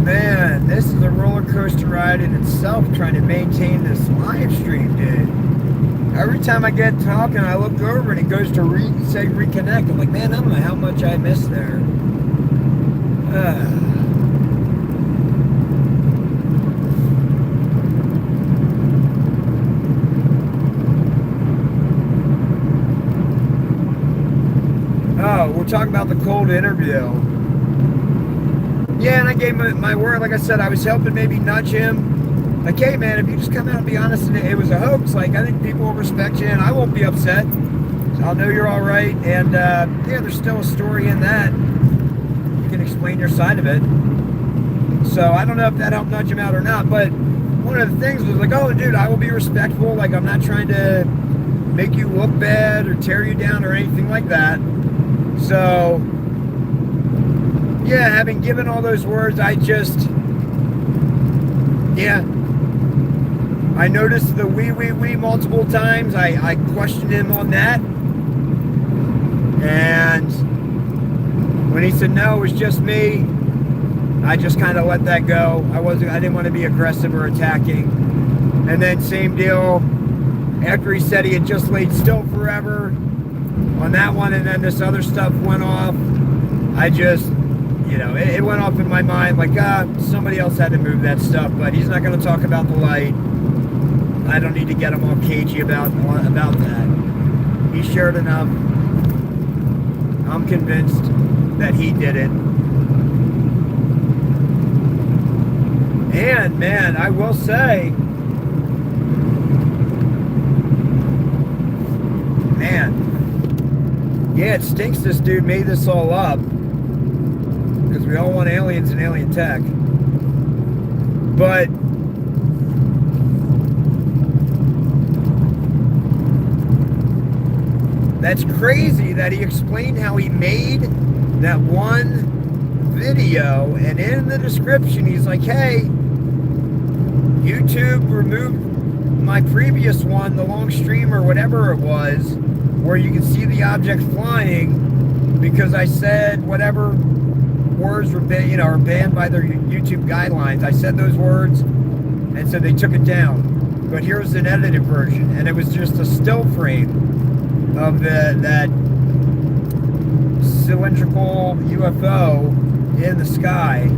Man, this is a roller coaster ride in itself, trying to maintain this live stream, dude. Every time I get talking, I look over and it goes to say reconnect. I'm like, man, I don't know how much I missed there. Oh, we're talking about the cold interview. Yeah, and I gave him my word. Like I said, I was helping maybe nudge him. Like, hey, man, if you just come out and be honest and it was a hoax, like, I think people will respect you and I won't be upset. So I'll know you're all right. And, yeah, there's still a story in that. You can explain your side of it. So I don't know if that helped nudge him out or not. But one of the things was like, oh, dude, I will be respectful. Like, I'm not trying to make you look bad or tear you down or anything like that. So, yeah, having given all those words, I just, yeah, I noticed the we multiple times. I questioned him on that. And when he said no, it was just me, I just kind of let that go. I didn't want to be aggressive or attacking. And then same deal, after he said he had just laid still forever on that one, and then this other stuff went off, I just, you know, it went off in my mind like, somebody else had to move that stuff, but he's not going to talk about the light. I don't need to get him all cagey about that. He shared enough. I'm convinced that he did it. And, man, I will say, man, yeah, it stinks this dude made this all up. Because we all want aliens and alien tech. But that's crazy that he explained how he made that one video, and in the description he's like, hey, YouTube removed my previous one, the long stream or whatever it was, where you can see the object flying, because I said whatever words were are banned by their YouTube guidelines. I said those words, and so they took it down. but here's an edited version, and it was just a still frame of that cylindrical UFO in the sky,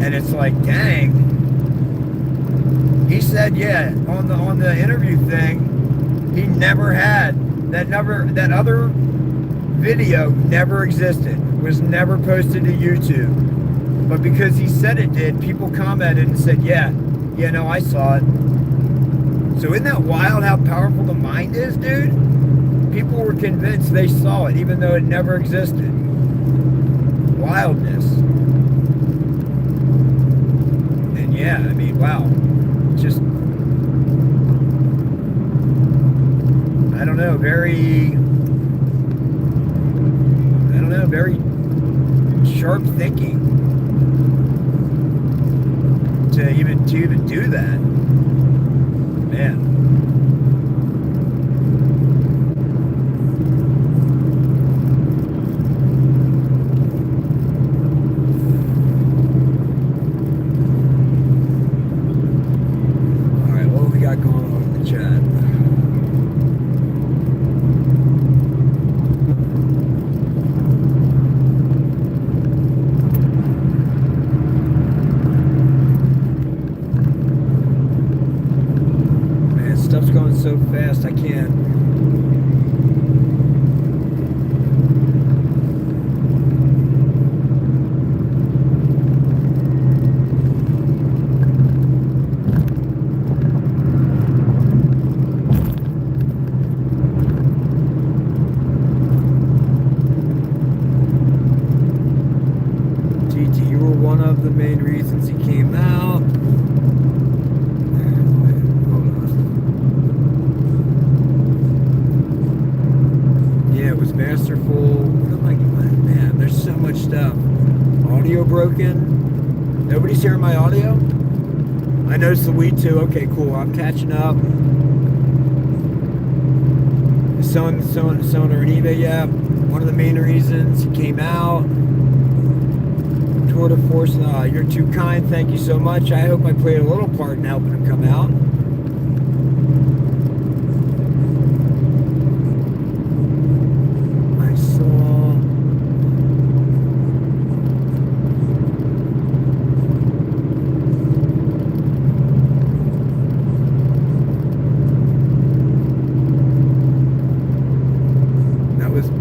and it's like, dang. He said, yeah, on the interview thing, he never had that other video never existed, was never posted to YouTube, but because he said it did, people commented and said, yeah, no, I saw it. So isn't that wild how powerful the mind is, dude? People were convinced they saw it, even though it never existed. Wildness. And yeah, I mean, wow. Just, I don't know, very sharp thinking to even do that. Man. Alright, what we got going on in the chat? Stuff's going so fast, I can't. TT, you were one of the main reasons he came out. Masterful. I'm like, man, there's so much stuff. Audio broken. Nobody's hearing my audio? I noticed the weed too. Okay, cool. I'm catching up. Selling on eBay, yeah. One of the main reasons he came out. Tour de force. You're too kind. Thank you so much. I hope I played a little part in helping him come out.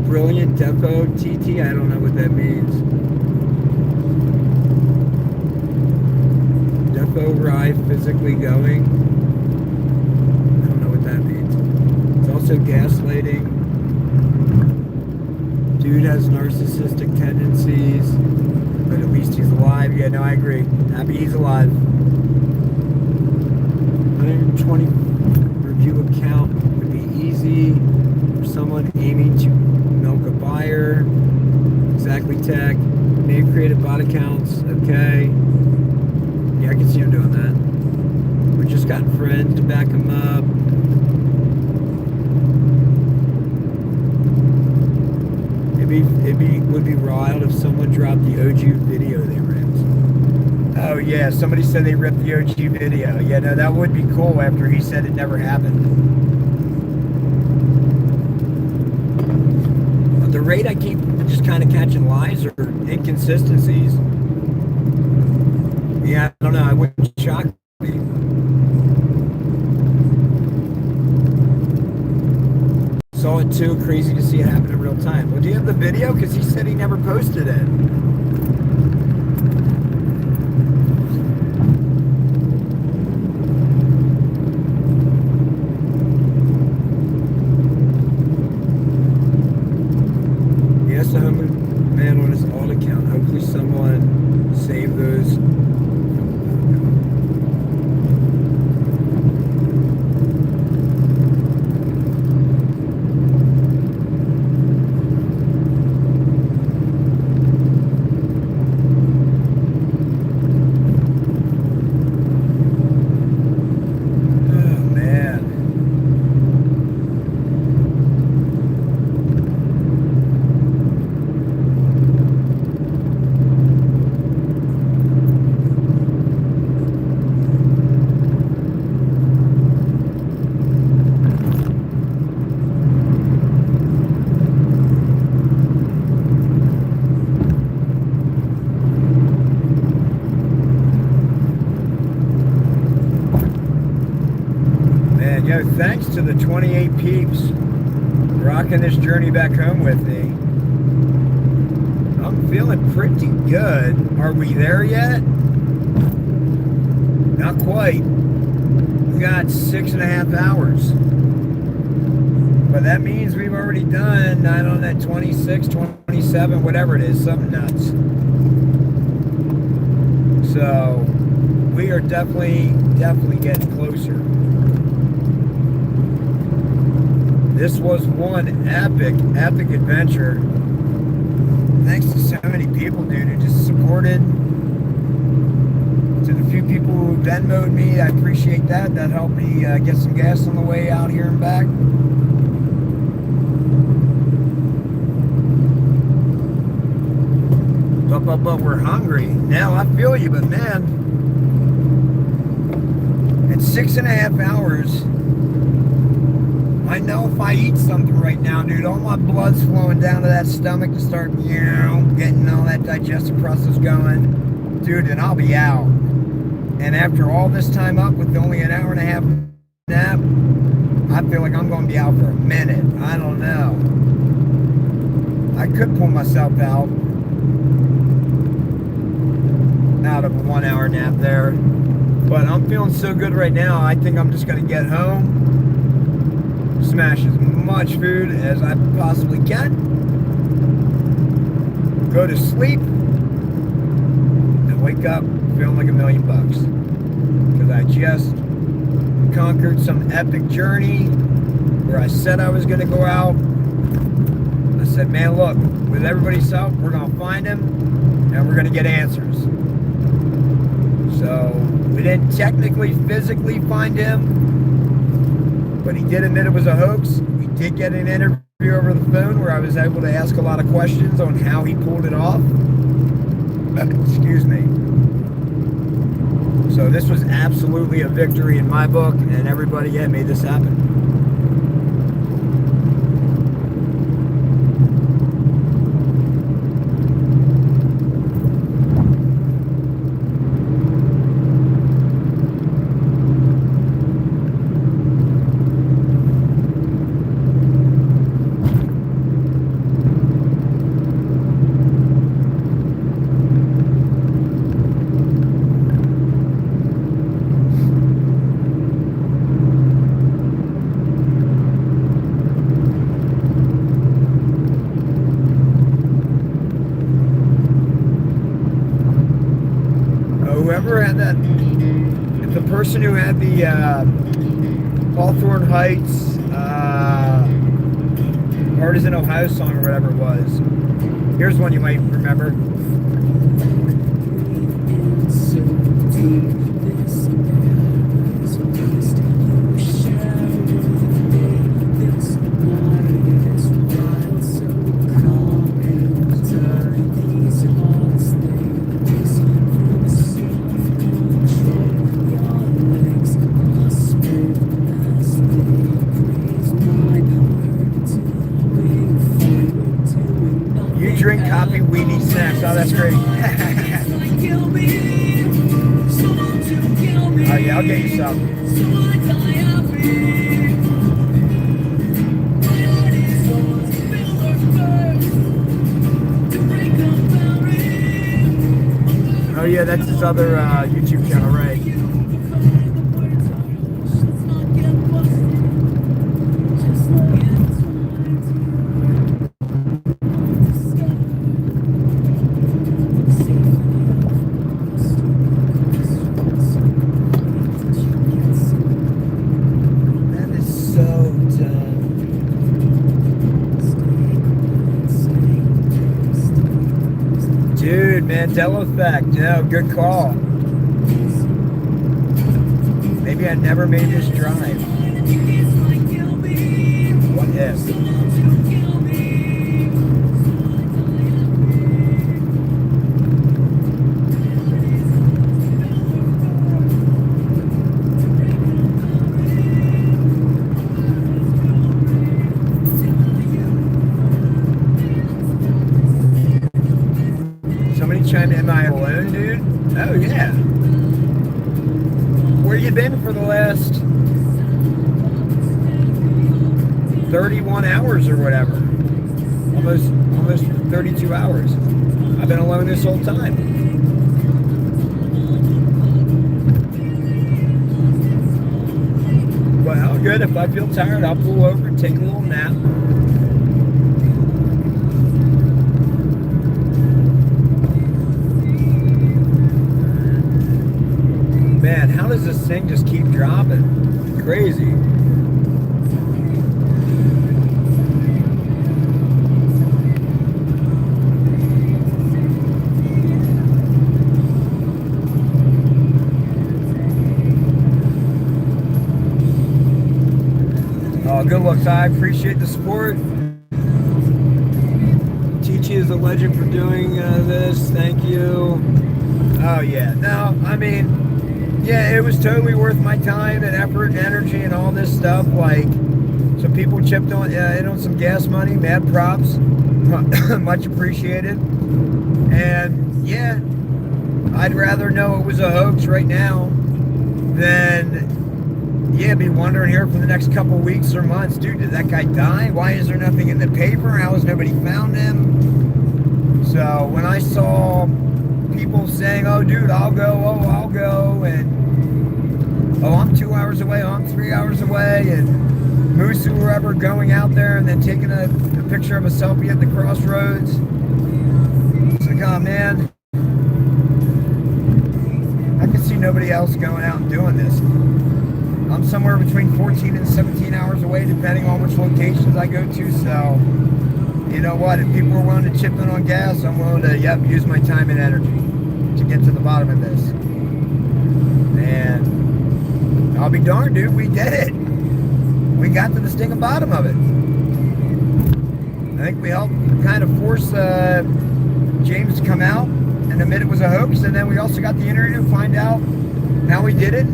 Brilliant Defo TT, I don't know what that means. Defo Rye physically going. I don't know what that means. It's also gaslighting. Dude has narcissistic tendencies, but at least he's alive. Yeah, no, I agree. Happy he's alive. 120 review account would be easy for someone aiming to milk a buyer. Exactly, tech. Maybe creative bot accounts. Okay. Yeah, I can see him doing that. We just got friends to back him up. It would be wild if someone dropped the OG video they ripped. Oh yeah, somebody said they ripped the OG video. Yeah, no, that would be cool after he said it never happened. The rate I keep just kind of catching lies or inconsistencies. Yeah, I don't know. I wouldn't shock me. Saw it too. Crazy to see it happen in real time. Well, do you have the video? Because he said he never posted it. Yes, I'm a man on his alt account. Hopefully someone saved those. thanks to the 28 peeps rocking this journey back home with me. I'm feeling pretty good. Are we there yet? Not quite. We got 6.5 hours. But that means we've already done, I don't know, 26, 27, whatever it is, something nuts. So we are definitely getting closer. This was one epic adventure. Thanks to so many people, dude, who just supported. To the few people who Venmo'd me, I appreciate that. That helped me get some gas on the way out here and back. But we're hungry. Now I feel you, but man, in 6.5 hours, I know if I eat something right now, dude, all my blood's flowing down to that stomach to start, you know, getting all that digestive process going, dude, and I'll be out. And after all this time up with only an hour and a half nap, I feel like I'm going to be out for a minute. I don't know. I could pull myself out of a 1 hour nap there, but I'm feeling so good right now. I think I'm just going to get home, smash as much food as I possibly can, go to sleep, and wake up feeling like $1 million, because I just conquered some epic journey where I said I was going to go out. I said, man, look, with everybody's help, we're going to find him and we're going to get answers. So we didn't technically physically find him, but he did admit it was a hoax. We did get an interview over the phone where I was able to ask a lot of questions on how he pulled it off. Excuse me. So this was absolutely a victory in my book, and everybody made this happen. The person who had the Hawthorne Heights Artisan Ohio song or whatever it was. Here's one you might remember. Drink coffee, we need snacks. Oh, that's great. Oh yeah, I'll get you some. Oh yeah, that's his other YouTube channel, right? Mandela effect. No, good call. Maybe I never made this drive. What if? Am I alone, dude? Oh yeah. Where you been for the last 31 hours or whatever. Almost 32 hours. I've been alone this whole time. Well, good. If I feel tired, I'll pull over and take a little nap. Man, how does this thing just keep dropping? Crazy. Good looks. I appreciate the support. Teachy is a legend for doing this. Thank you. Oh yeah. No, I mean, yeah, it was totally worth my time and effort and energy and all this stuff. Like, some people chipped on in on some gas money. Mad props. Much appreciated. And yeah, I'd rather know it was a hoax right now than be wondering here for the next couple weeks or months. Dude, did that guy die? Why is there nothing in the paper? How has nobody found him? So when I saw people saying, oh dude, I'll go, and oh, I'm 2 hours away, oh, I'm 3 hours away, and Moose or whoever going out there and then taking a picture of a selfie at the crossroads. It's like, oh man, I can see nobody else going out and doing this. I'm somewhere between 14 and 17 hours away, depending on which locations I go to. So, you know what? If people are willing to chip in on gas, I'm willing to, use my time and energy to get to the bottom of this. And I'll be darned, dude. We did it. We got to the stinking bottom of it. I think we helped kind of force James to come out and admit it was a hoax. And then we also got the interview to find out how he did it.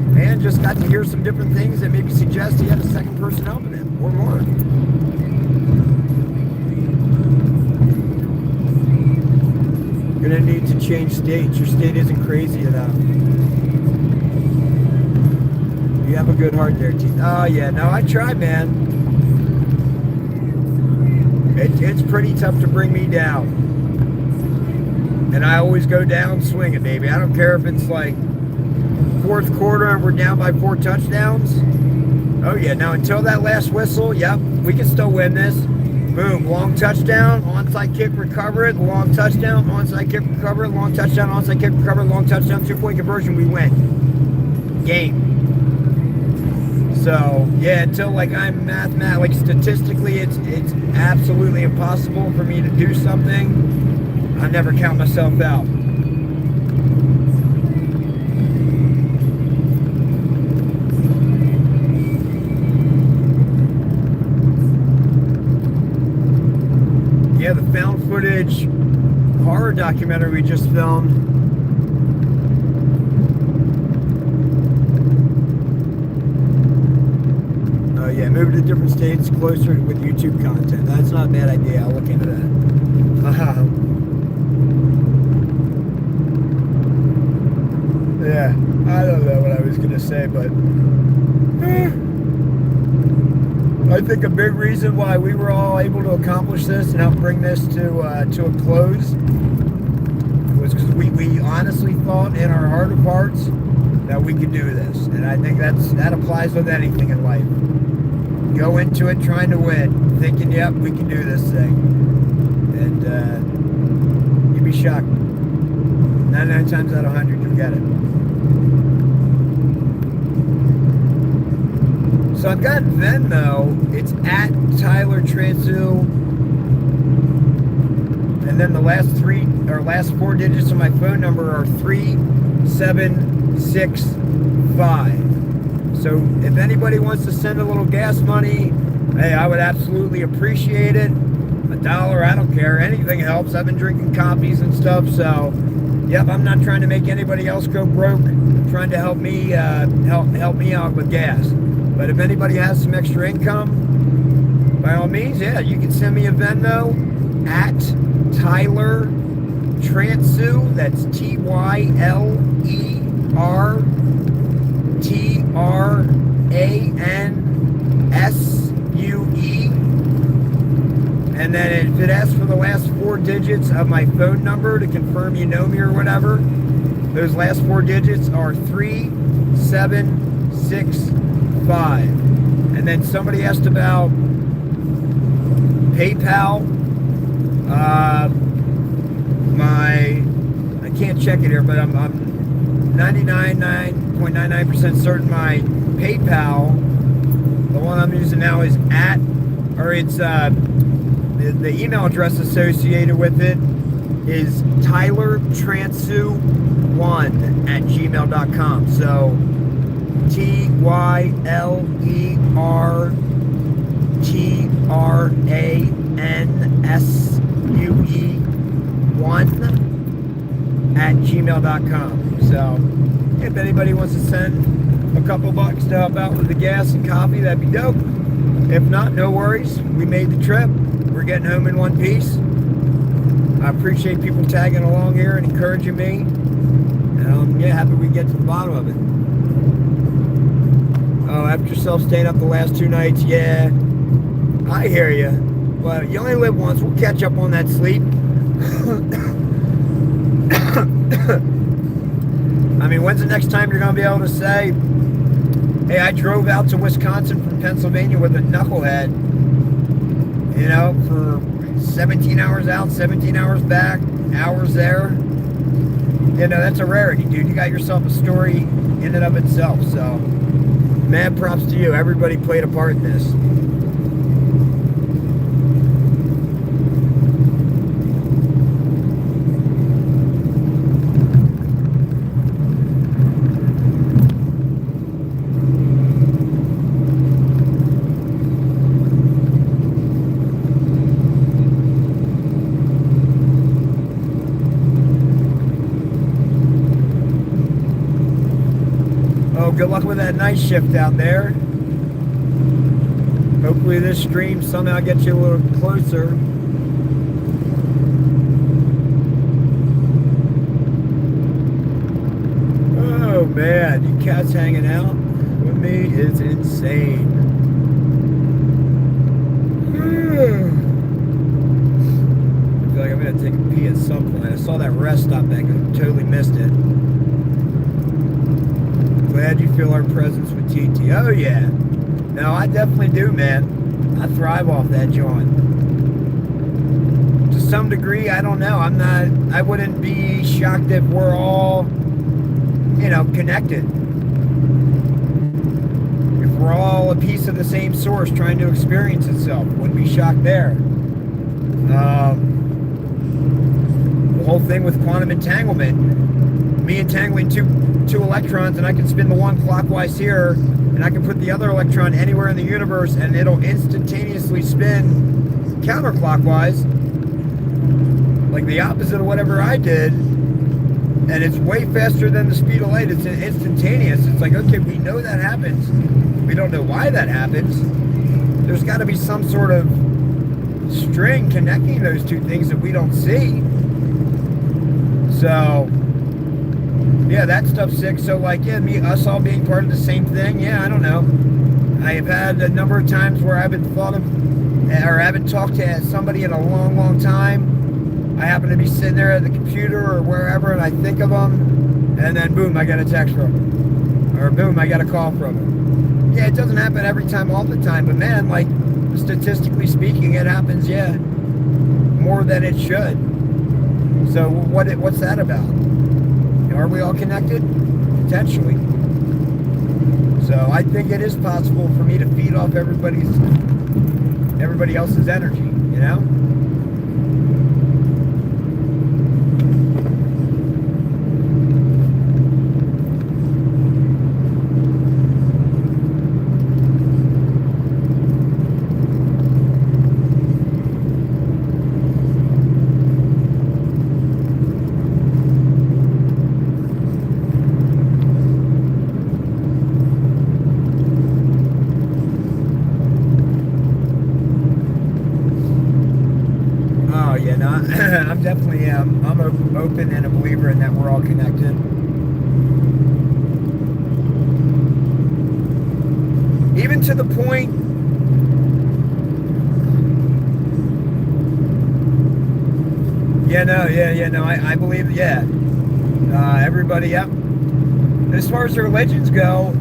And just got to hear some different things that maybe suggest he had a second person helping him, or more. Gonna need to change states. Your state isn't crazy enough. You have a good heart there, T. Oh yeah, no, I tried, man. It's pretty tough to bring me down. And I always go down swinging, baby. I don't care if it's like fourth quarter and we're down by 4 touchdowns. Oh yeah, now until that last whistle, yep, we can still win this. Boom, long touchdown, onside kick, recover it, long touchdown, onside kick, recover it, long touchdown, onside kick, recover it, long touchdown, 2-point conversion, we win. Game. So yeah, until like I'm like statistically it's absolutely impossible for me to do something, I never count myself out. Yeah, the found footage horror documentary we just filmed. Oh yeah, move to different states closer with YouTube content. That's not a bad idea. I'll look into that. Yeah, I don't know what I was gonna say, but I think a big reason why we were all able to accomplish this and help bring this to a close was because we honestly thought in our heart of hearts that we could do this. And I think that applies with anything in life. Go into it trying to win, thinking, yep, we can do this thing. And you'd be shocked. 99 times out of 100, you'll get it. So I've got Venmo. It's at Tyler Transu. And then the last 4 digits of my phone number are 3765. So if anybody wants to send a little gas money, hey, I would absolutely appreciate it. $1, I don't care. Anything helps. I've been drinking coffees and stuff, so yep, I'm not trying to make anybody else go broke. I'm trying to help me help me out with gas. But if anybody has some extra income, by all means, yeah, you can send me a Venmo at Tyler Transu. That's TYLERTRANSU. And then if it asks for the last 4 digits of my phone number to confirm you know me or whatever, those last 4 digits are 3765. And then somebody asked about PayPal. I can't check it here, but I'm 99.99% certain my PayPal, the one I'm using now, is the email address associated with it is tylertransu1@gmail.com. So TYLERTRANSUE1@gmail.com. So if anybody wants to send a couple bucks to help out with the gas and coffee, that'd be dope. If not, no worries. We made the trip. We're getting home in one piece. I appreciate people tagging along here and encouraging me. Yeah, happy we get to the bottom of it. Oh, after yourself staying up the last 2 nights, yeah, I hear you. Well, you only live once. We'll catch up on that sleep. I mean, when's the next time you're going to be able to say, hey, I drove out to Wisconsin from Pennsylvania with a knucklehead, you know, for 17 hours out, 17 hours back, hours there. You know, that's a rarity, dude. You got yourself a story in and of itself. So, mad props to you. Everybody played a part in this. Good luck with that night shift out there. Hopefully this stream somehow gets you a little closer. Oh man, you cats hanging out with me is insane. I feel like I'm gonna take a pee at some point. I saw that rest stop back and totally missed it. Glad you feel our presence with TT. Oh yeah. No, I definitely do, man. I thrive off that joint. To some degree, I don't know. I wouldn't be shocked if we're all, you know, connected. If we're all a piece of the same source trying to experience itself. Wouldn't be shocked there. The whole thing with quantum entanglement. Me entangling two electrons, and I can spin the one clockwise here, and I can put the other electron anywhere in the universe, and it'll instantaneously spin counterclockwise, like the opposite of whatever I did, and it's way faster than the speed of light. It's instantaneous. It's like, okay, we know that happens. We don't know why that happens. There's got to be some sort of string connecting those two things that we don't see. So yeah, that stuff's sick. So like, yeah, us all being part of the same thing. Yeah, I don't know. I have had a number of times where I haven't talked to somebody in a long, long time. I happen to be sitting there at the computer or wherever, and I think of them, and then boom, I get a text from them, or boom, I get a call from them. Yeah, it doesn't happen every time, all the time, but man, like statistically speaking, it happens. Yeah, more than it should. So what's that about? Are we all connected? Potentially. So I think it is possible for me to feed off everybody else's energy, you know? I'm definitely I'm open and a believer in that we're all connected. Even to the point Yeah, no, no, I believe, yeah. Everybody, yep. As far as the religions go,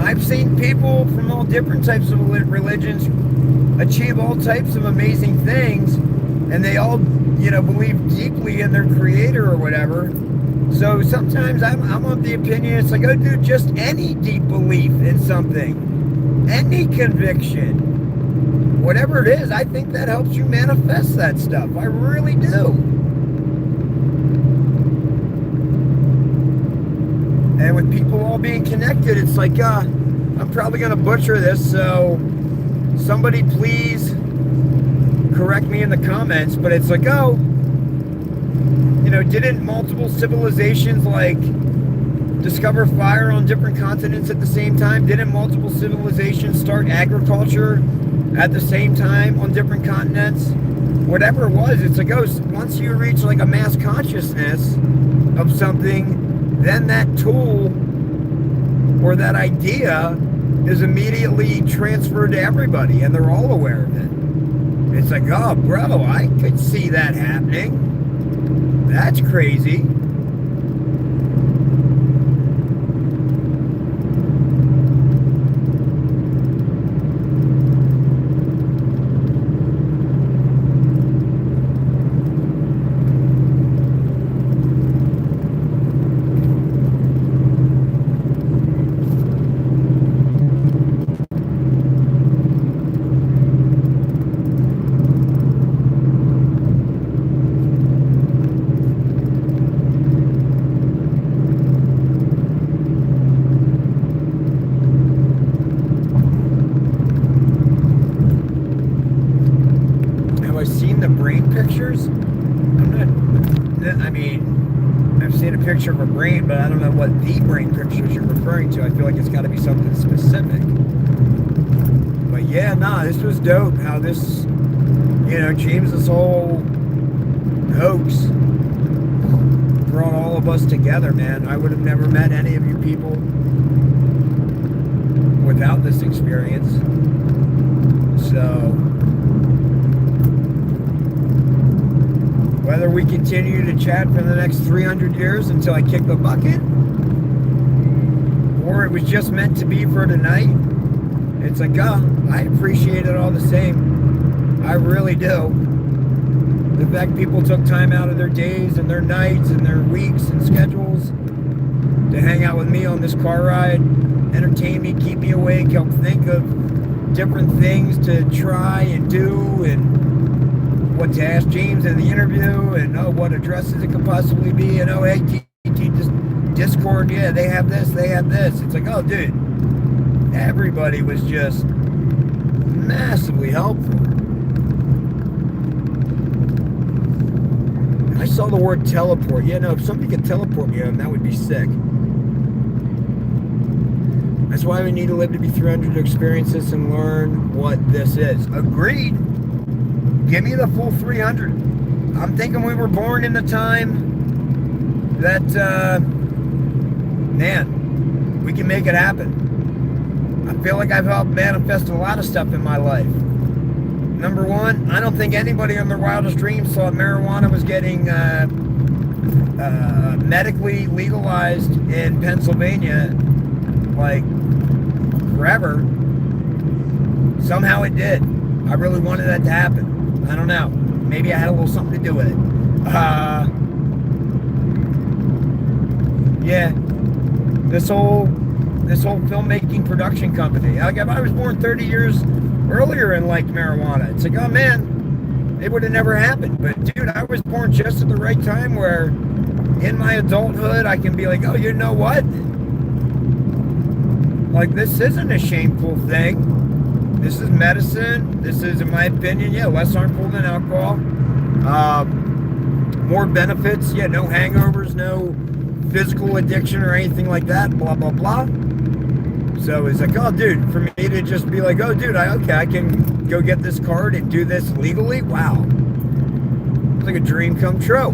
I've seen people from all different types of religions achieve all types of amazing things, and they all, believe deeply in their creator or whatever. So sometimes I'm of the opinion it's like, oh, dude, just any deep belief in something, any conviction, whatever it is, I think that helps you manifest that stuff. I really do. And with people all being connected, it's like, I'm probably going to butcher this, so somebody please correct me in the comments, but it's like, oh, didn't multiple civilizations like discover fire on different continents at the same time? Didn't multiple civilizations start agriculture at the same time on different continents? Whatever it was, it's like, oh, once you reach like a mass consciousness of something, then that tool or that idea is immediately transferred to everybody, and they're all aware of it. It's like, oh, bro, I could see that happening. That's crazy. Pictures? I've seen a picture of a brain, but I don't know what the brain pictures you're referring to. I feel like it's got to be something specific. But yeah, this was dope. How this, James's whole hoax brought all of us together, man. I would have never met any of you people without this experience. So whether we continue to chat for the next 300 years until I kick the bucket, or it was just meant to be for tonight, it's like, I appreciate it all the same. I really do. The fact people took time out of their days and their nights and their weeks and schedules to hang out with me on this car ride, entertain me, keep me awake, help think of different things to try and do, and what to ask James in the interview, and what addresses it could possibly be, and hey, Discord, yeah, they have this. It's like, oh, dude, everybody was just massively helpful. I saw the word teleport. Yeah, no, if somebody could teleport me, that would be sick. That's why we need to live to be 300 to experience this and learn what this is. Agreed. Give me the full 300. I'm thinking we were born in the time that, man, we can make it happen. I feel like I've helped manifest a lot of stuff in my life. Number one, I don't think anybody in their wildest dreams thought marijuana was getting medically legalized in Pennsylvania, like, forever. Somehow it did. I really wanted that to happen. I don't know. Maybe I had a little something to do with it. Yeah. This whole filmmaking production company. Like, if I was born 30 years earlier and liked marijuana, it's like, oh man, it would have never happened. But dude, I was born just at the right time where in my adulthood I can be like, oh, you know what? Like, this isn't a shameful thing. This is medicine. This is, in my opinion, less harmful than alcohol. More benefits. Yeah, no hangovers, no physical addiction or anything like that. Blah, blah, blah. So it's like, oh, dude, for me to just be like, oh, dude, I can go get this card and do this legally. Wow. It's like a dream come true.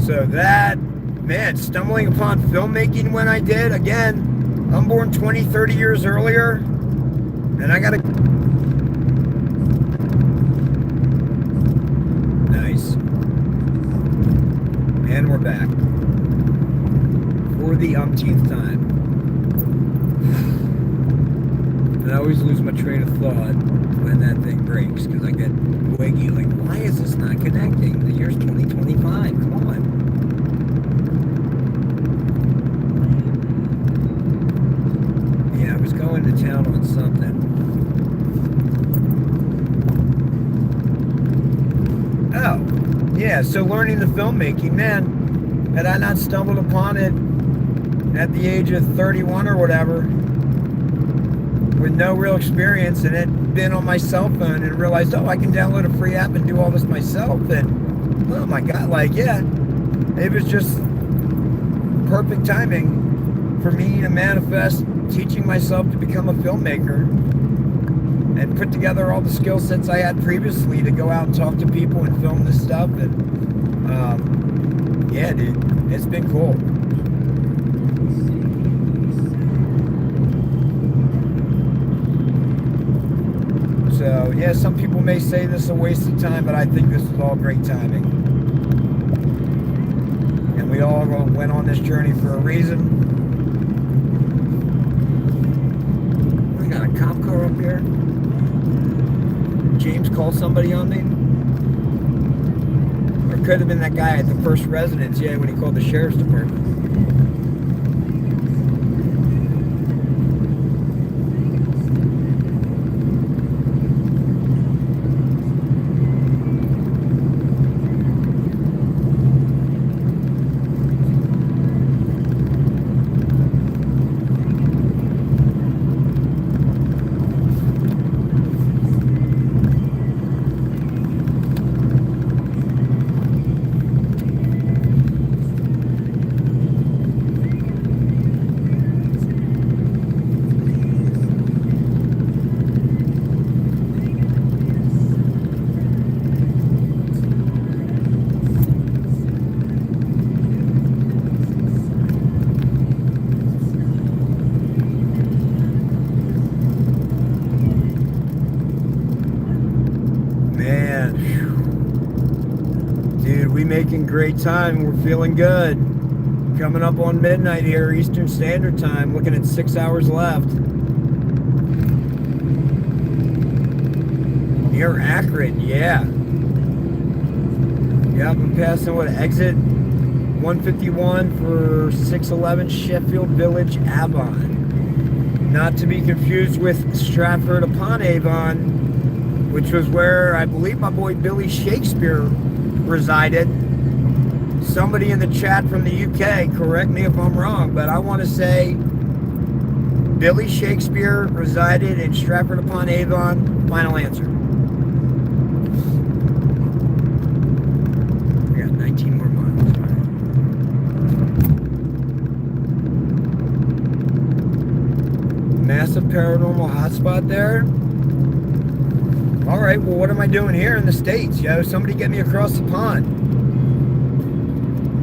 So that, man, stumbling upon filmmaking when I did, again, I'm born 20, 30 years earlier, and I gotta... And we're back. For the umpteenth time. And I always lose my train of thought when that thing breaks, because I get wiggy, like, why is this not connecting? The year's 2025, come on. Yeah, I was going to town on something. Oh, yeah, so learning the filmmaking, man, had I not stumbled upon it at the age of 31 or whatever, with no real experience in it, been on my cell phone and realized, oh, I can download a free app and do all this myself, and oh my God, like, yeah, it was just perfect timing for me to manifest teaching myself to become a filmmaker and put together all the skill sets I had previously to go out and talk to people and film this stuff. And yeah, dude, it's been cool. So yeah, some people may say this is a waste of time, but I think this is all great timing. And we all went on this journey for a reason. We got a cop car up here. James called somebody on me. Or it could have been that guy at the first residence, yeah, when he called the sheriff's department. Making great time. We're feeling good. Coming up on midnight here, Eastern Standard Time. Looking at 6 hours left. Near Akron, yeah. Yep, I'm passing what, exit 151 for 611 Sheffield Village, Avon. Not to be confused with Stratford upon Avon, which was where I believe my boy Billy Shakespeare resided. Somebody in the chat from the UK, correct me if I'm wrong, but I want to say Billy Shakespeare resided in Stratford upon Avon. Final answer. We got 19 more miles. Massive paranormal hotspot there. All right, well, what am I doing here in the States? Yo, somebody get me across the pond.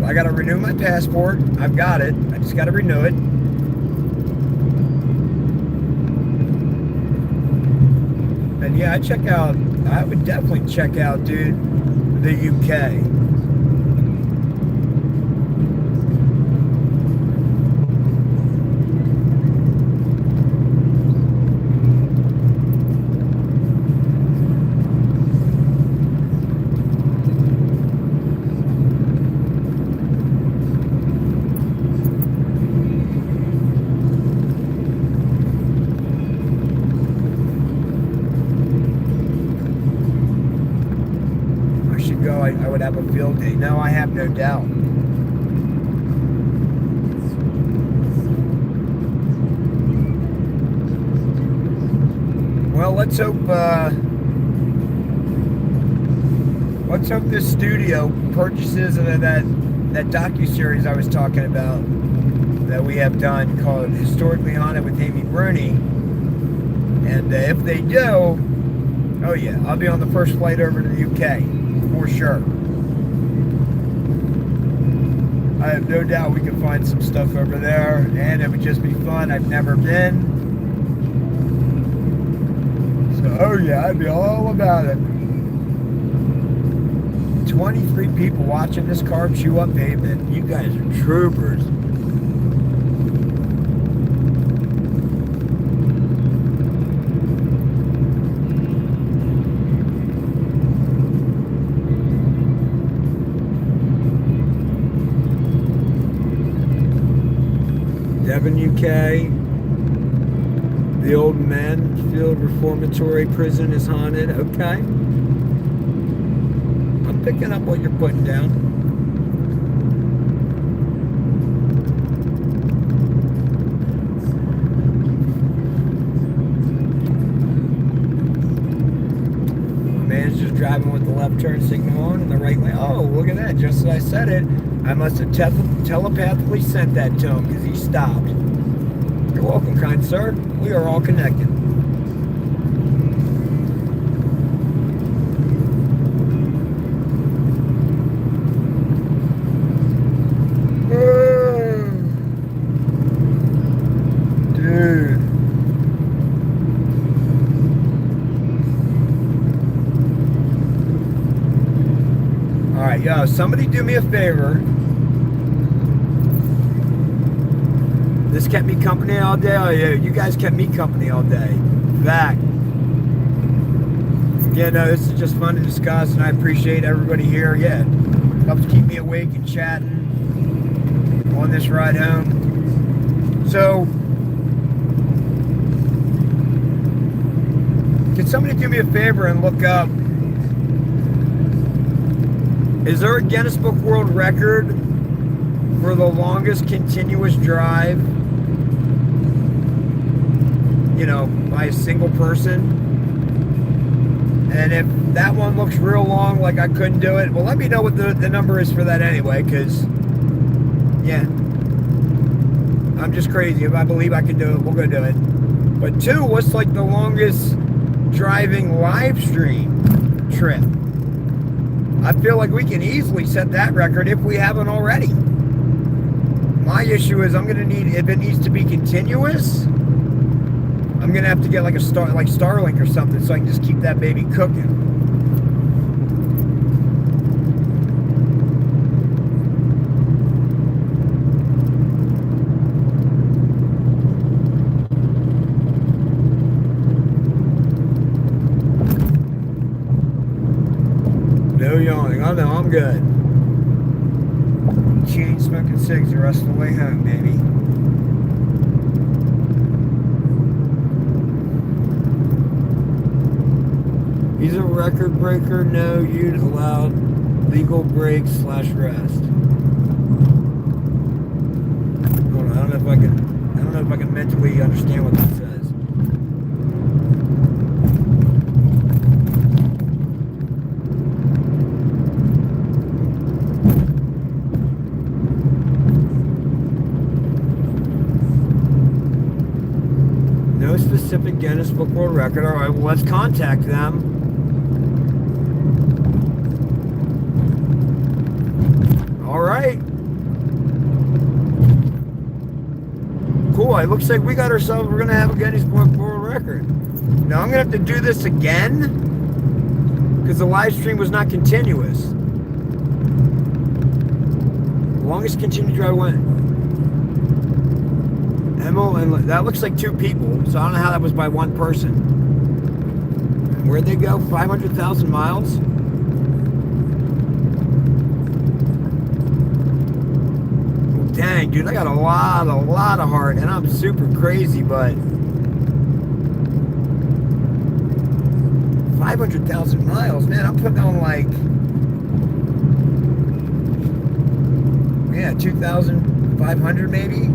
I got to renew my passport. I've got it. I just got to renew it. And yeah, I would definitely check out, dude, the UK. I would have a field day. No, I have no doubt. Well, let's hope this studio purchases that docuseries I was talking about that we have done called Historically Haunted with Amy Bruni. And if they do, oh yeah, I'll be on the first flight over to the UK. For sure. I have no doubt we can find some stuff over there, and it would just be fun. I've never been. So, oh yeah, I'd be all about it. 23 people watching this car chew up pavement. You guys are troopers. Devon, UK. The old Mansfield Reformatory Prison is haunted. Okay. I'm picking up what you're putting down. Man's just driving with the left turn signal on and the right lane. Oh, look at that. Just as I said it, I must have telepathically sent that to him because he stopped. You're welcome, kind sir. We are all connected. Dude. Alright, yo, somebody do me a favor. This kept me company all day. Oh yeah, you guys kept me company all day. Back. Yeah, no, this is just fun to discuss, and I appreciate everybody here. Yeah, helps keep me awake and chatting on this ride home. So, can somebody do me a favor and look up? Is there a Guinness Book World Record for the longest continuous drive? You know, by a single person. And if that one looks real long, like I couldn't do it, well, let me know what the number is for that anyway, because, yeah, I'm just crazy. If I believe I can do it, we'll go do it. But 2, what's like the longest driving live stream trip? I feel like we can easily set that record if we haven't already. My issue is I'm going to need, if it needs to be continuous, I'm going to have to get like Starlink or something so I can just keep that baby cooking. No yawning. Oh no, I'm good. Chain smoking cigs the rest of the way home, baby. He's a record breaker. No, you'd allow legal breaks / rest. Hold on, I don't know if I can mentally understand what that says. No specific Guinness Book World Record. All right, well, let's contact them. All right. Cool. It looks like we got ourselves, we're going to have a Guinness Book World Record. Now, I'm going to have to do this again because the live stream was not continuous. Longest continued drive went. Emil, and that looks like 2 people, so I don't know how that was by one person. Where'd they go? 500,000 miles? Dang, dude, I got a lot of heart, and I'm super crazy, but 500,000 miles, man, I'm putting on like, yeah, 2,500 maybe.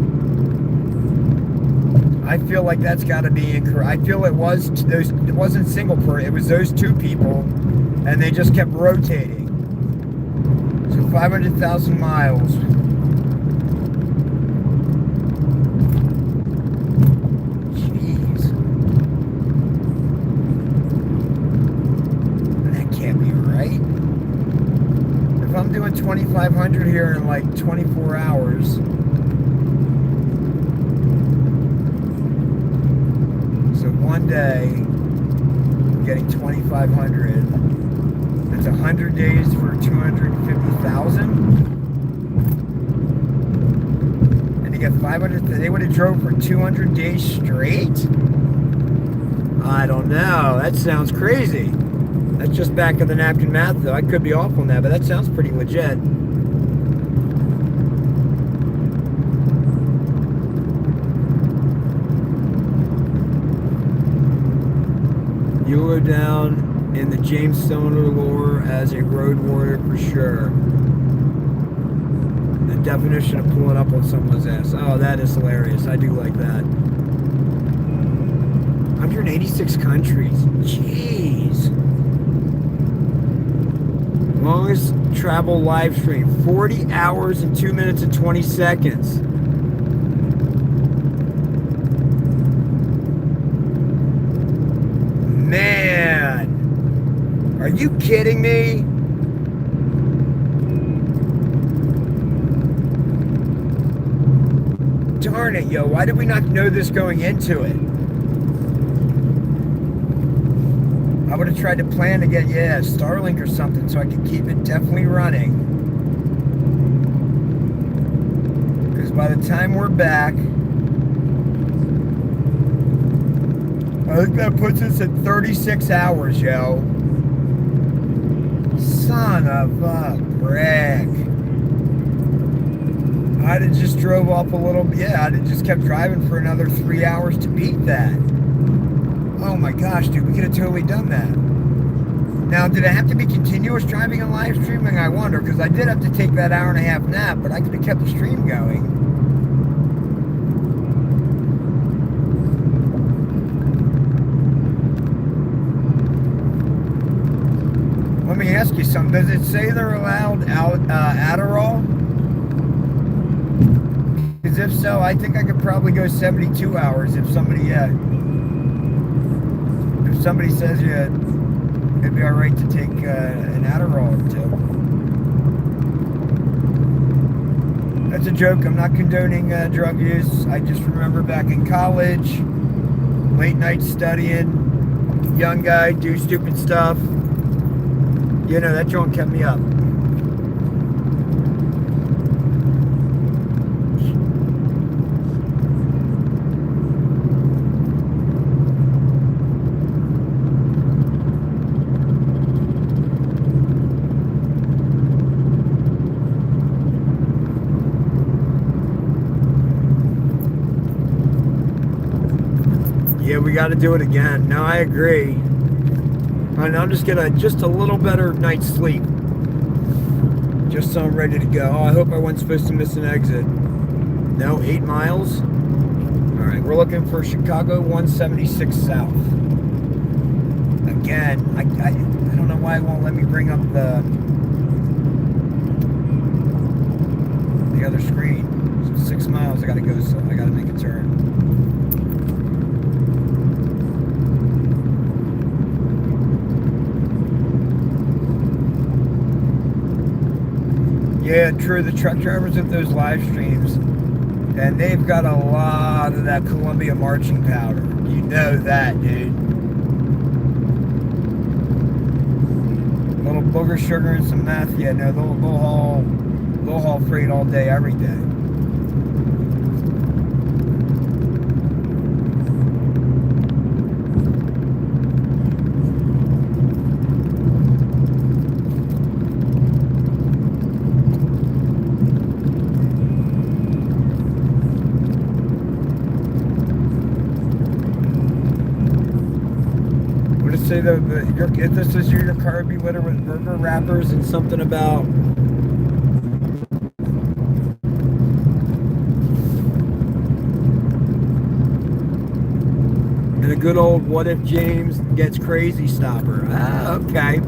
I feel like that's got to be incorrect. I feel it wasn't single per, it was those 2 people, and they just kept rotating. So 500,000 miles. I'm doing 2,500 here in like 24 hours. So one day, I'm getting 2,500. And It's 100 days for 250,000. And to get 500, they would have drove for 200 days straight? I don't know. That sounds crazy. That's just back of the napkin math, though. I could be off on that, but that sounds pretty legit. You go down in the James Stoner lore as a road warrior for sure. The definition of pulling up on someone's ass. Oh, that is hilarious. I do like that. 186 countries. Jeez. Longest travel live stream. 40 hours and 2 minutes and 20 seconds. Man. Are you kidding me? Darn it, yo. Why did we not know this going into it? I would have tried to plan to get, Starlink or something so I could keep it definitely running. Because by the time we're back, I think that puts us at 36 hours, yo. Son of a brick. I'd have just drove up a little, I'd have just kept driving for another 3 hours to beat that. Oh my gosh, dude, we could have totally done that. Now, did it have to be continuous driving and live streaming? I wonder, because I did have to take that hour and a half nap, but I could have kept the stream going. Let me ask you something. Does it say they're allowed Adderall? Because if so, I think I could probably go 72 hours if somebody, somebody says it'd be all right to take an Adderall or two. That's a joke. I'm not condoning drug use. I just remember back in college, late night studying, young guy, do stupid stuff. You know, that joint kept me up. Yeah, we got to do it again. No, I agree. And I'm just gonna a little better night's sleep, just so I'm ready to go. Oh, I hope I wasn't supposed to miss an exit. No, 8 miles. All right, we're looking for Chicago 176 South. Again, I don't know why it won't let me bring up the other screen. So 6 miles I gotta go, so I gotta make a turn. Yeah, true. The truck drivers of those live streams, and they've got a lot of that Columbia marching powder. You know that, dude. A little booger sugar and some meth. Yeah, no, they'll haul freight all day, every day. Say if this is your car would be littered with burger wrappers and something about and a good old what if James gets crazy stopper. Ah, okay.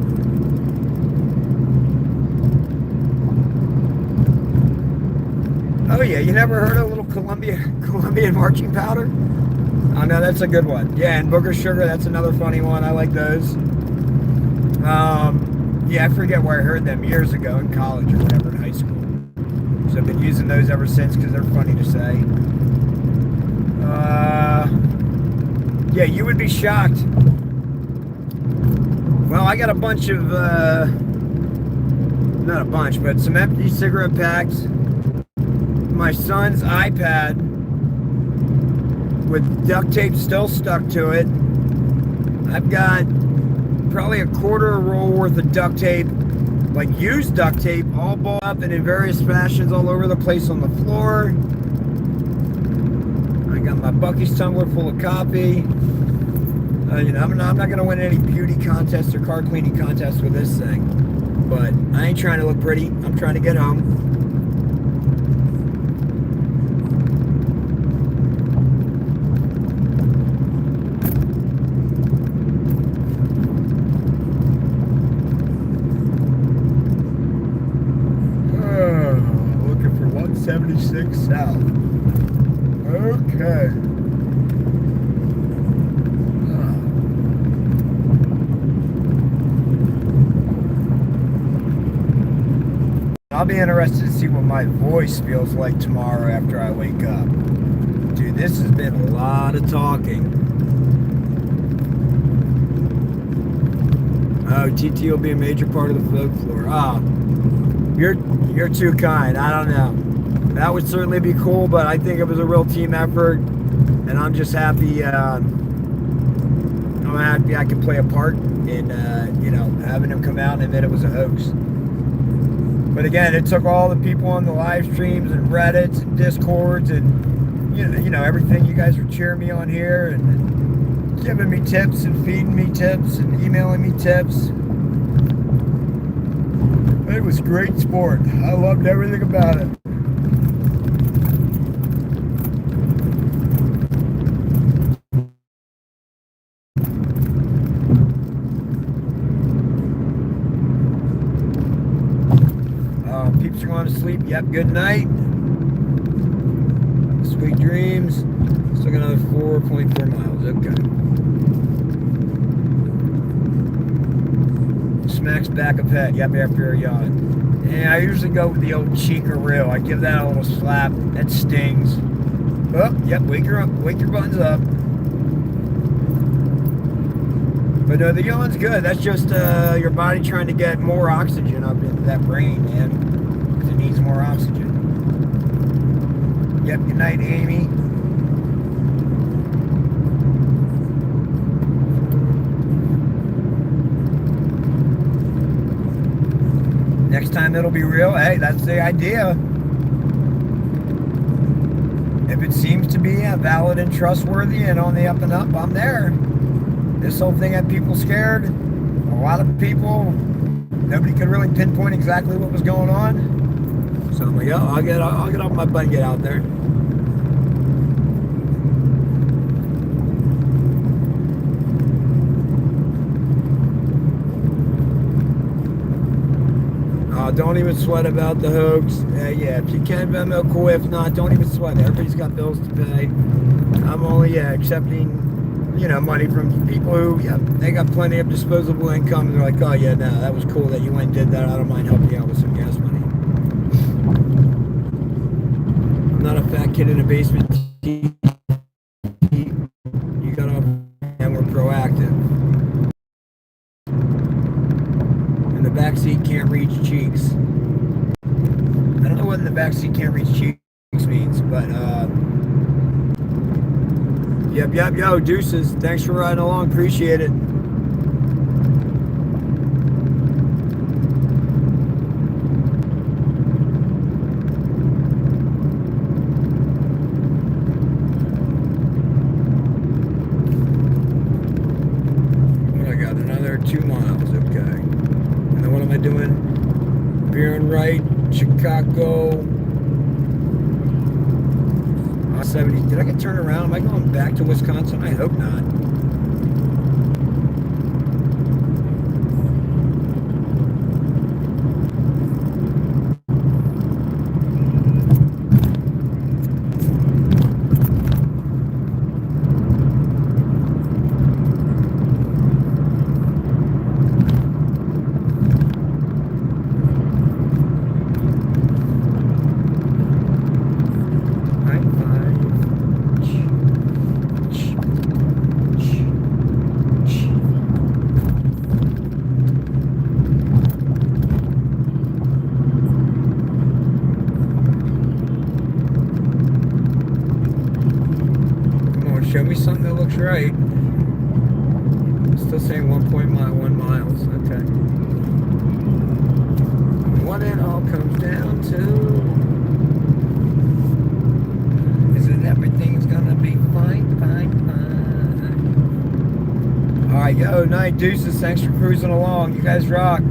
Oh yeah, you never heard of a little Colombian marching powder? Oh no, that's a good one. Yeah, and booger sugar, that's another funny one. I like those. Yeah, I forget where I heard them years ago in college or whatever, in high school. So I've been using those ever since because they're funny to say. Yeah, you would be shocked. Well, I got a bunch of not a bunch, but some empty cigarette packs, my son's iPad with duct tape still stuck to it. I've got probably a quarter roll worth of duct tape, like used duct tape, all balled up and in various fashions all over the place on the floor. I got my Buc-ee's tumbler full of coffee. You know, I'm not going to win any beauty contests or car cleaning contests with this thing, but I ain't trying to look pretty. I'm trying to get home. Looking for 176 South. Okay. I'll be interested to see what my voice feels like tomorrow after I wake up. Dude, this has been a lot of talking. Oh, TT will be a major part of the folklore. Oh, you're too kind. I don't know. That would certainly be cool, but I think it was a real team effort, and I'm just happy. I'm happy I could play a part in, you know, having him come out and admit it was a hoax. But again, it took all the people on the live streams and Reddits and Discords and you know everything you guys were cheering me on here and giving me tips and feeding me tips and emailing me tips. It was great sport. I loved everything about it. Peeps are going to sleep. Yep, good night. Sweet dreams. Still got another 4.4 miles. Okay. Smacks back of head. Yep, after a yawn. Yeah, I usually go with the old cheekaroo. I give that a little slap. That stings. Oh, yep, wake your buttons up. But no, the yawn's good. That's just your body trying to get more oxygen up into that brain, man. It needs more oxygen. Yep, good night, Amy. Next time it'll be real. Hey, that's the idea. If it seems to be valid and trustworthy and on the up and up, I'm there. This whole thing had people scared. A lot of people, nobody could really pinpoint exactly what was going on. So I'm like, oh, I'll get off my butt and get out there. Don't even sweat about the hoax. Yeah, if you can Venmo, cool. If not, don't even sweat. Everybody's got bills to pay. I'm only accepting, you know, money from people who, yeah, they got plenty of disposable income. They're like, oh yeah, no, that was cool that you went and did that. I don't mind helping you out with some gas money. I'm not a fat kid in a basement. You got off, and we're proactive. And the backseat can't reach cheeks. I don't know what in the backseat can't reach cheeks means, but Yep, yo, deuces. Thanks for riding along. Appreciate it. What I got? Another 2 miles. Okay. And then what am I doing? Beer and Right, Chicago. 70. Did I get turned around? Am I going back to Wisconsin? I hope not. looks right. Still saying 1.1 miles. Okay. What it all comes down to is that everything's gonna be fine, fine, fine. All right, yo, night deuces. Thanks for cruising along. You guys rock.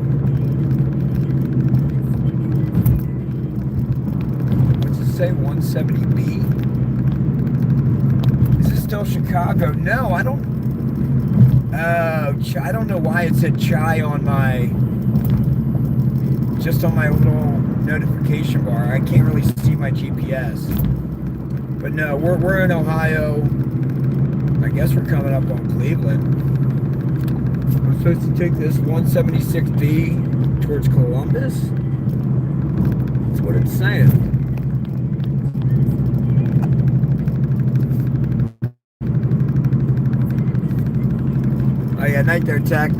What's it say? 170B. Is it still Chicago? No, I don't. I don't know why it said chai on my. Just on my little notification bar. I can't really see my GPS. But no, we're in Ohio. I guess we're coming up on Cleveland. I'm supposed to take this 176B towards Columbus. That's what it's saying. Oh yeah, night there, Tech.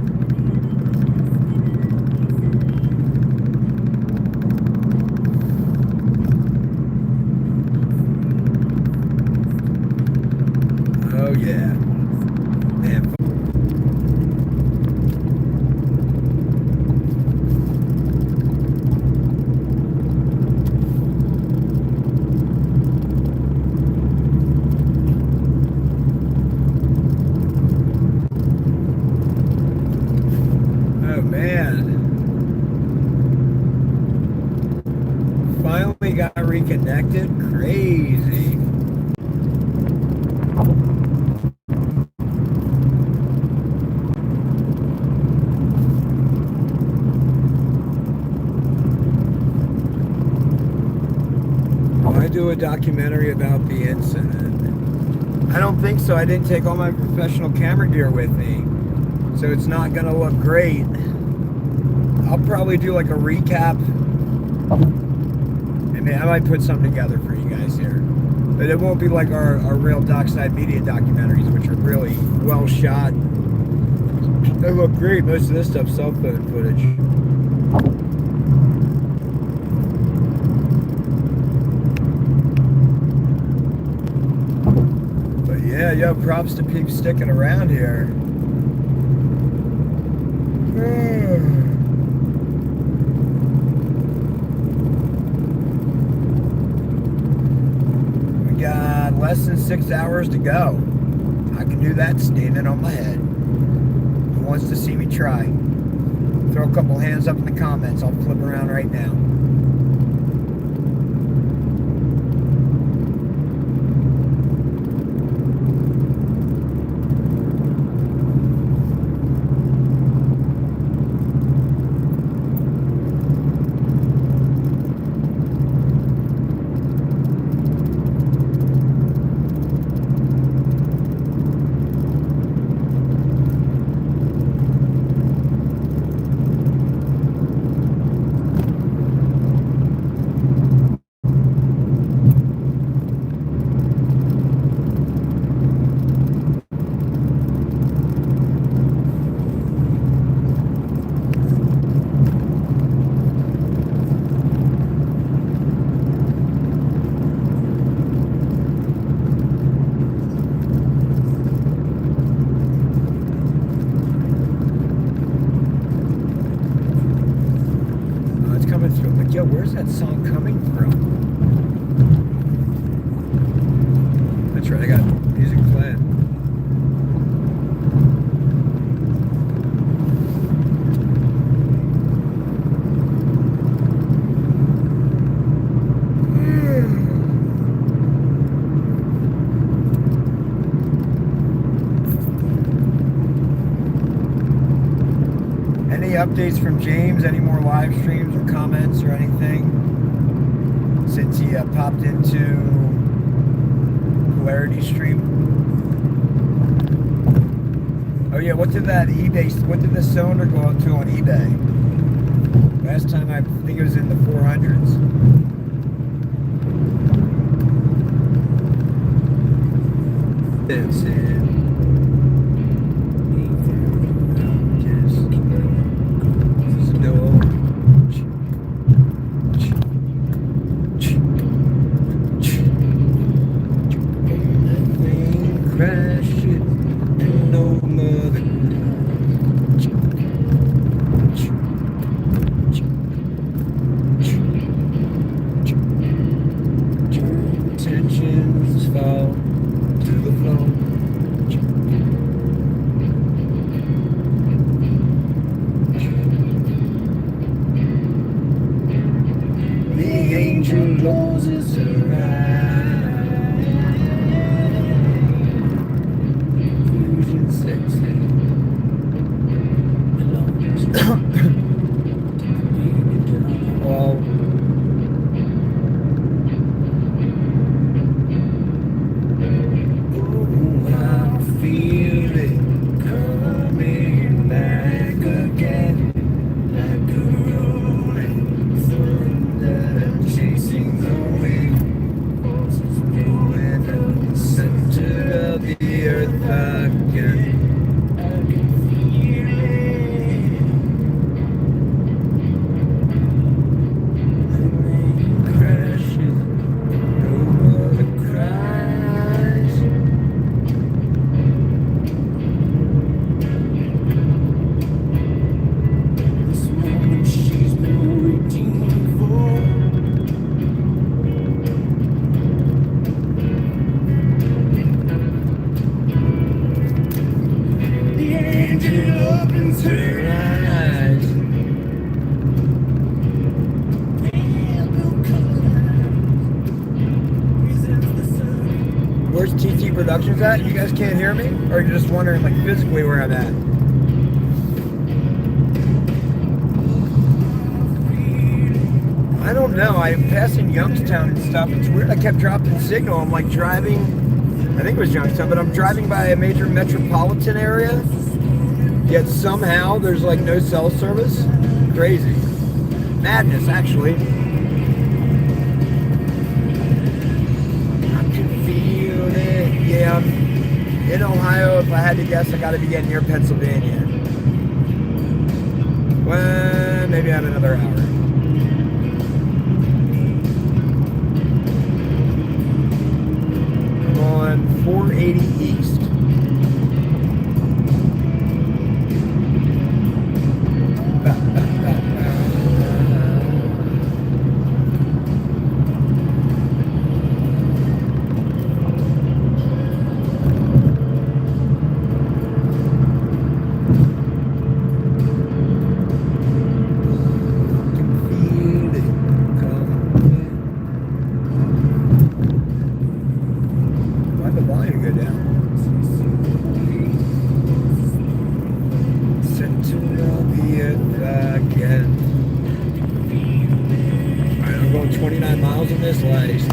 Oh yeah. Man. Oh man. Finally got reconnected. Crazy. Do a documentary about the incident. I don't think so. I didn't take all my professional camera gear with me, so it's not gonna look great. I'll probably do like a recap. I mean, I might put something together for you guys here, but it won't be like our real Dockside Media documentaries, which are really well shot. They look great. Most of this stuff's cell phone footage. Yeah, yo, props to peeps sticking around here. We got less than 6 hours to go. I can do that standing on my head. Who wants to see me try? Throw a couple hands up in the comments. I'll flip around right now. Yo, where's that song coming from? That's right, I got music playing. Any updates from James? Any more live streams or comments or anything since he popped into Polarity stream? Oh yeah, what did that eBay? What did the cylinder go up to on eBay? Last time I think it was in the 400s. It's in. Crash it. mother. Tensions fall to the floor. The angel closes her eyes. Fusion sexy. Well, oh, I feel it coming back again, like a rolling thunder chasing the wind, forces blowing at the center of the earth again. I can feel it. Crashes, no mother cries. This moment she's been waiting for. The angel opens her eyes. Where's TT Productions at? You guys can't hear me? Or you're just wondering, like, physically where I'm at? I don't know. I'm passing Youngstown and stuff. It's weird. I kept dropping signal. I'm like driving, I think it was Youngstown, but I'm driving by a major metropolitan area. Yet somehow there's like no cell service. Crazy. Madness, actually. I can feel it. Yeah, I'm in Ohio. If I had to guess, I gotta be getting near Pennsylvania. Well, maybe I have another hour. I'm on 480 East. I'm going 29 miles in this. Nice.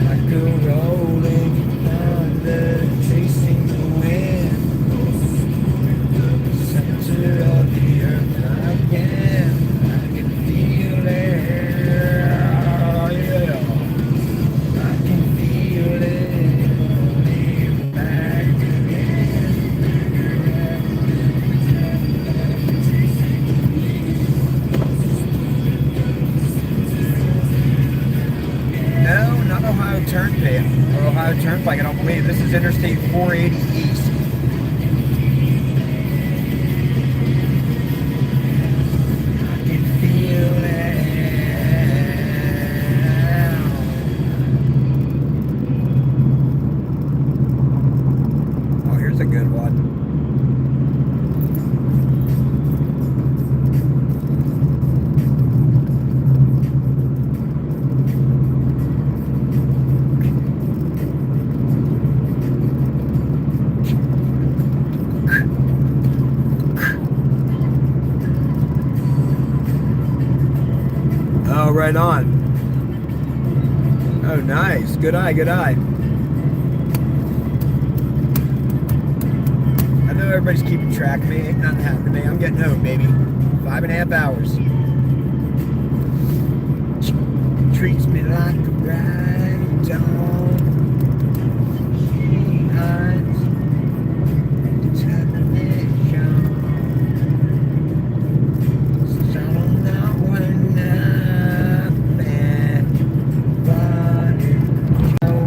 Like a rolling thunder chasing the wind, center of the earth again. I can feel it. Yeah. I can feel it. Ohio Turnpike, I don't believe. This is Interstate 480 East. I can feel it. Oh, here's a good one. Oh, right on. Oh, nice. Good eye, good eye. I know everybody's keeping track of me. Ain't nothing happened to me. I'm getting home, baby. 5.5 hours. Treats me like a bright dawn. She hides the television. So I don't know when nothing but it.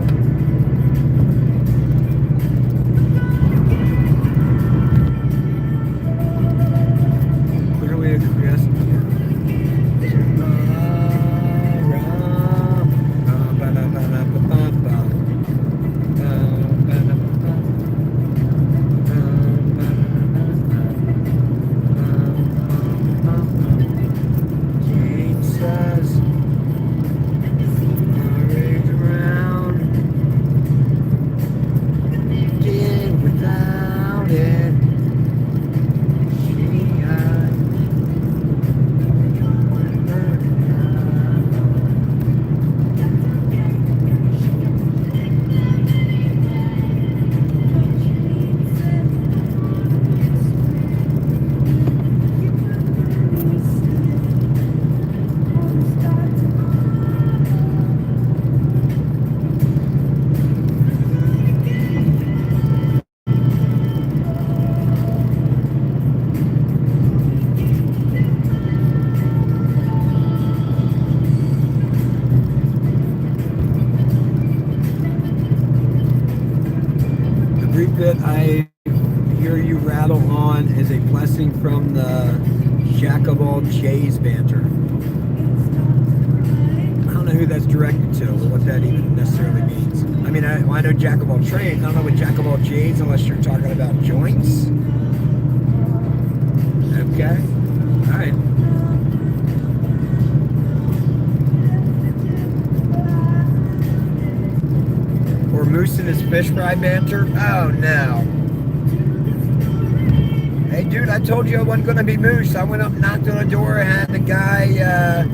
that I hear you rattle on is a blessing from the Jack of all J's banter. I don't know who that's directed to or what that even necessarily means. I mean, I know Jack of all trades. I don't know what Jack of all J's unless you're talking about joints. Okay. All right. Or Moose and his fish fry banter. Oh, no. Hey, dude, I told you I wasn't going to be Moose. I went up, knocked on the door, and had the guy,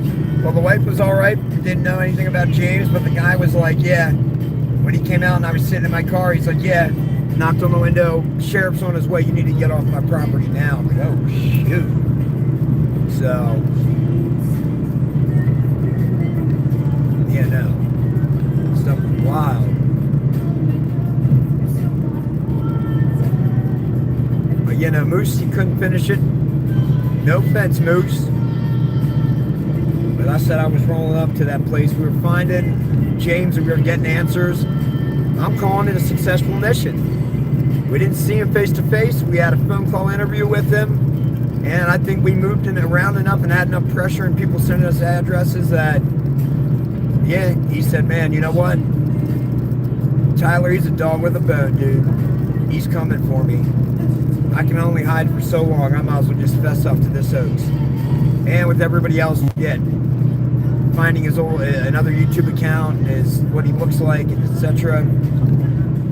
well, the wife was all right, didn't know anything about James, but the guy was like, yeah. When he came out and I was sitting in my car, he's like, yeah. Knocked on the window, sheriff's on his way, you need to get off my property now. I'm like, oh, shoot. So, yeah, no. Stuff was wild. But, you know, Moose, he couldn't finish it. No offense, Moose. But I said I was rolling up to that place. We were finding James and we were getting answers. I'm calling it a successful mission. We didn't see him face to face. We had a phone call interview with him. And I think we moved it around enough and had enough pressure and people sending us addresses that, yeah, he said, man, you know what? Tyler, he's a dog with a bone, dude. He's coming for me. I can only hide for so long. I might as well just fess up to this hoax. And with everybody else, yeah, finding his old another YouTube account, is what he looks like, etc.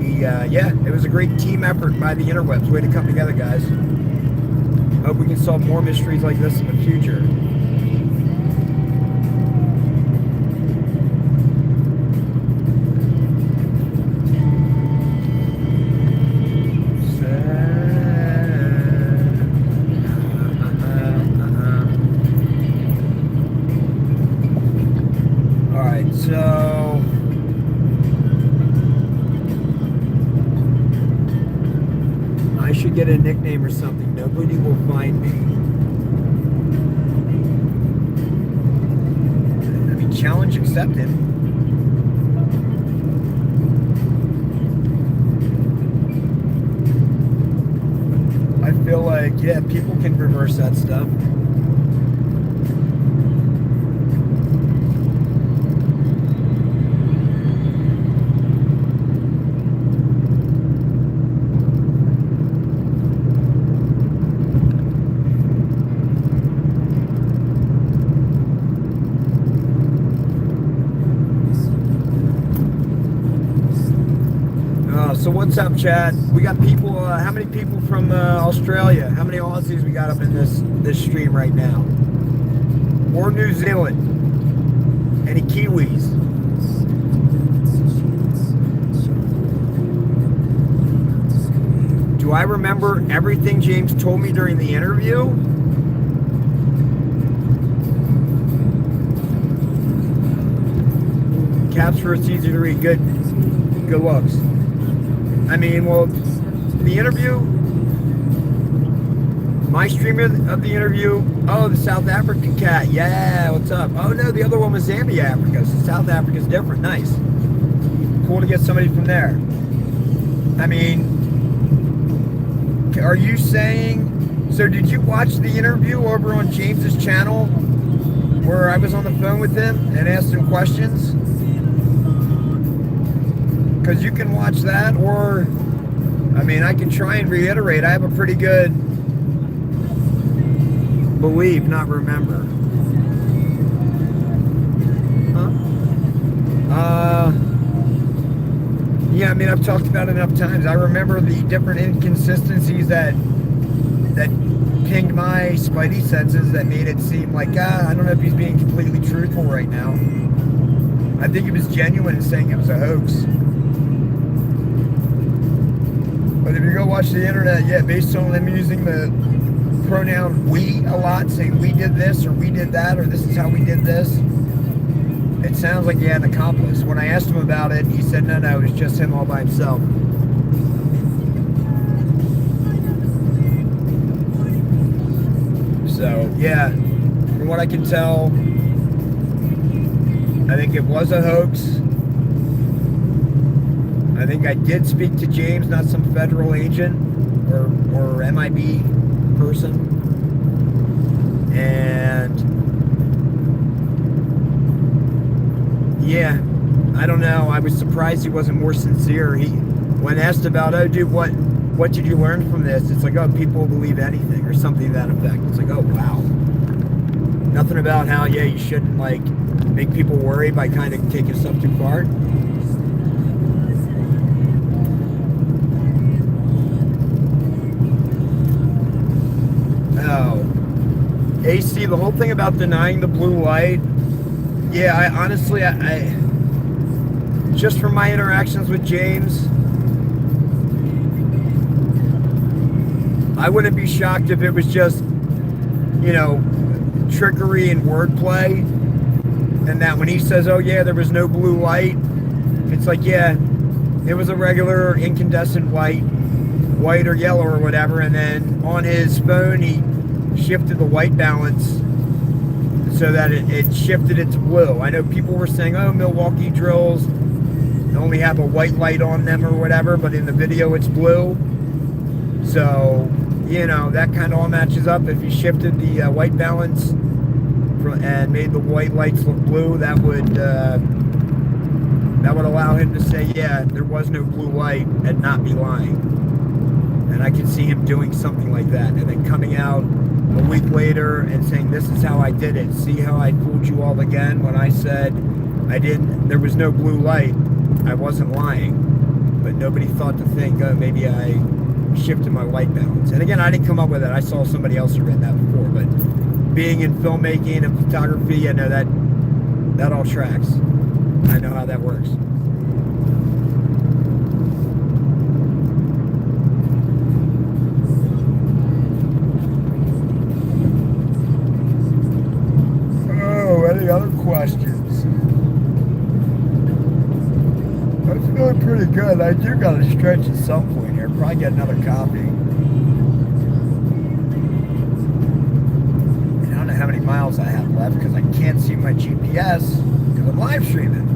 Yeah, it was a great team effort by the interwebs. Way to come together, guys. Hope we can solve more mysteries like this in the future. So I should get a nickname or something. Nobody will find me. I mean, challenge accepted. I feel like, yeah, people can reverse that stuff. So what's up, chat? We got people, how many people from Australia? How many Aussies we got up in this stream right now? Or New Zealand? Any Kiwis? Do I remember everything James told me during the interview? Caps first, easy to read. Good looks. I mean, well, the interview, my stream of the interview, oh, the South African cat, yeah, what's up? Oh, no, the other one was Zambia, Africa, so South Africa's different, nice. Cool to get somebody from there. I mean, are you saying, so did you watch the interview over on James's channel where I was on the phone with him and asked him questions? Because you can watch that, or, I mean, I can try and reiterate. I have a pretty good believe, not remember. Huh? Yeah, I mean, I've talked about it enough times. I remember the different inconsistencies that pinged my spidey senses that made it seem like, I don't know if he's being completely truthful right now. I think he was genuine in saying it was a hoax. But if you go watch the internet, yeah, based on them using the pronoun we a lot, saying we did this or we did that or this is how we did this, it sounds like he had an accomplice. When I asked him about it, he said no, it was just him all by himself. So, yeah, from what I can tell, I think it was a hoax. I I think I did speak to James, not some federal agent or MIB person. And yeah, I don't know. I was surprised he wasn't more sincere. When asked about, oh, dude, what did you learn from this? It's like, oh, people believe anything or something to that effect. It's like, oh, wow. Nothing about how, yeah, you shouldn't, like, make people worry by kind of taking stuff too far. Oh. AC, the whole thing about denying the blue light, yeah, I honestly, I just from my interactions with James, I wouldn't be shocked if it was just, you know, trickery and wordplay, and that when he says, oh yeah, there was no blue light, it's like, yeah, it was a regular incandescent white or yellow or whatever, and then on his phone he shifted the white balance so that it shifted it to blue. I know people were saying, oh, Milwaukee drills only have a white light on them or whatever, but in the video it's blue. So, you know, that kind of all matches up. If you shifted the white balance and made the white lights look blue, that would allow him to say, yeah, there was no blue light, and not be lying. And I could see him doing something like that, and then coming out a week later and saying, this is how I did it. See how I fooled you all again when I said there was no blue light. I wasn't lying. But nobody thought to think, oh, maybe I shifted my white balance. And again, I didn't come up with it. I saw somebody else who read that before. But being in filmmaking and photography, I know that all tracks. I know how that works. Oh, any other questions? I'm feeling pretty good. I do got to stretch at some point here. Probably get another coffee. And I don't know how many miles I have left because I can't see my GPS because I'm live streaming.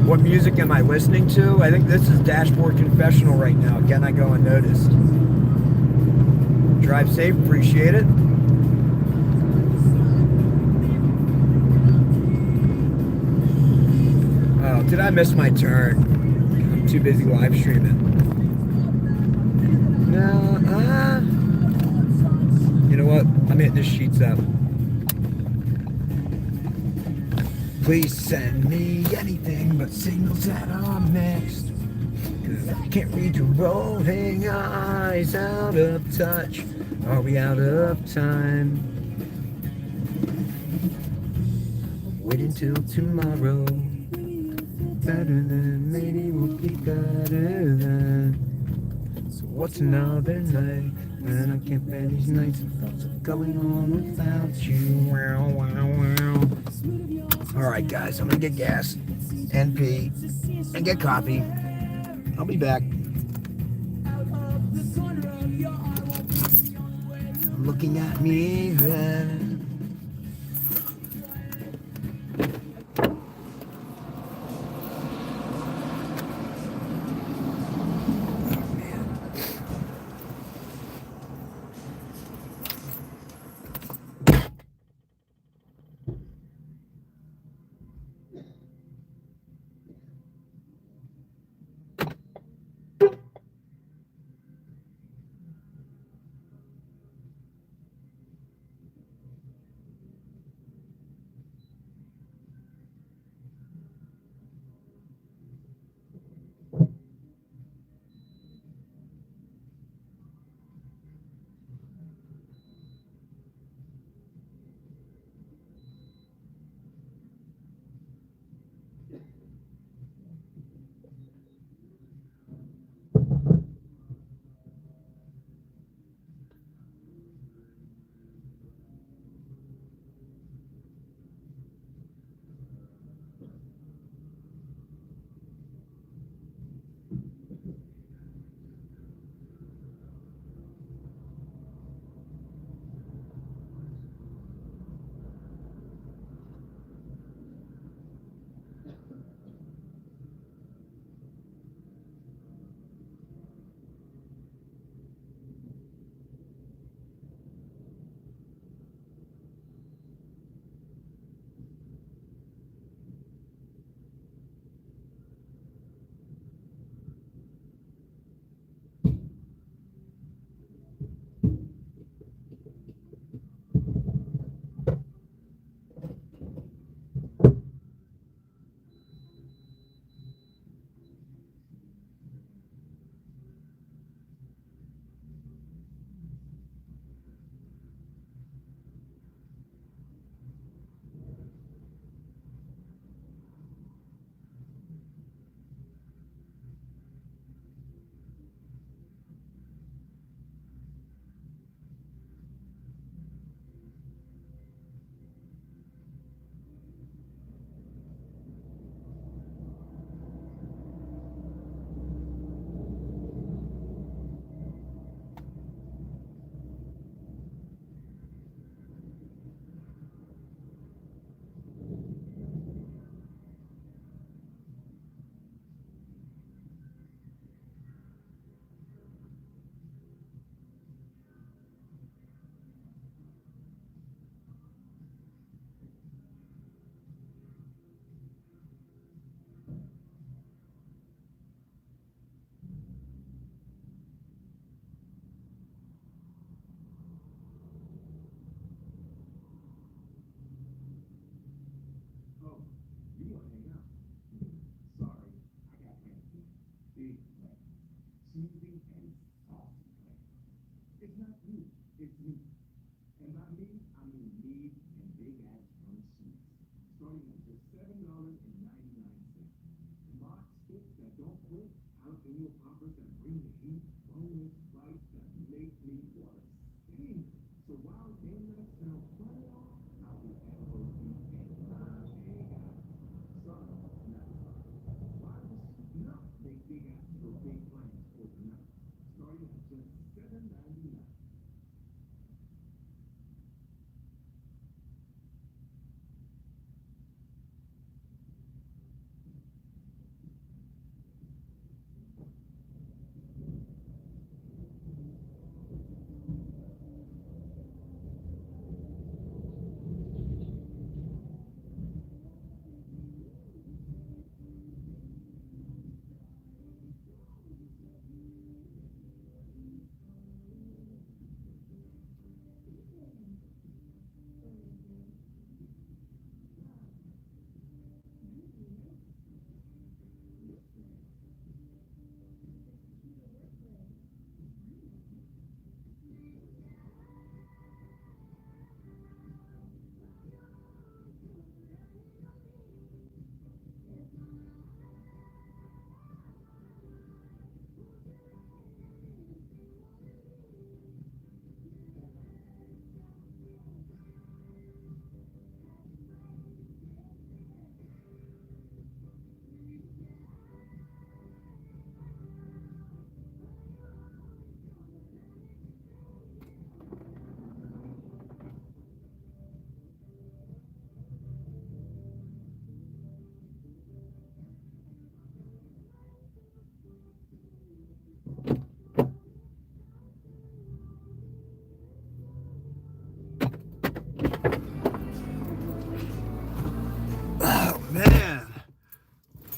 What music am I listening to? I think this is Dashboard Confessional right now. Again, I go unnoticed. Drive safe, appreciate it. Oh, did I miss my turn? I'm too busy live streaming. No, you know what? I'm hitting the sheets up. Please send me anything but signals that are mixed. 'Cause I can't read your rolling eyes. Out of touch. Are we out of time? Wait until tomorrow. Better than, maybe we'll be better than. So what's another night? And I can't bear these nights of thoughts of going on without you. Wow, wow, wow. Alright guys, I'm gonna get gas and pee and get coffee. I'll be back. Looking at me then.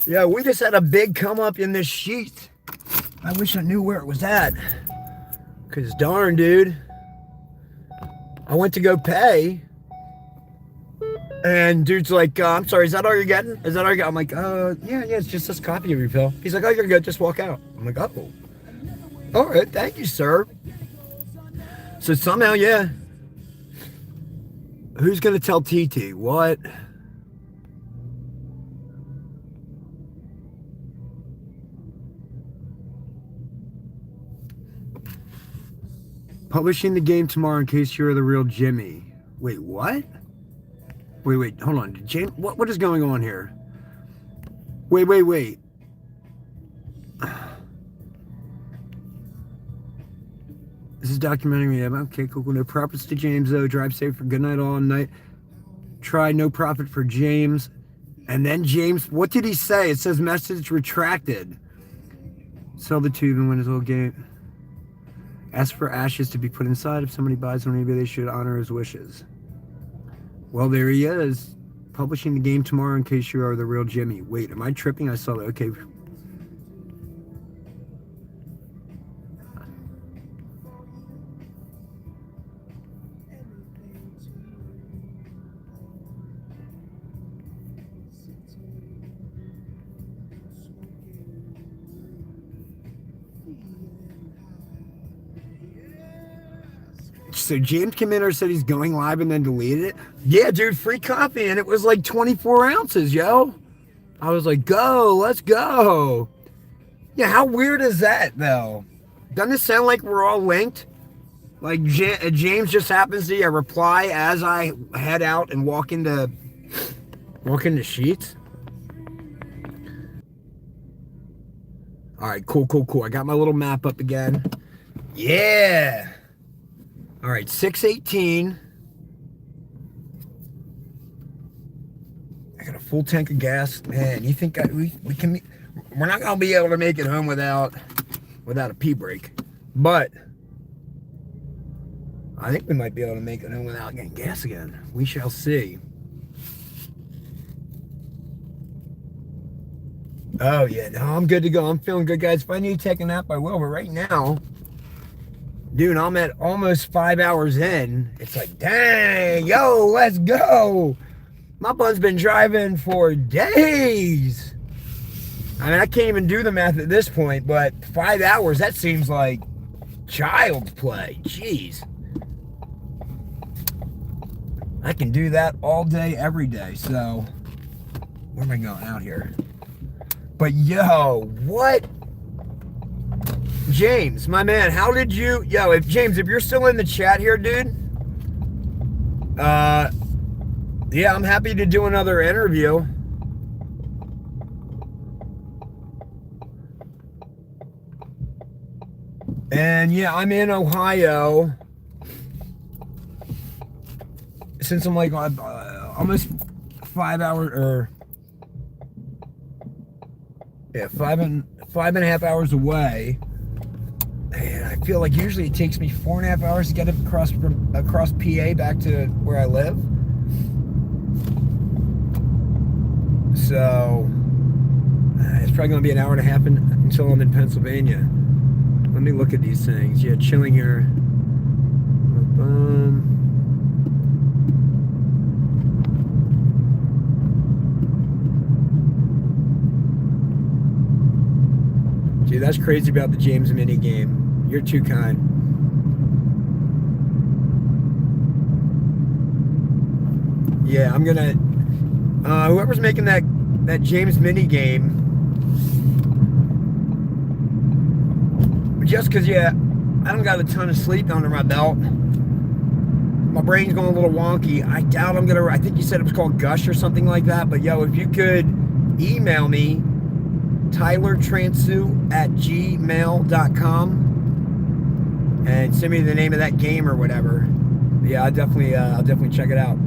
Yeah, we just had a big come up in this sheet. I wish I knew where it was at. Cause darn, dude, I went to go pay, and dude's like, "I'm sorry, is that all you're getting? Is that all you got?" I'm like, yeah, it's just this coffee refill." He's like, "Oh, you're good. Just walk out." I'm like, "Oh, all right, thank you, sir." So somehow, yeah. Who's gonna tell TT what? Publishing the game tomorrow in case you're the real Jimmy. Wait, what? Wait, hold on. James, what is going on here? Wait. This is documenting me. Okay, cool. No profits to James, though. Drive safe for good night all night. Try no profit for James. And then James, what did he say? It says message retracted. Sell the tube and win his whole game. Ask for ashes to be put inside. If somebody buys one, maybe they should honor his wishes. Well, there he is. Publishing the game tomorrow in case you are the real Jimmy. Wait, am I tripping? I saw that. Okay. So James Commander said he's going live and then deleted it. Yeah, dude, free coffee, and it was like 24 ounces, yo. I was like, let's go. Yeah, how weird is that, though? Doesn't it sound like we're all linked? Like James just happens to reply as I head out and walk into Sheets. All right, cool. I got my little map up again. Yeah. All right, 618. I got a full tank of gas. Man, you think we can? We're not gonna be able to make it home without a pee break, but I think we might be able to make it home without getting gas again. We shall see. Oh yeah, no, I'm good to go. I'm feeling good, guys. If I need to take a nap, I will. But right now, dude, I'm at almost 5 hours in. It's like, dang, yo, let's go. My bun's been driving for days. I mean, I can't even do the math at this point, but 5 hours, that seems like child's play. Jeez. I can do that all day, every day. So, where am I going out here? But yo, what? James, my man, how did you... Yo, if you're still in the chat here, dude, yeah, I'm happy to do another interview. And yeah, I'm in Ohio. Since I'm like almost 5 hours, or yeah, five and a half hours away. And I feel like usually it takes me 4.5 hours to get across PA back to where I live. So it's probably going to be an hour and a half until I'm in Pennsylvania. Let me look at these things. Yeah, chilling here. Dude, that's crazy about the James mini game. You're too kind. Yeah, I'm gonna. Whoever's making that James mini game, just because, yeah, I don't got a ton of sleep under my belt. My brain's going a little wonky. I doubt I'm gonna. I think you said it was called Gush or something like that. But yo, if you could email me, tylertransu@gmail.com, and send me the name of that game or whatever. Yeah, I'll definitely check it out.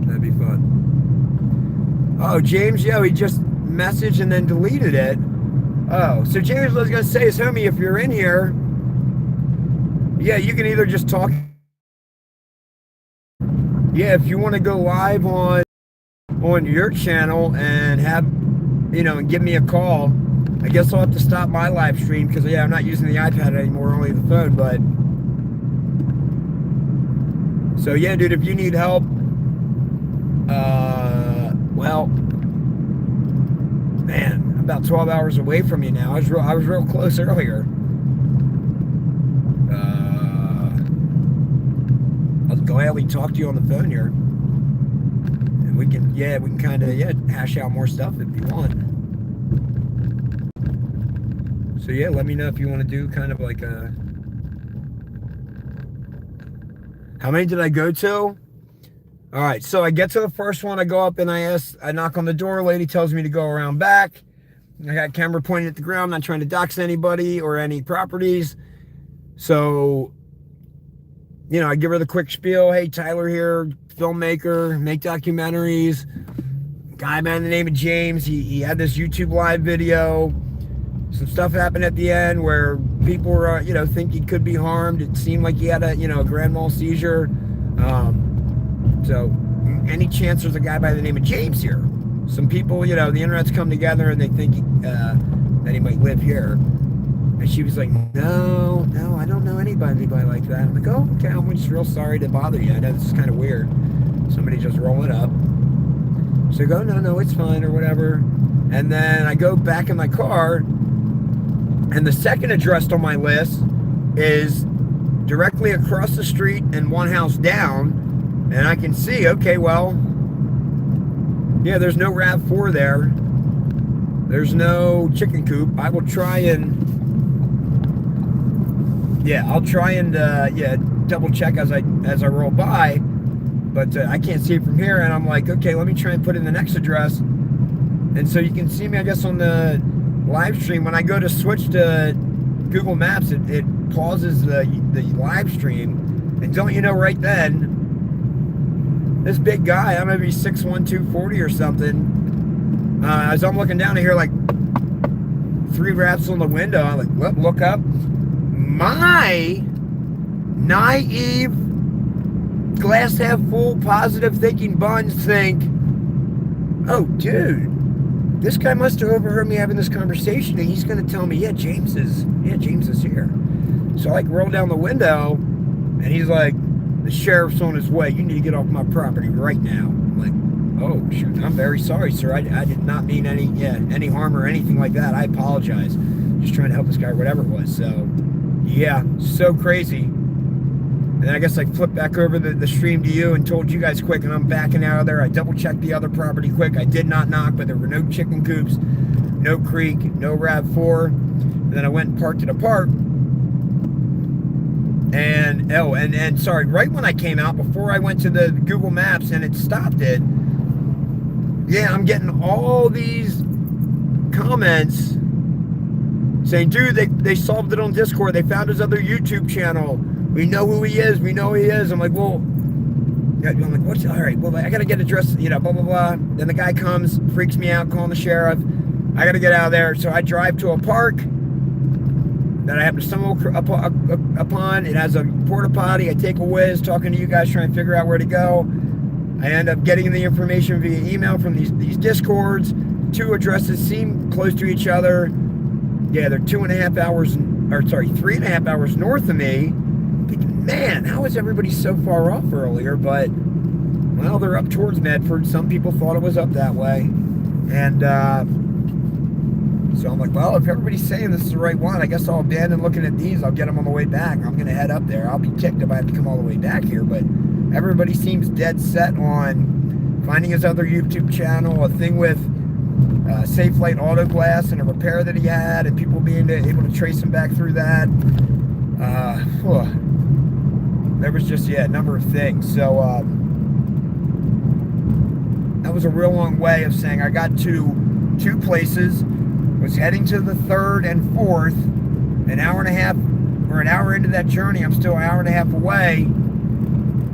That'd be fun. Oh, James, yo, he just messaged and then deleted it. Oh, so James was gonna say, his homie, if you're in here, yeah, you can either just talk. Yeah, if you want to go live on on your channel and have, and give me a call. I guess I'll have to stop my live stream because, yeah, I'm not using the iPad anymore, only the phone, but... So, yeah, dude, if you need help, well, man, I'm about 12 hours away from you now. I was real close earlier. I'll gladly talk to you on the phone here. And we can kind of, hash out more stuff if you want. So, yeah, let me know if you want to do kind of like a... How many did I go to? All right, so I get to the first one. I go up and I knock on the door. Lady tells me to go around back. I got camera pointed at the ground, not trying to dox anybody or any properties. So, I give her the quick spiel. Hey, Tyler here, filmmaker, make documentaries. Guy by the name of James, he had this YouTube live video. Some stuff happened at the end where people were, think he could be harmed. It seemed like he had a grand mal seizure. So any chance there's a guy by the name of James here? Some people, the internet's come together and they think that he might live here. And she was like, no, I don't know anybody like that. I'm like, oh, okay, I'm just real sorry to bother you. I know this is kind of weird. Somebody just rolling up. So I go, no, it's fine or whatever. And then I go back in my car, and the second address on my list is directly across the street and one house down. And I can see, okay, well, yeah, there's no RAV4 there. There's no chicken coop. I will try and, double check as I roll by. But I can't see it from here. And I'm like, okay, let me try and put in the next address. And so you can see me, I guess, on the live stream. When I go to switch to Google Maps, it pauses the live stream. And don't you know, right then, this big guy, I don't know if he's 6'1", 240 or something. As I'm looking down, I hear like 3 raps on the window. I'm like, look up. My naive, glass half full, positive thinking buns think, oh, dude, this guy must have overheard me having this conversation, and he's going to tell me, James is here. So I roll down the window, and he's like, the sheriff's on his way. You need to get off my property right now. I'm like, oh, shoot, I'm very sorry, sir. I did not mean any harm or anything like that. I apologize. Just trying to help this guy or whatever it was. So, yeah, so crazy. And then I guess I flipped back over the stream to you and told you guys quick, and I'm backing out of there. I double-checked the other property quick. I did not knock, but there were no chicken coops, no creek, no RAV4. And then I went and parked at a park. And sorry, right when I came out, before I went to the Google Maps and it stopped it, I'm getting all these comments saying, dude, they solved it on Discord. They found his other YouTube channel. We know who he is. We know who he is. I'm like, well, what's, all right, well, I got to get addressed, blah, blah, blah. Then the guy comes, freaks me out, calling the sheriff. I got to get out of there. So I drive to a park that I happen to stumble upon. It has a porta potty. I take a whiz, talking to you guys, trying to figure out where to go. I end up getting the information via email from these Discords. 2 addresses seem close to each other. Yeah, they're 3.5 hours north of me. I'm thinking, man, how is everybody so far off earlier? But, well, they're up towards Medford. Some people thought it was up that way. And, so I'm like, well, if everybody's saying this is the right one, I guess I'll abandon looking at these. I'll get them on the way back. I'm going to head up there. I'll be kicked if I have to come all the way back here. But everybody seems dead set on finding his other YouTube channel, a thing with Safe Light Auto Glass and a repair that he had, and people being able to trace him back through that. There was just, a number of things. So that was a real long way of saying I got to 2 places, was heading to the 3rd and 4th, an hour and a half, or an hour into that journey. I'm still an hour and a half away.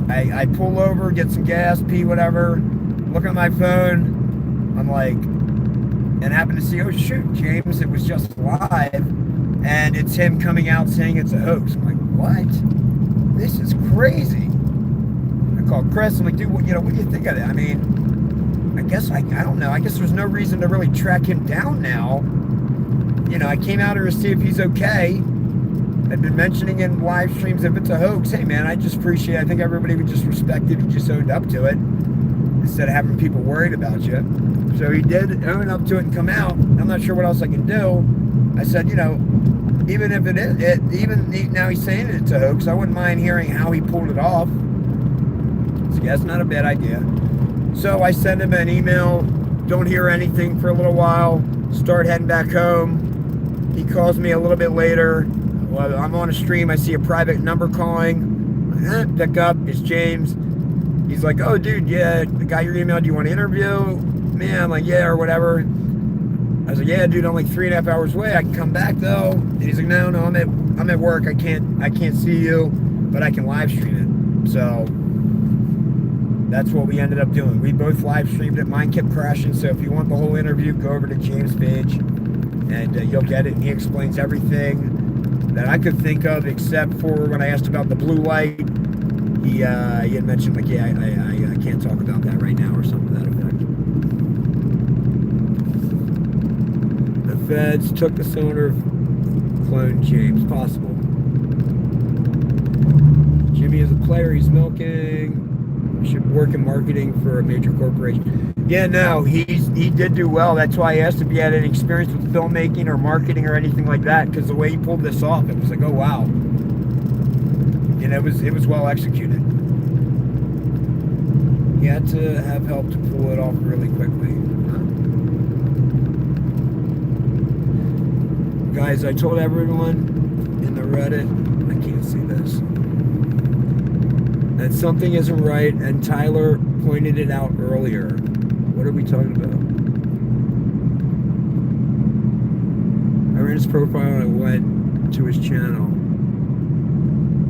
I pull over, get some gas, pee, whatever, look at my phone. I'm like, and happen to see, oh shoot, James, it was just live, and it's him coming out saying it's a hoax. I'm like, what? This is crazy. I called Chris. I'm like, dude, what do you think of that? I mean, I guess I don't know. I guess there's no reason to really track him down now. You know, I came out here to see if he's okay. I've been mentioning in live streams if it's a hoax. Hey, man, I just appreciate it. I think everybody would just respect it. He just owned up to it instead of having people worried about you. So he did own up to it and come out. I'm not sure what else I can do. I said, you know, even if it is, now he's saying it's a hoax, I wouldn't mind hearing how he pulled it off. So yeah, that's not a bad idea. So I send him an email, don't hear anything for a little while, start heading back home. He calls me a little bit later. Well, I'm on a stream, I see a private number calling. Pick up, it's James. He's like, oh, dude, yeah, the guy your email, do you want to interview? Man, I'm like, yeah, or whatever. I was like, yeah, dude, I'm like 3.5 hours away. I can come back though. And he's like, no, I'm at work. I can't see you, but I can live stream it. So that's what we ended up doing. We both live streamed it. Mine kept crashing. So if you want the whole interview, go over to James' page and you'll get it. And he explains everything that I could think of, except for when I asked about the blue light. He had mentioned like, yeah, I can't talk about that right now or something to that effect. The feds took the owner of clone James. Possible. Jimmy is a player. He's milking. Should work in marketing for a major corporation. Yeah, no, he did do well. That's why I asked if he had any experience with filmmaking or marketing or anything like that, because the way he pulled this off, it was like, oh wow. And it was well executed. He had to have help to pull it off really quickly. Guys, I told everyone in the Reddit, I can't see this, that something isn't right, and Tyler pointed it out earlier. What are we talking about? I ran his profile and I went to his channel.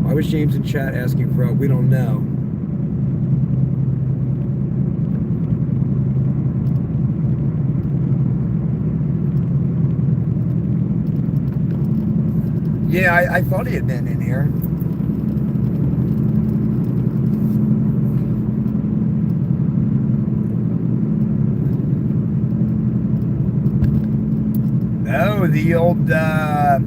Why was James in chat asking for help? We don't know. Yeah, I thought he had been in here. Oh, the old, yeah,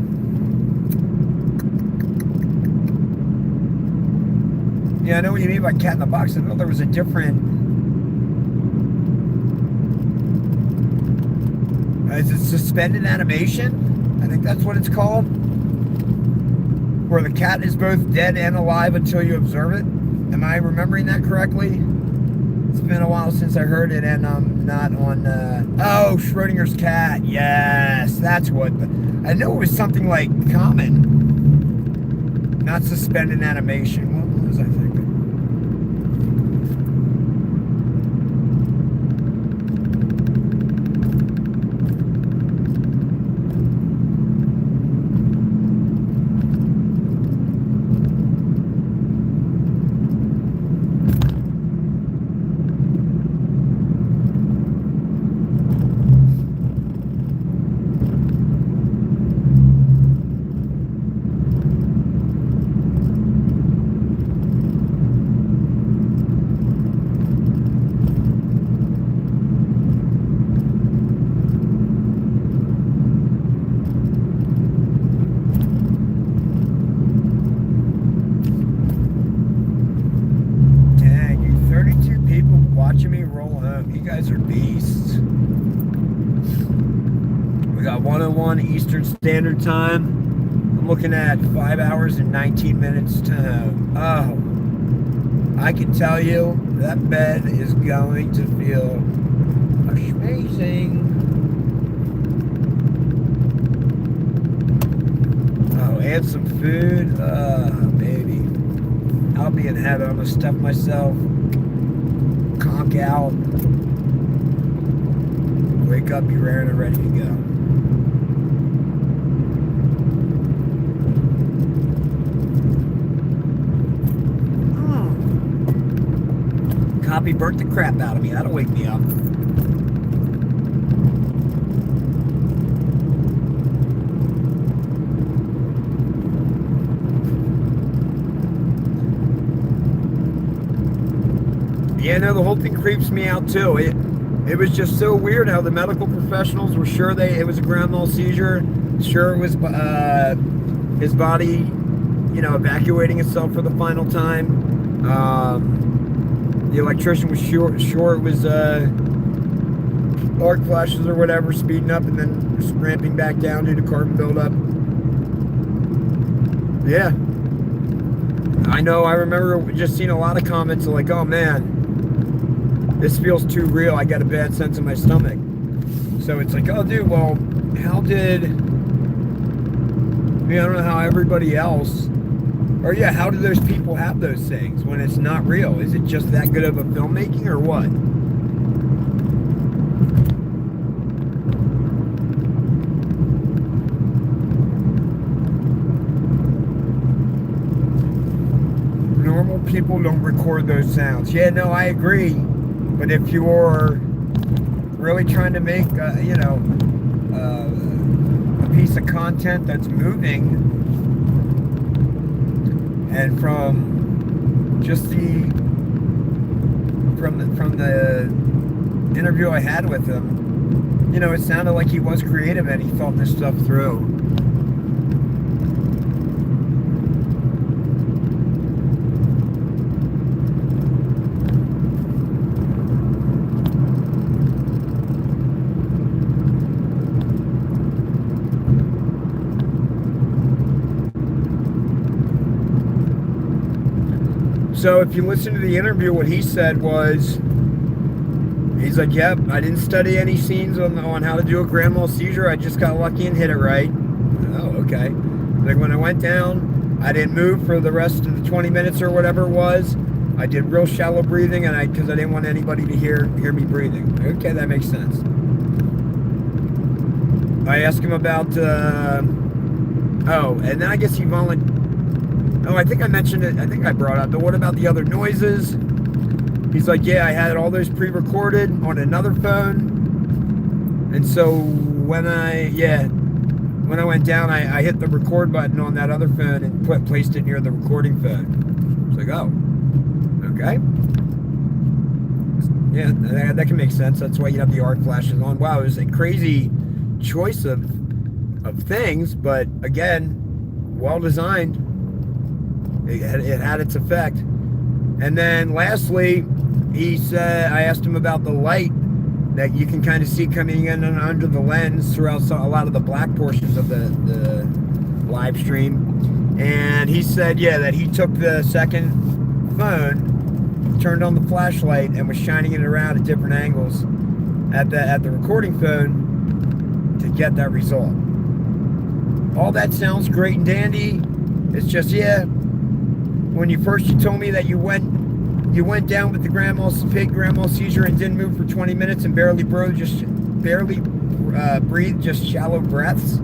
I know what you mean by cat in the box. I thought there was a different, is it suspended animation? I think that's what it's called. Where the cat is both dead and alive until you observe it. Am I remembering that correctly? It's been a while since I heard it, and I'm not on, oh, Schrodinger's cat. Yes, that's what, I know it was something like common, not suspended animation. What was I thinking? Eastern Standard Time. I'm looking at 5 hours and 19 minutes to home. Oh, I can tell you that bed is going to feel amazing. Oh, and some food. Baby. I'll be in heaven. I'm gonna stuff myself, conk out, wake up, be raring and ready to go. Copy burnt the crap out of me. That'll wake me up. Yeah, no, the whole thing creeps me out too. It was just so weird how the medical professionals were sure it was a grand mal seizure, sure it was his body, evacuating itself for the final time. The electrician was sure it was arc flashes or whatever, speeding up and then ramping back down due to carbon buildup. Yeah. I know, I remember just seeing a lot of comments like, oh man, this feels too real. I got a bad sense in my stomach. So it's like, oh dude, well, how did, I don't know how everybody else, or yeah, how do those people have those things when it's not real? Is it just that good of a filmmaking or what? Normal people don't record those sounds. Yeah, no, I agree. But if you're really trying to make, a piece of content that's moving, and from the interview I had with him, it sounded like he was creative and he thought this stuff through. So if you listen to the interview, what he said was, he's like, yep, I didn't study any scenes on how to do a grand mal seizure. I just got lucky and hit it right. Oh, okay. Like when I went down, I didn't move for the rest of the 20 minutes or whatever it was. I did real shallow breathing because I didn't want anybody to hear me breathing. Okay, that makes sense. I asked him about, and then I guess he volunteered. Oh, I think I mentioned it. I think I brought up, but what about the other noises? He's like, yeah, I had all those pre-recorded on another phone. And so when I went down, I hit the record button on that other phone and placed it near the recording phone. It's like, oh, okay. Yeah, that can make sense. That's why you have the arc flashes on. Wow, it was a crazy choice of things, but again, well designed. It had its effect. And then lastly, he said, I asked him about the light that you can kind of see coming in and under the lens throughout a lot of the black portions of the live stream. And he said, yeah, that he took the second phone, turned on the flashlight, and was shining it around at different angles at the recording phone to get that result. All that sounds great and dandy. It's just, yeah, when you told me that you went down with the grand mal seizure and didn't move for 20 minutes and barely breathed, just shallow breaths.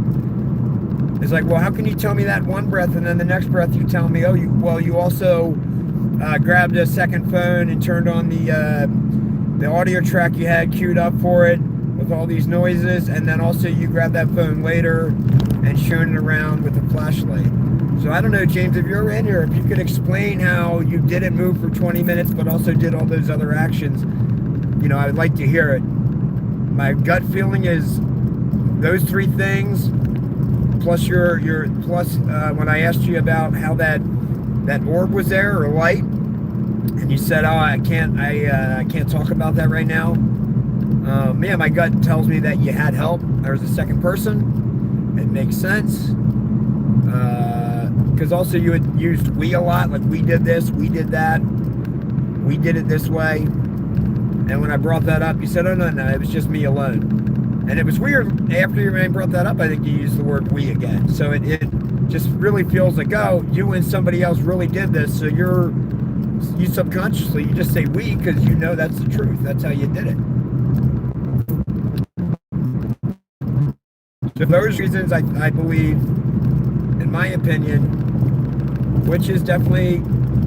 It's like, well, how can you tell me that one breath and then the next breath you tell me, you also grabbed a second phone and turned on the audio track you had queued up for it with all these noises, and then also you grabbed that phone later and shone it around with a flashlight. So I don't know, James, if you're in here, if you could explain how you didn't move for 20 minutes but also did all those other actions, I would like to hear it. My gut feeling is those three things, plus when I asked you about how that orb was there or light, and you said, oh, I can't talk about that right now. My gut tells me that you had help. There was a second person. It makes sense. Because also you had used we a lot, like we did this, we did that, we did it this way. And when I brought that up, you said, oh, no, it was just me alone. And it was weird, after you brought that up, I think you used the word we again. So it just really feels like, oh, you and somebody else really did this, so you subconsciously, you just say we because you know that's the truth. That's how you did it. So those reasons, I believe, in my opinion, which is definitely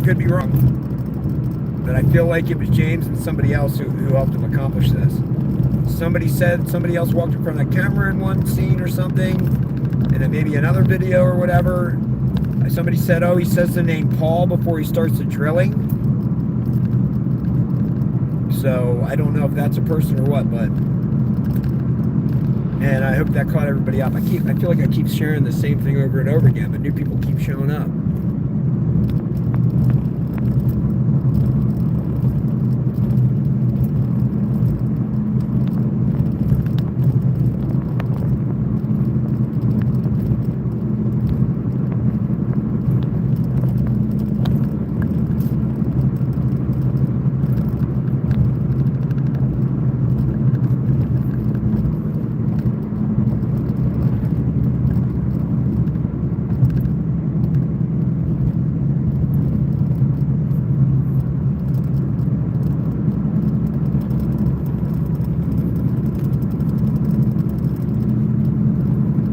could be wrong, but I feel like it was James and somebody else who helped him accomplish this. Somebody said somebody else walked in front of the camera in one scene or something, and then maybe another video or whatever. Somebody said, oh, he says the name Paul before he starts the drilling. So I don't know if that's a person or what, but. And I hope that caught everybody up. I feel like I keep sharing the same thing over and over again, but new people keep showing up.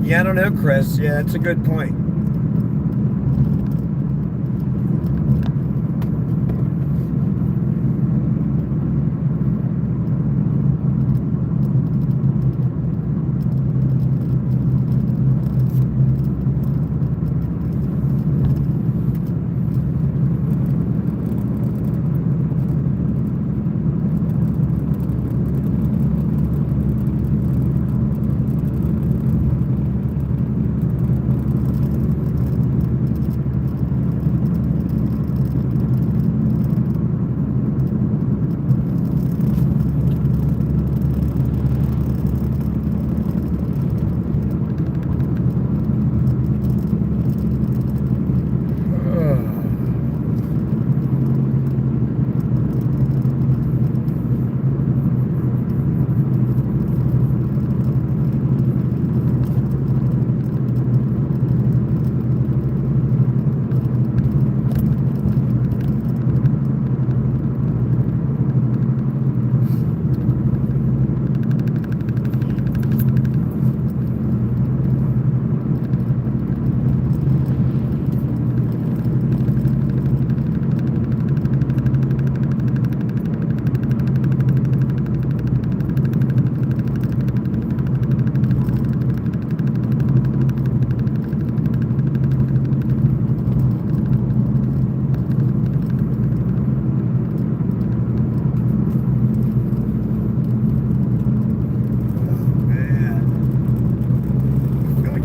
Yeah, I don't know, Chris. Yeah, that's a good point.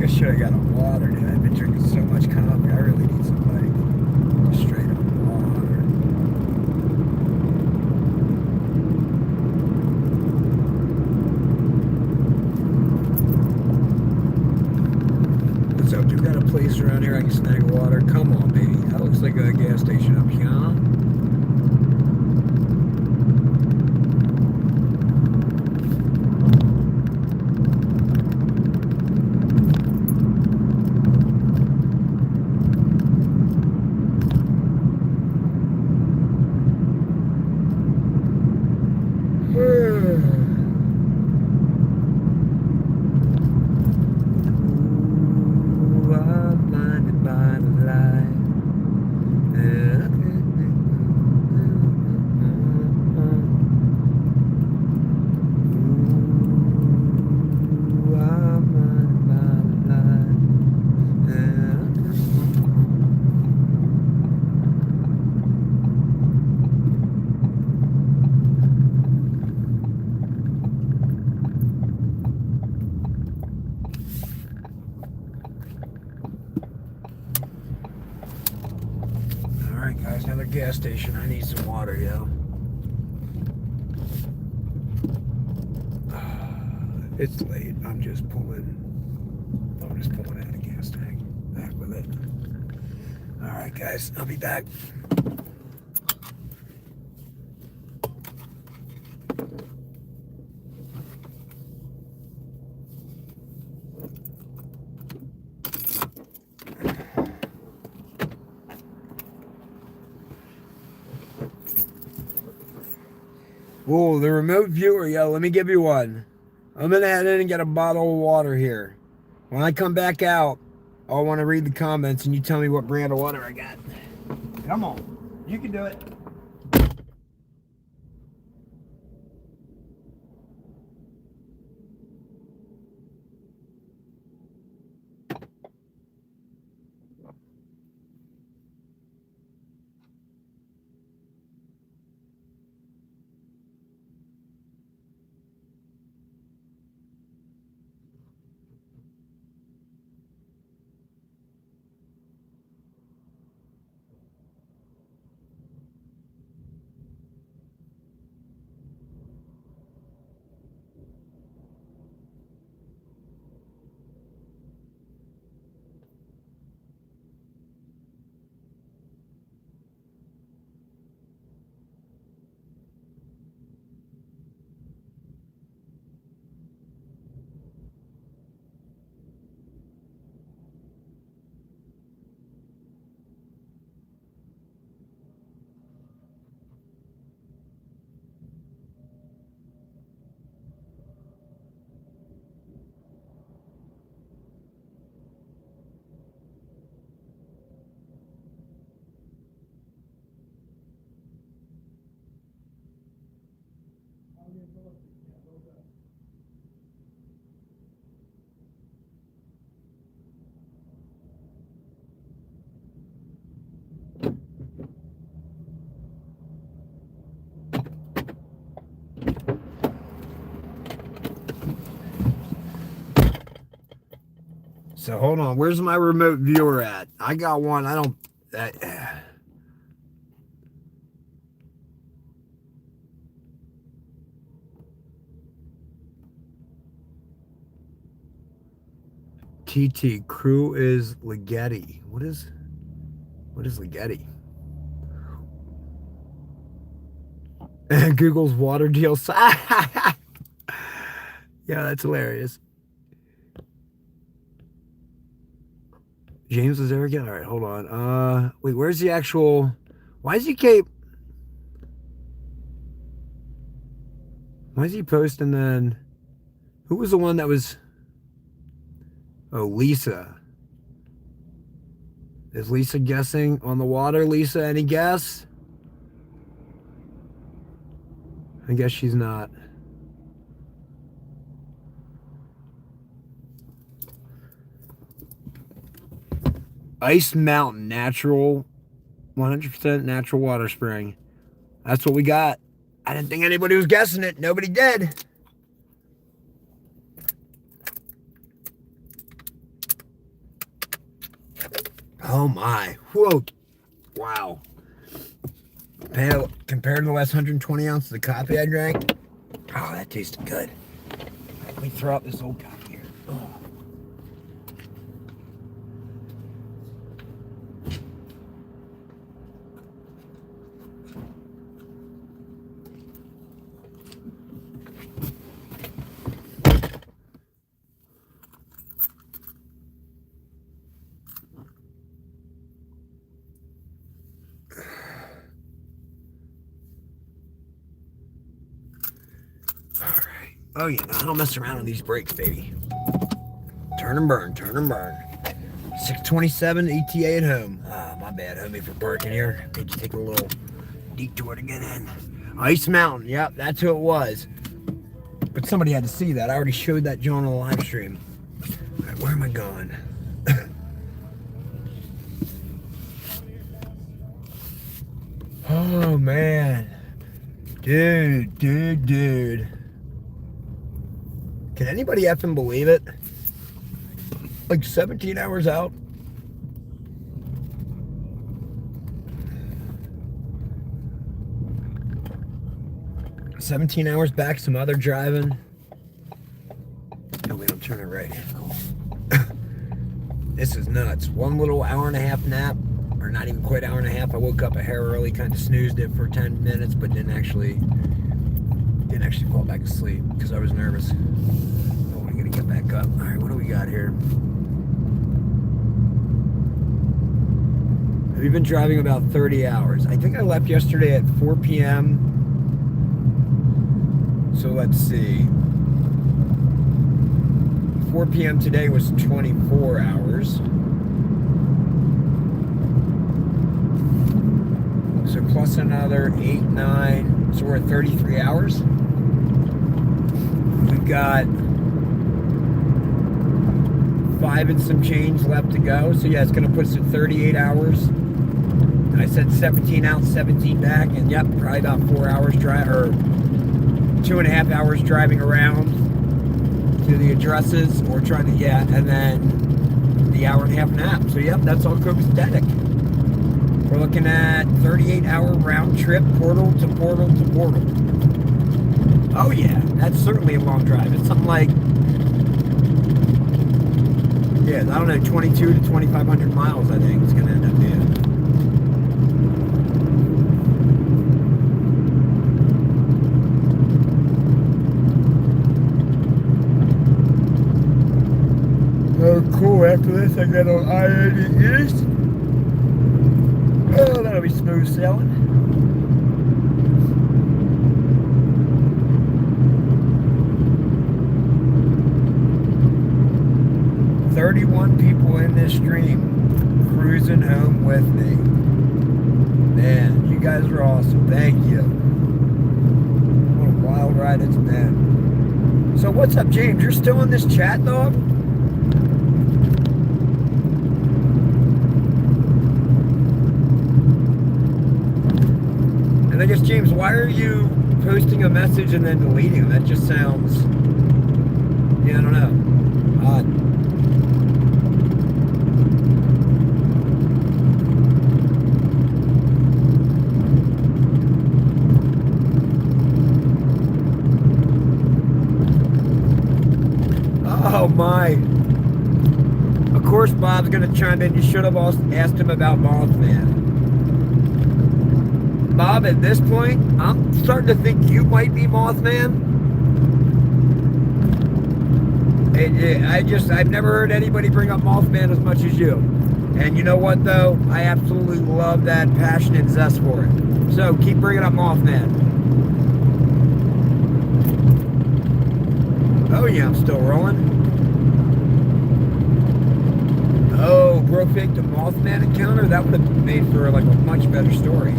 Should have got a water, dude. I've been drinking so much coffee. I really need some like straight up water. What's up? You got a place around here I can snag water? Come on, baby. That looks like a gas station up here. Alright guys, another gas station. I need some water, yo. It's late. I'm just pulling out a gas tank. Back with it. Alright guys, I'll be back. Whoa, the remote viewer, yo, let me give you one. I'm gonna head in and get a bottle of water here. When I come back out, I want to read the comments and you tell me what brand of water I got. Come on, you can do it. So hold on. Where's my remote viewer at? I got one. I don't. TT crew is Ligeti. What is Ligeti? Google's water deal. Yeah, that's hilarious. James was there again. All right, hold on. Wait, where's the actual? Why is he Why is he posting then? Who was the one that was? Oh, Lisa. Is Lisa guessing on the water? Lisa, any guess? I guess she's not. Ice Mountain, natural, 100% natural water spring. That's what we got. I didn't think anybody was guessing it. Nobody did. Oh my. Whoa. Wow. Compared to the last 120 ounces of coffee I drank, oh, that tasted good. Let me throw out this old coffee here. Oh. Oh yeah, I don't mess around with these brakes, baby. Turn and burn, turn and burn. 627 ETA at home. Ah, my bad, homie, for parking here. Made you take a little detour to get in. Ice Mountain, yep, that's who it was. But somebody had to see that. I already showed that John on the live stream. All right, where am I going? Oh man. Dude. Can anybody effing believe it? Like 17 hours out. $17 hours back, some other driving. Oh wait, I'm turning right. Cool. This is nuts. One little hour and a half nap, or not even quite hour and a half. I woke up a hair early, kind of snoozed it for 10 minutes, but didn't actually fall back asleep because I was nervous. Oh, I'm gonna get back up. All right, what do we got here? We've been driving about 30 hours. I think I left yesterday at 4 p.m. So let's see. 4 p.m. today was 24 hours. So plus another 8, 9. So we're at 33 hours. We've got 5 and some change left to go. So yeah, it's going to put us at 38 hours. I said 17 out, 17 back, and yep, probably about 4 hours drive, or 2.5 hours driving around to the addresses, or trying to, yeah, and then the hour and a half nap. So yep, that's all copacetic. We're looking at 38-hour round trip, portal to portal to portal. Oh yeah, that's certainly a long drive. It's something like, yeah, I don't know, 22 to 2,500 miles, I think it's going to end up being. Oh, cool. After this, I got on I-80 East. Oh, that'll be smooth sailing. "31 people in this stream cruising home with me." Man, you guys are awesome. Thank you. What a wild ride it's been. So what's up, James? You're still in this chat, dog? And I guess, James, why are you posting a message and then deleting it? That just sounds, yeah, I don't know, odd. Oh my. Of course Bob's gonna chime in. You should have asked him about Mothman. Bob, at this point, I'm starting to think you might be Mothman. I've never heard anybody bring up Mothman as much as you. And you know what, though? I absolutely love that passion and zest for it. So keep bringing up Mothman. Oh, yeah, I'm still rolling. Oh, bro faked a Mothman encounter? That would have made for like a much better story.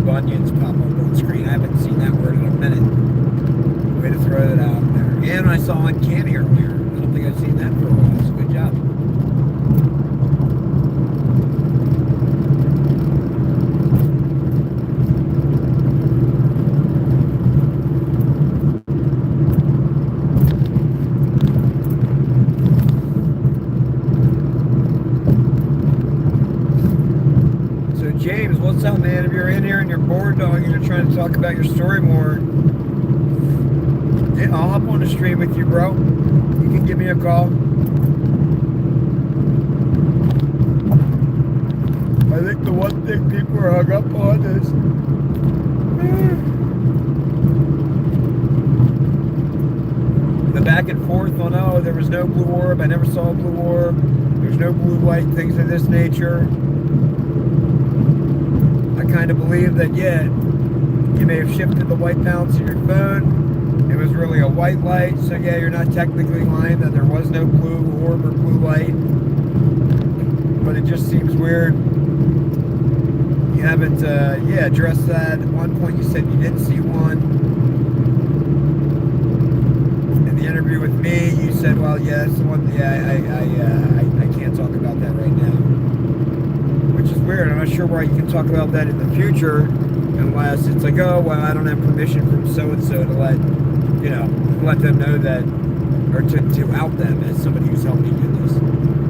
Bunions pop up on the screen. I haven't seen that word in a minute. Way to throw that out there. And I saw Uncanny earlier. I don't think I've seen that for a while. So good job. James, what's up, man? If you're in here and you're bored, dog, and you're trying to talk about your story more, yeah, I'll hop on the stream with you, bro. You can give me a call. I think the one thing people are hung up on is the back and forth on, oh, there was no blue orb. I never saw a blue orb. There's no blue light, things of this nature. I kind of believe that, yeah, you may have shifted the white balance of your phone. It was really a white light, so yeah, you're not technically lying that there was no blue orb or blue light. But it just seems weird. You haven't, addressed that. At one point you said you didn't see one. In the interview with me, you said, well, yes, I can't talk about that right now. Which is weird. I'm not sure why you can talk about that in the future unless it's like, oh, well, I don't have permission from so-and-so to let them know that or to out them as somebody who's helped me do this.